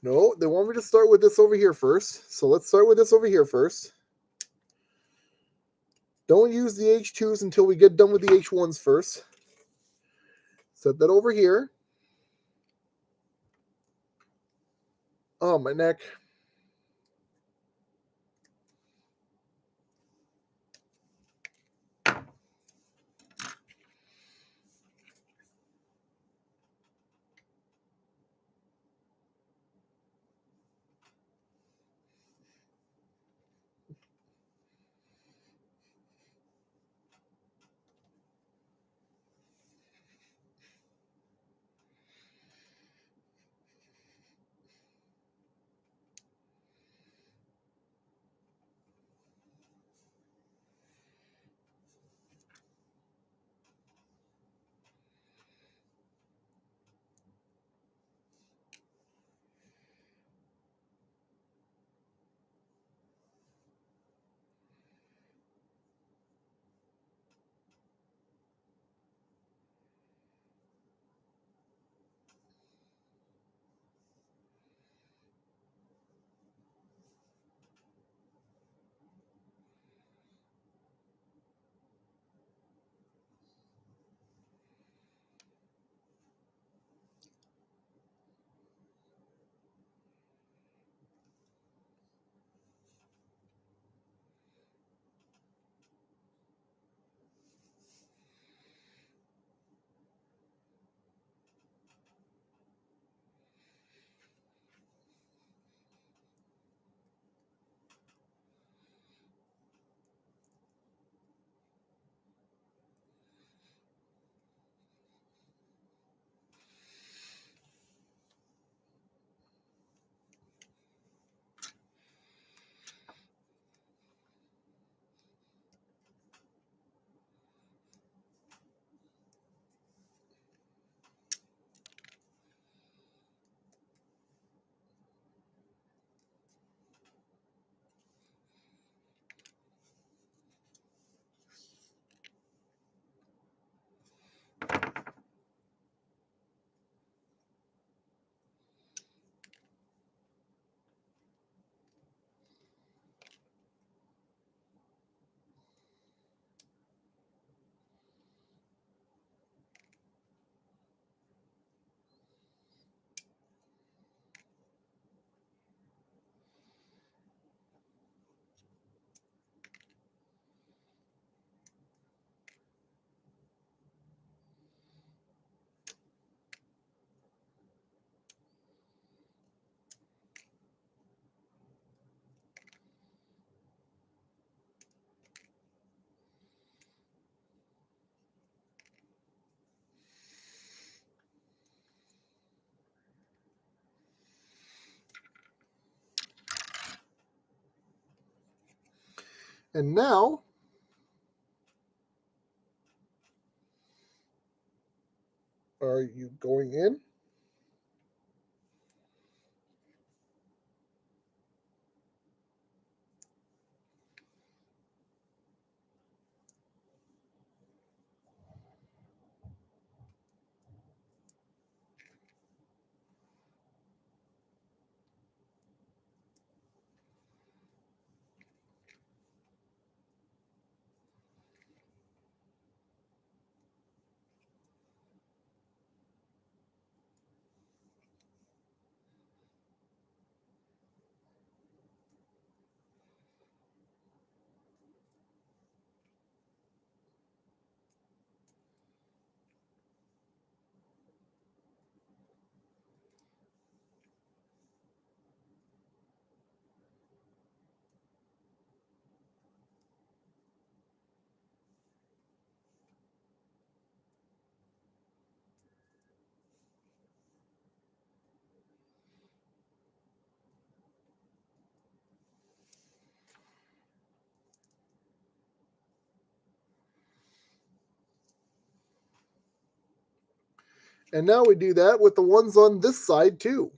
No, they want me to start with this over here first. So let's start with this over here first. Don't use the H2s until we get done with the H1s first. Set that over here. Oh, my neck. And now, are you going in? And now we do that with the ones on this side too.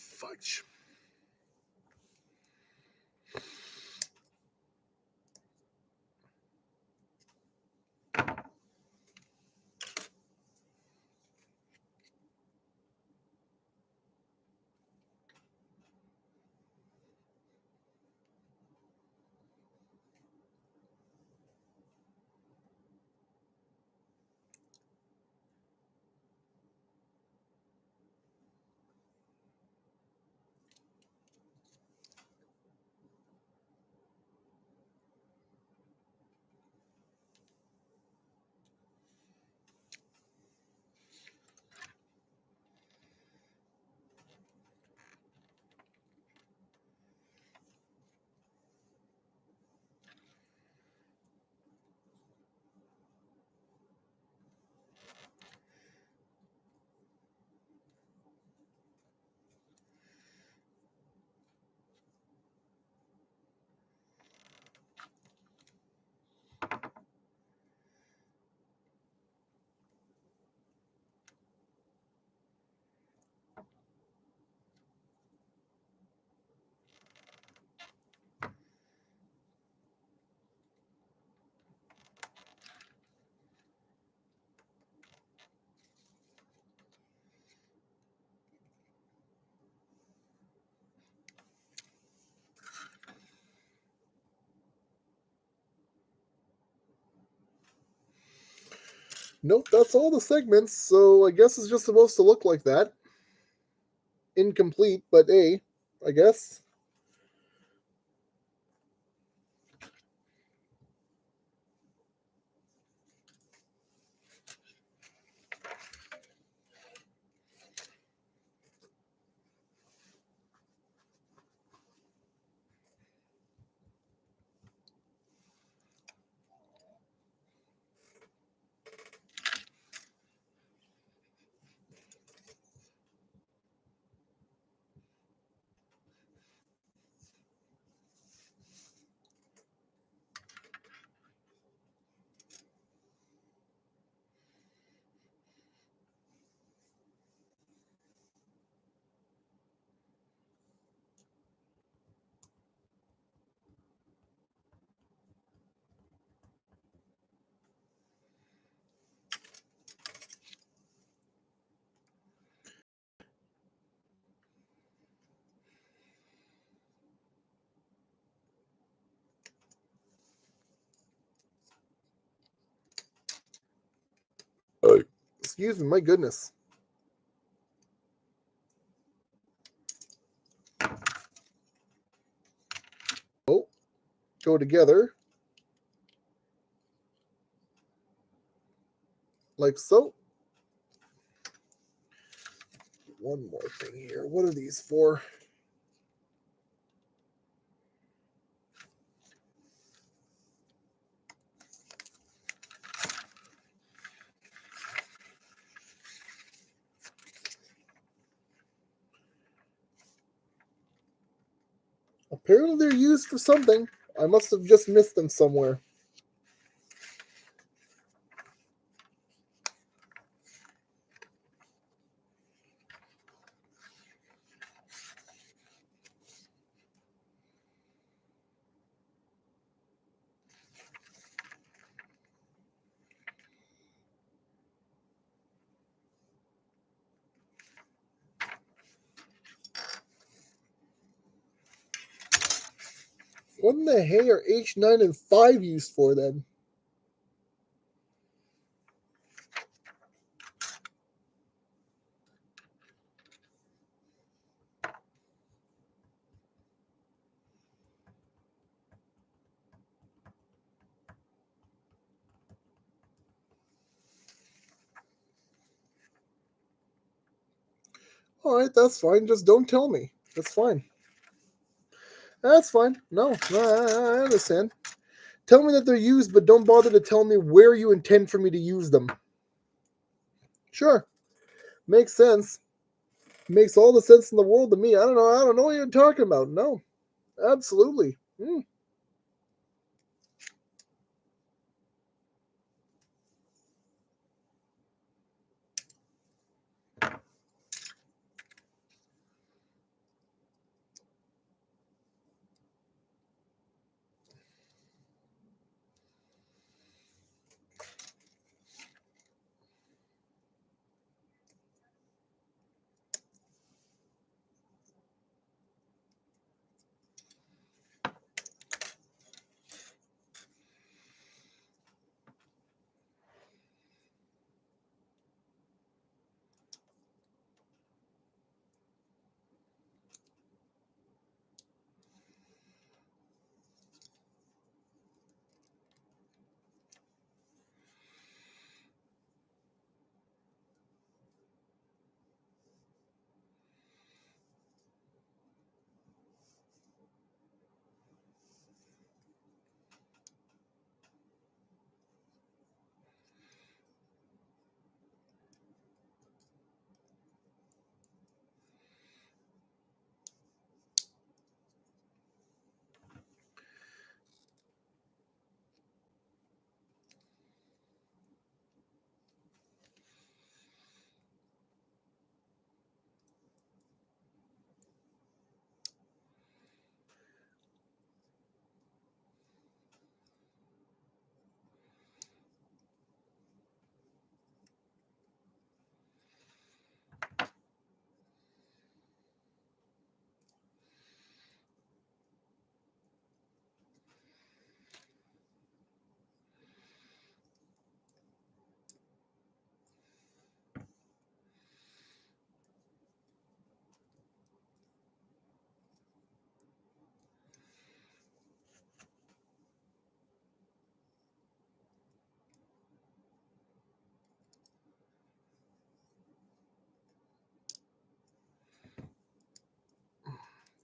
Fudge. Nope, that's all the segments, so I guess it's just supposed to look like that. Incomplete, but A, I guess. Excuse me, my goodness. Oh, go together. Like so. One more thing here. What are these for? Apparently they're used for something. I must have just missed them somewhere. What in the hay are H9 and 5 used for then? Alright, that's fine. Just don't tell me. That's fine. That's fine. No, I understand. Tell me that they're used, but don't bother to tell me where you intend for me to use them. Sure. Makes sense. Makes all the sense in the world to me. I don't know what you're talking about. No. Absolutely.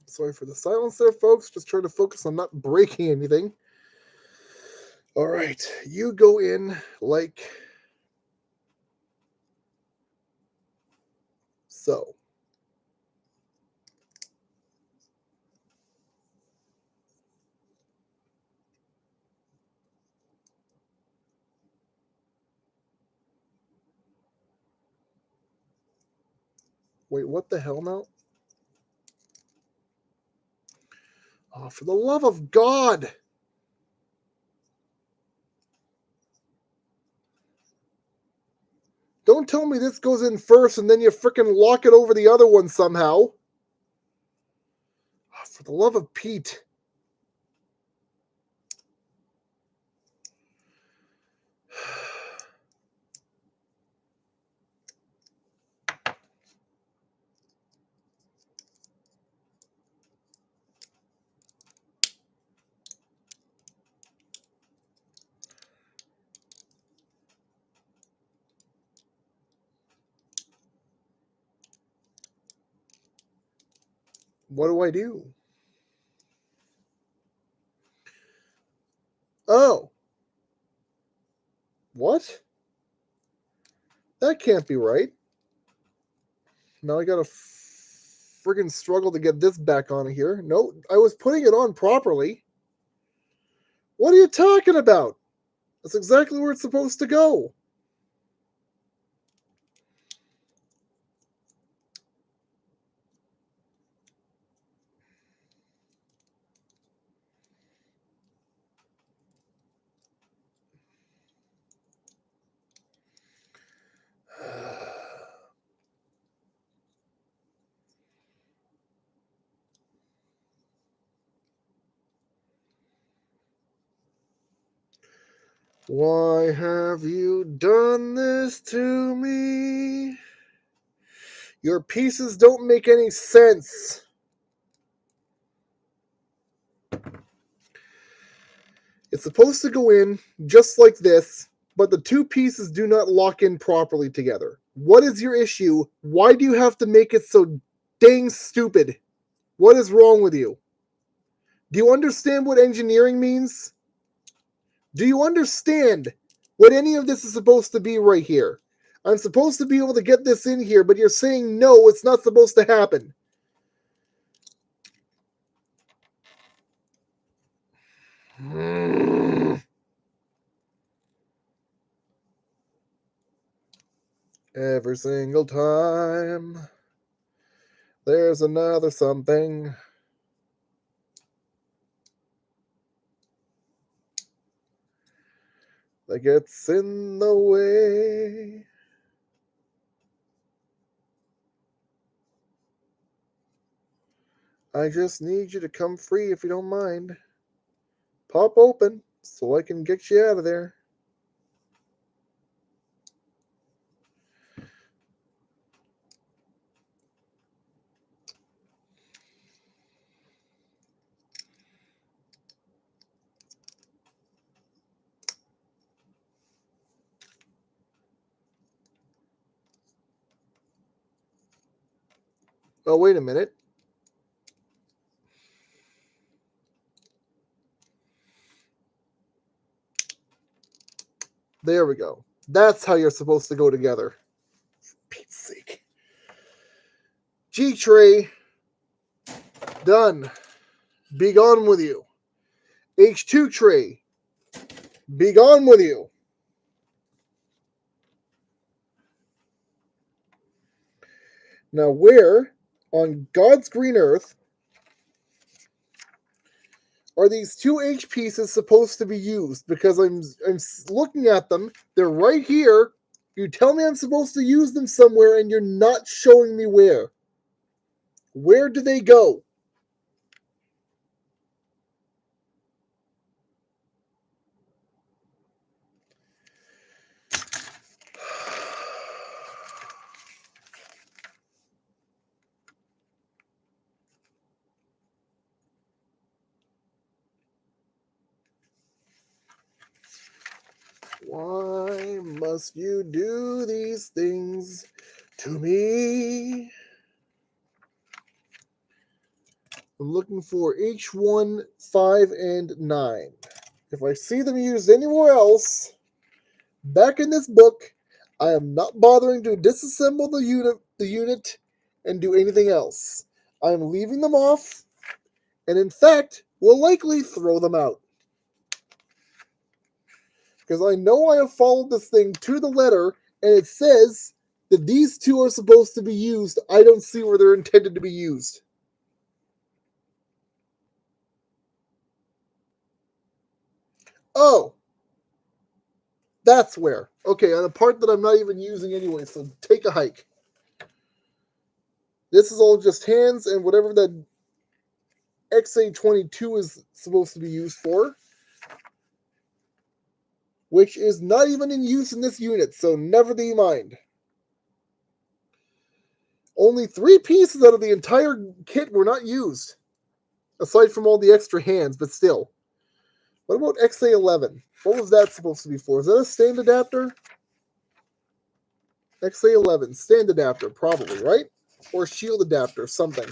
Sorry for the silence there, folks. Just trying to focus on not breaking anything. All right, you go in like so. Wait, what the hell now? Oh, for the love of God! Don't tell me this goes in first and then you frickin' lock it over the other one somehow. Oh, for the love of Pete. What do I do? Oh. What? That can't be right. Now I gotta friggin' struggle to get this back on here. No, I was putting it on properly. What are you talking about? That's exactly where it's supposed to go. Why have you done this to me? Your pieces don't make any sense. It's supposed to go in just like this, but the two pieces do not lock in properly together. What is your issue? Why do you have to make it so dang stupid? What is wrong with you? Do you understand what engineering means? Do you understand what any of this is supposed to be right here? I'm supposed to be able to get this in here, but you're saying no, it's not supposed to happen. Every single time there's another something that gets in the way. I just need you to come free if you don't mind. Pop open so I can get you out of there. Oh, wait a minute. There we go. That's how you're supposed to go together. For Pete's sake. G-tray. Done. Be gone with you. H2 tray. Be gone with you. Now, where on God's green earth are these two H pieces supposed to be used? Because I'm looking at them. They're right here. You tell me I'm supposed to use them somewhere, and you're not showing me where. Where do they go? Why must you do these things to me? I'm looking for H1, 5, and 9. If I see them used anywhere else, back in this book, I am not bothering to disassemble the unit and do anything else. I'm leaving them off, and in fact, will likely throw them out. Because I know I have followed this thing to the letter, and it says that these two are supposed to be used. I don't see where they're intended to be used. Oh, that's where. Okay, on a part that I'm not even using anyway, so take a hike. This is all just hands and whatever that XA22 is supposed to be used for, which is not even in use in this unit, so never thee mind. Only 3 pieces out of the entire kit were not used, aside from all the extra hands, but still. What about XA11? What was that supposed to be for? Is that a stand adapter? XA11, stand adapter, probably, right? Or shield adapter, something.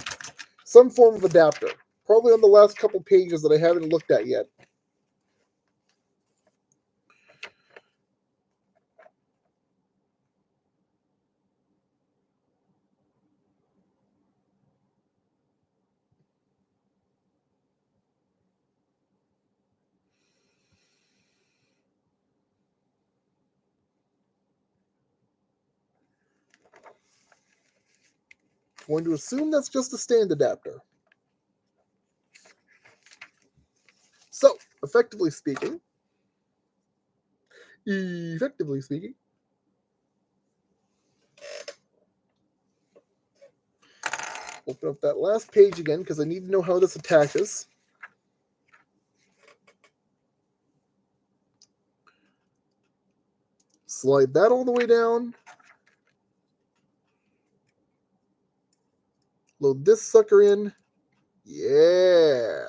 Some form of adapter. Probably on the last couple pages that I haven't looked at yet. Going to assume that's just a stand adapter. So, effectively speaking, open up that last page again because I need to know how this attaches. Slide that all the way down. Load this sucker in. Yeah.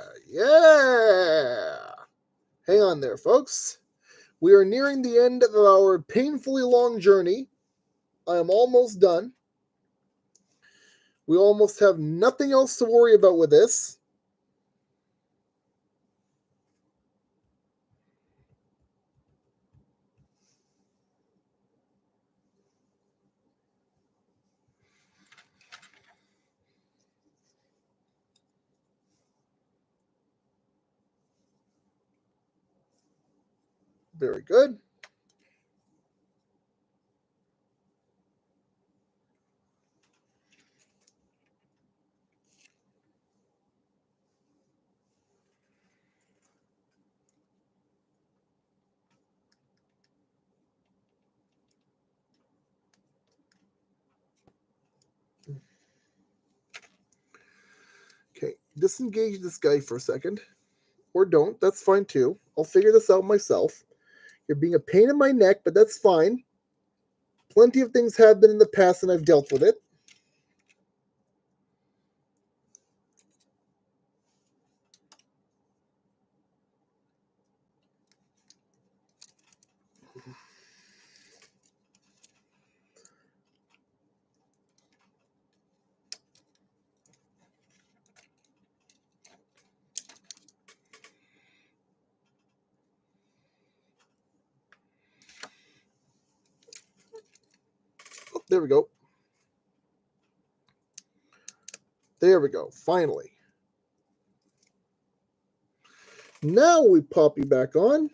Hang on there, folks. We are nearing the end of our painfully long journey. I am almost done. We almost have nothing else to worry about with this. Very good. Okay, disengage this guy for a second. Or don't, that's fine too. I'll figure this out myself. You're being a pain in my neck, but that's fine. Plenty of things have been in the past and I've dealt with it. Oh, there we go. There we go, finally. Now we pop you back on.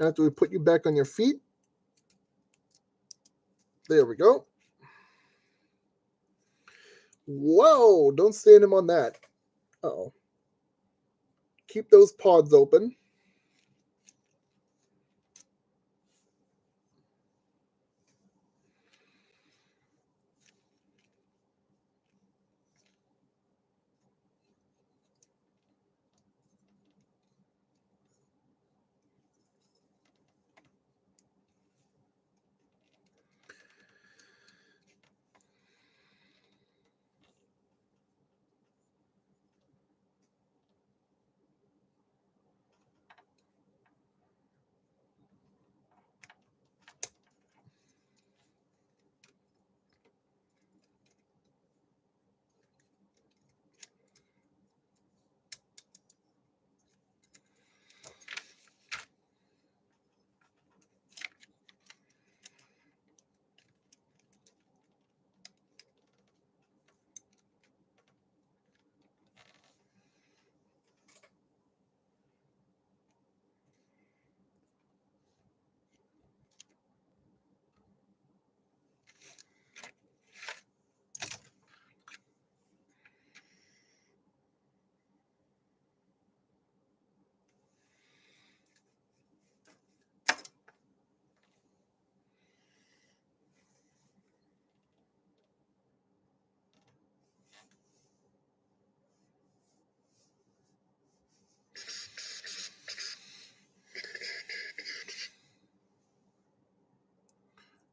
After we put you back on your feet. There we go. Whoa, don't stand him on that. Uh-oh. Keep those pods open.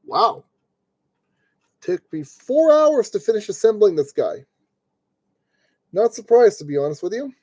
Wow. Took me 4 hours to finish assembling this guy. Not surprised, to be honest with you.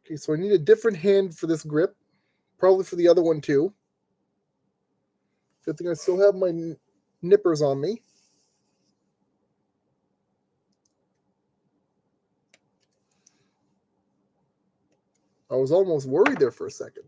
Okay, so I need a different hand for this grip. Probably for the other one too. Good thing I still have my nippers on me. I was almost worried there for a second.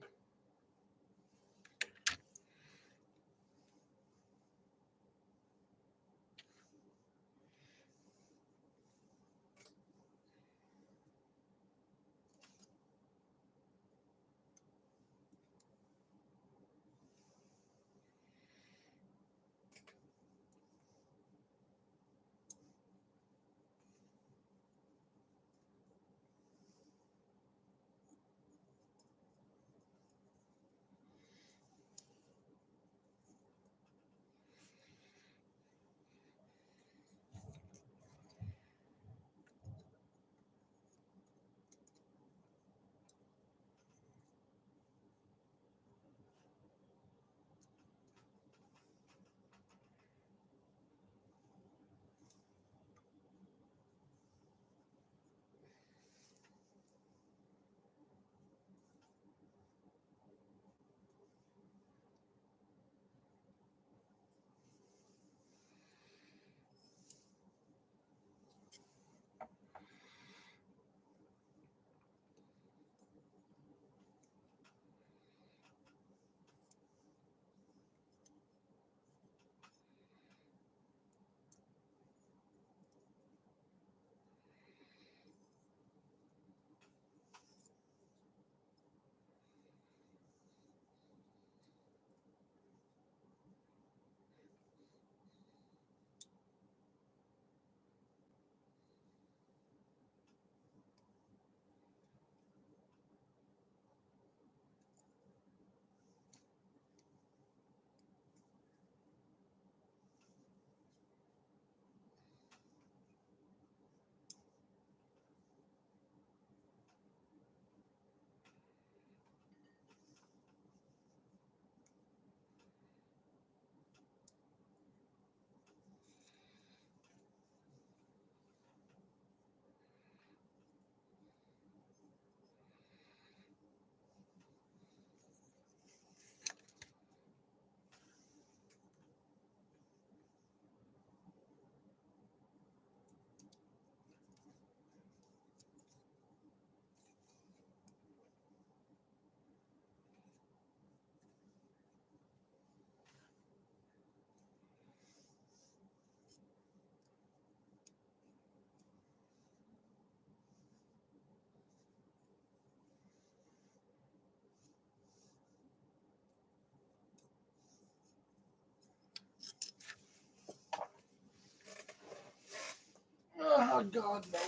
Oh, God, no.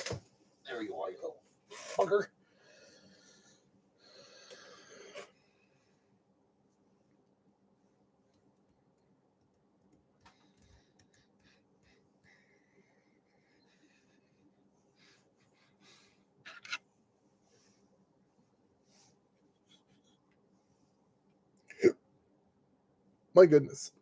There you are, you little fucker. My goodness.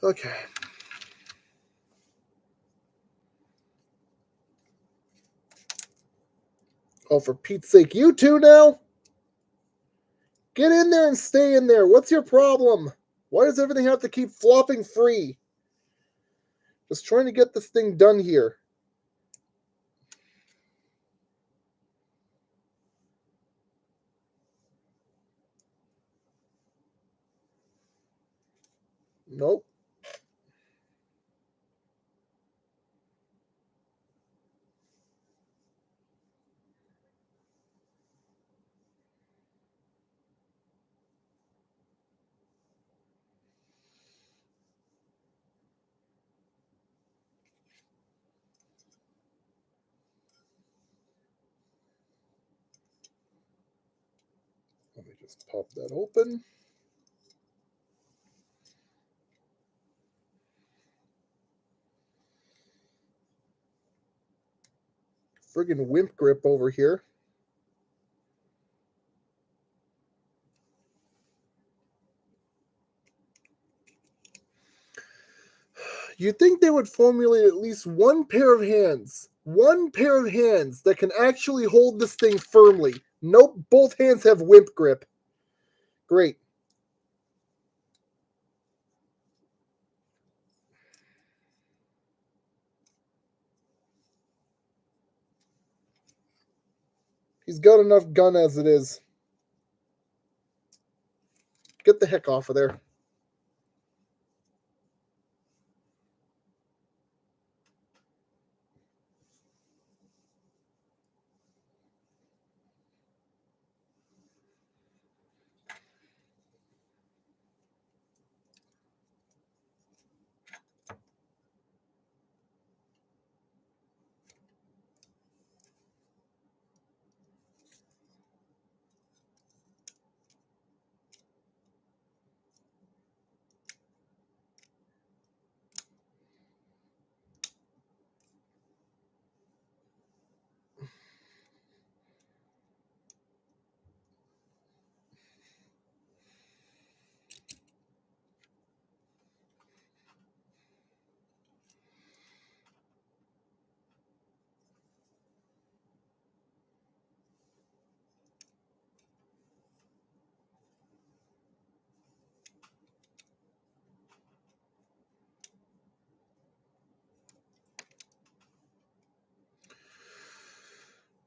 Okay. Oh, for Pete's sake, you two now? Get in there and stay in there. What's your problem? Why does everything have to keep flopping free? Just trying to get this thing done here. Nope. Let me just pop that open. Friggin' wimp grip over here. You'd think they would formulate at least one pair of hands. One pair of hands that can actually hold this thing firmly. Nope, both hands have wimp grip. Great. He's got enough gun as it is. Get the heck off of there.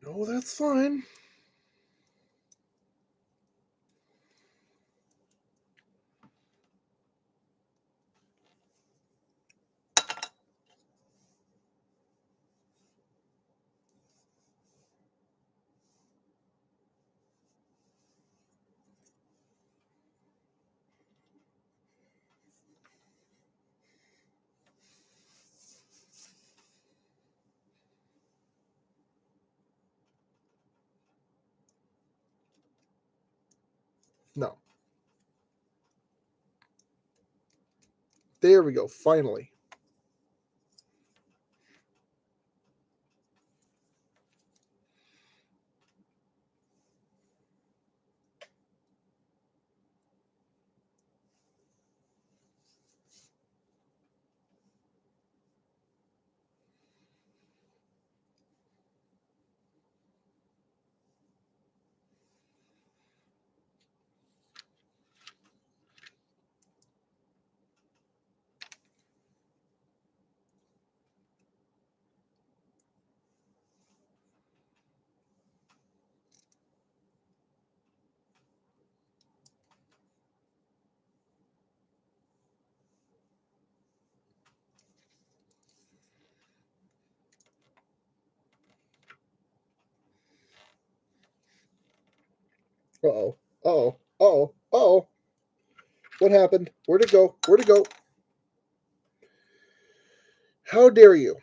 No, that's fine. No. There we go, finally. Uh-oh. Uh-oh. Uh-oh. Uh-oh. What happened? Where'd it go? Where'd it go? How dare you?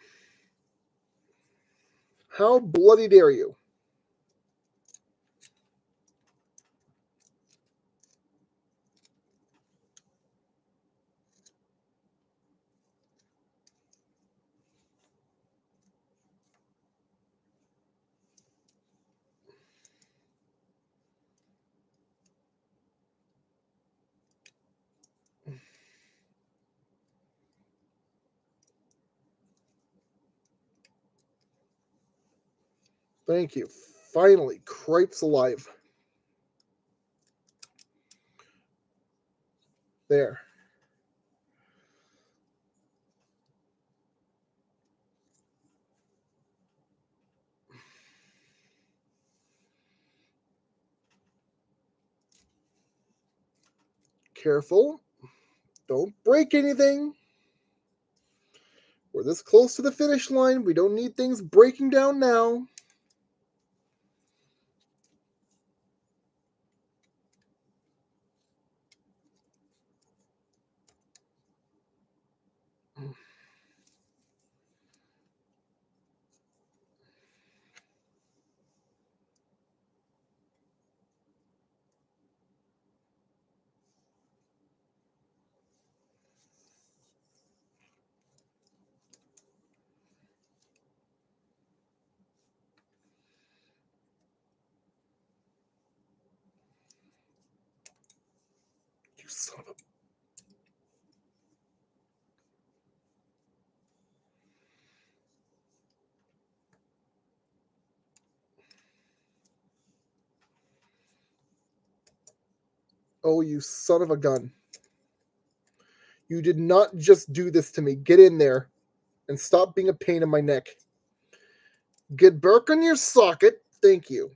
How bloody dare you? Thank you. Finally, cripes alive. There. Careful. Don't break anything. We're this close to the finish line. We don't need things breaking down now. You son of a... Oh, you son of a gun. You did not just do this to me. Get in there and stop being a pain in my neck. Get back on your socket. Thank you.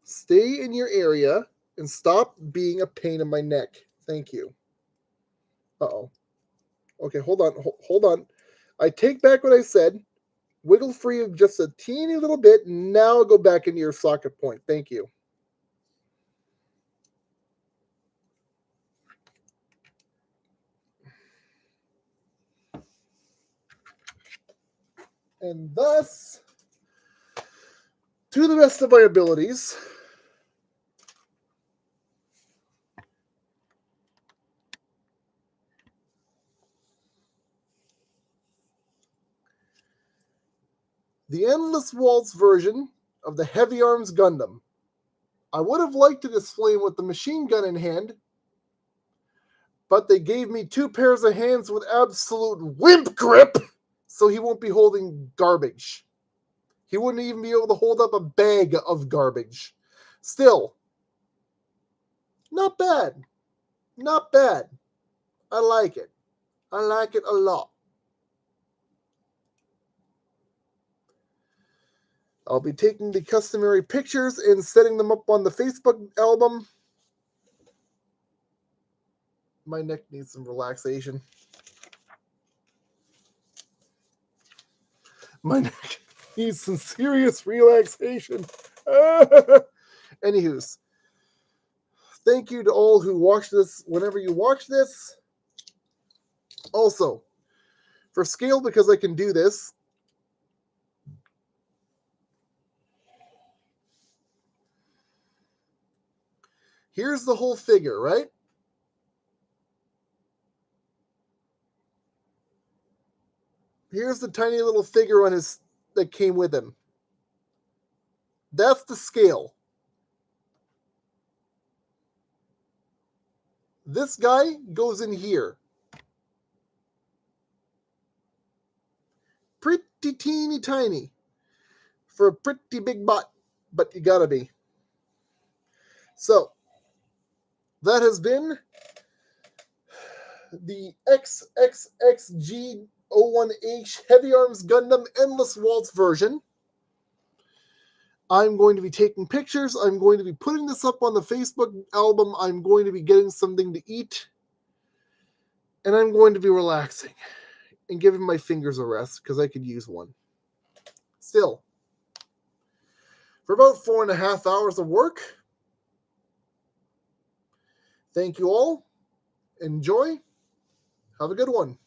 Stay in your area and stop being a pain in my neck. Thank you. Uh-oh. Okay, hold on. Hold on. I take back what I said. Wiggle free of just a teeny little bit. Now go back into your socket point. Thank you. And thus, to the best of my abilities, the Endless Waltz version of the Heavy Arms Gundam. I would have liked to display him with the machine gun in hand, but they gave me 2 pairs of hands with absolute wimp grip, so he won't be holding garbage. He wouldn't even be able to hold up a bag of garbage. Still, not bad. Not bad. I like it. I like it a lot. I'll be taking the customary pictures and setting them up on the Facebook album. My neck needs some relaxation. My neck needs some serious relaxation. Anywho's, thank you to all who watch this whenever you watch this. Also, for scale, because I can do this, here's the whole figure, right? Here's the tiny little figure on his that came with him. That's the scale. This guy goes in here. Pretty teeny tiny for a pretty big butt, but you gotta be. So, that has been the XXXG01H Heavy Arms Gundam Endless Waltz version. I'm going to be taking pictures. I'm going to be putting this up on the Facebook album. I'm going to be getting something to eat. And I'm going to be relaxing and giving my fingers a rest because I could use one. Still, for about 4.5 hours of work, thank you all. Enjoy. Have a good one.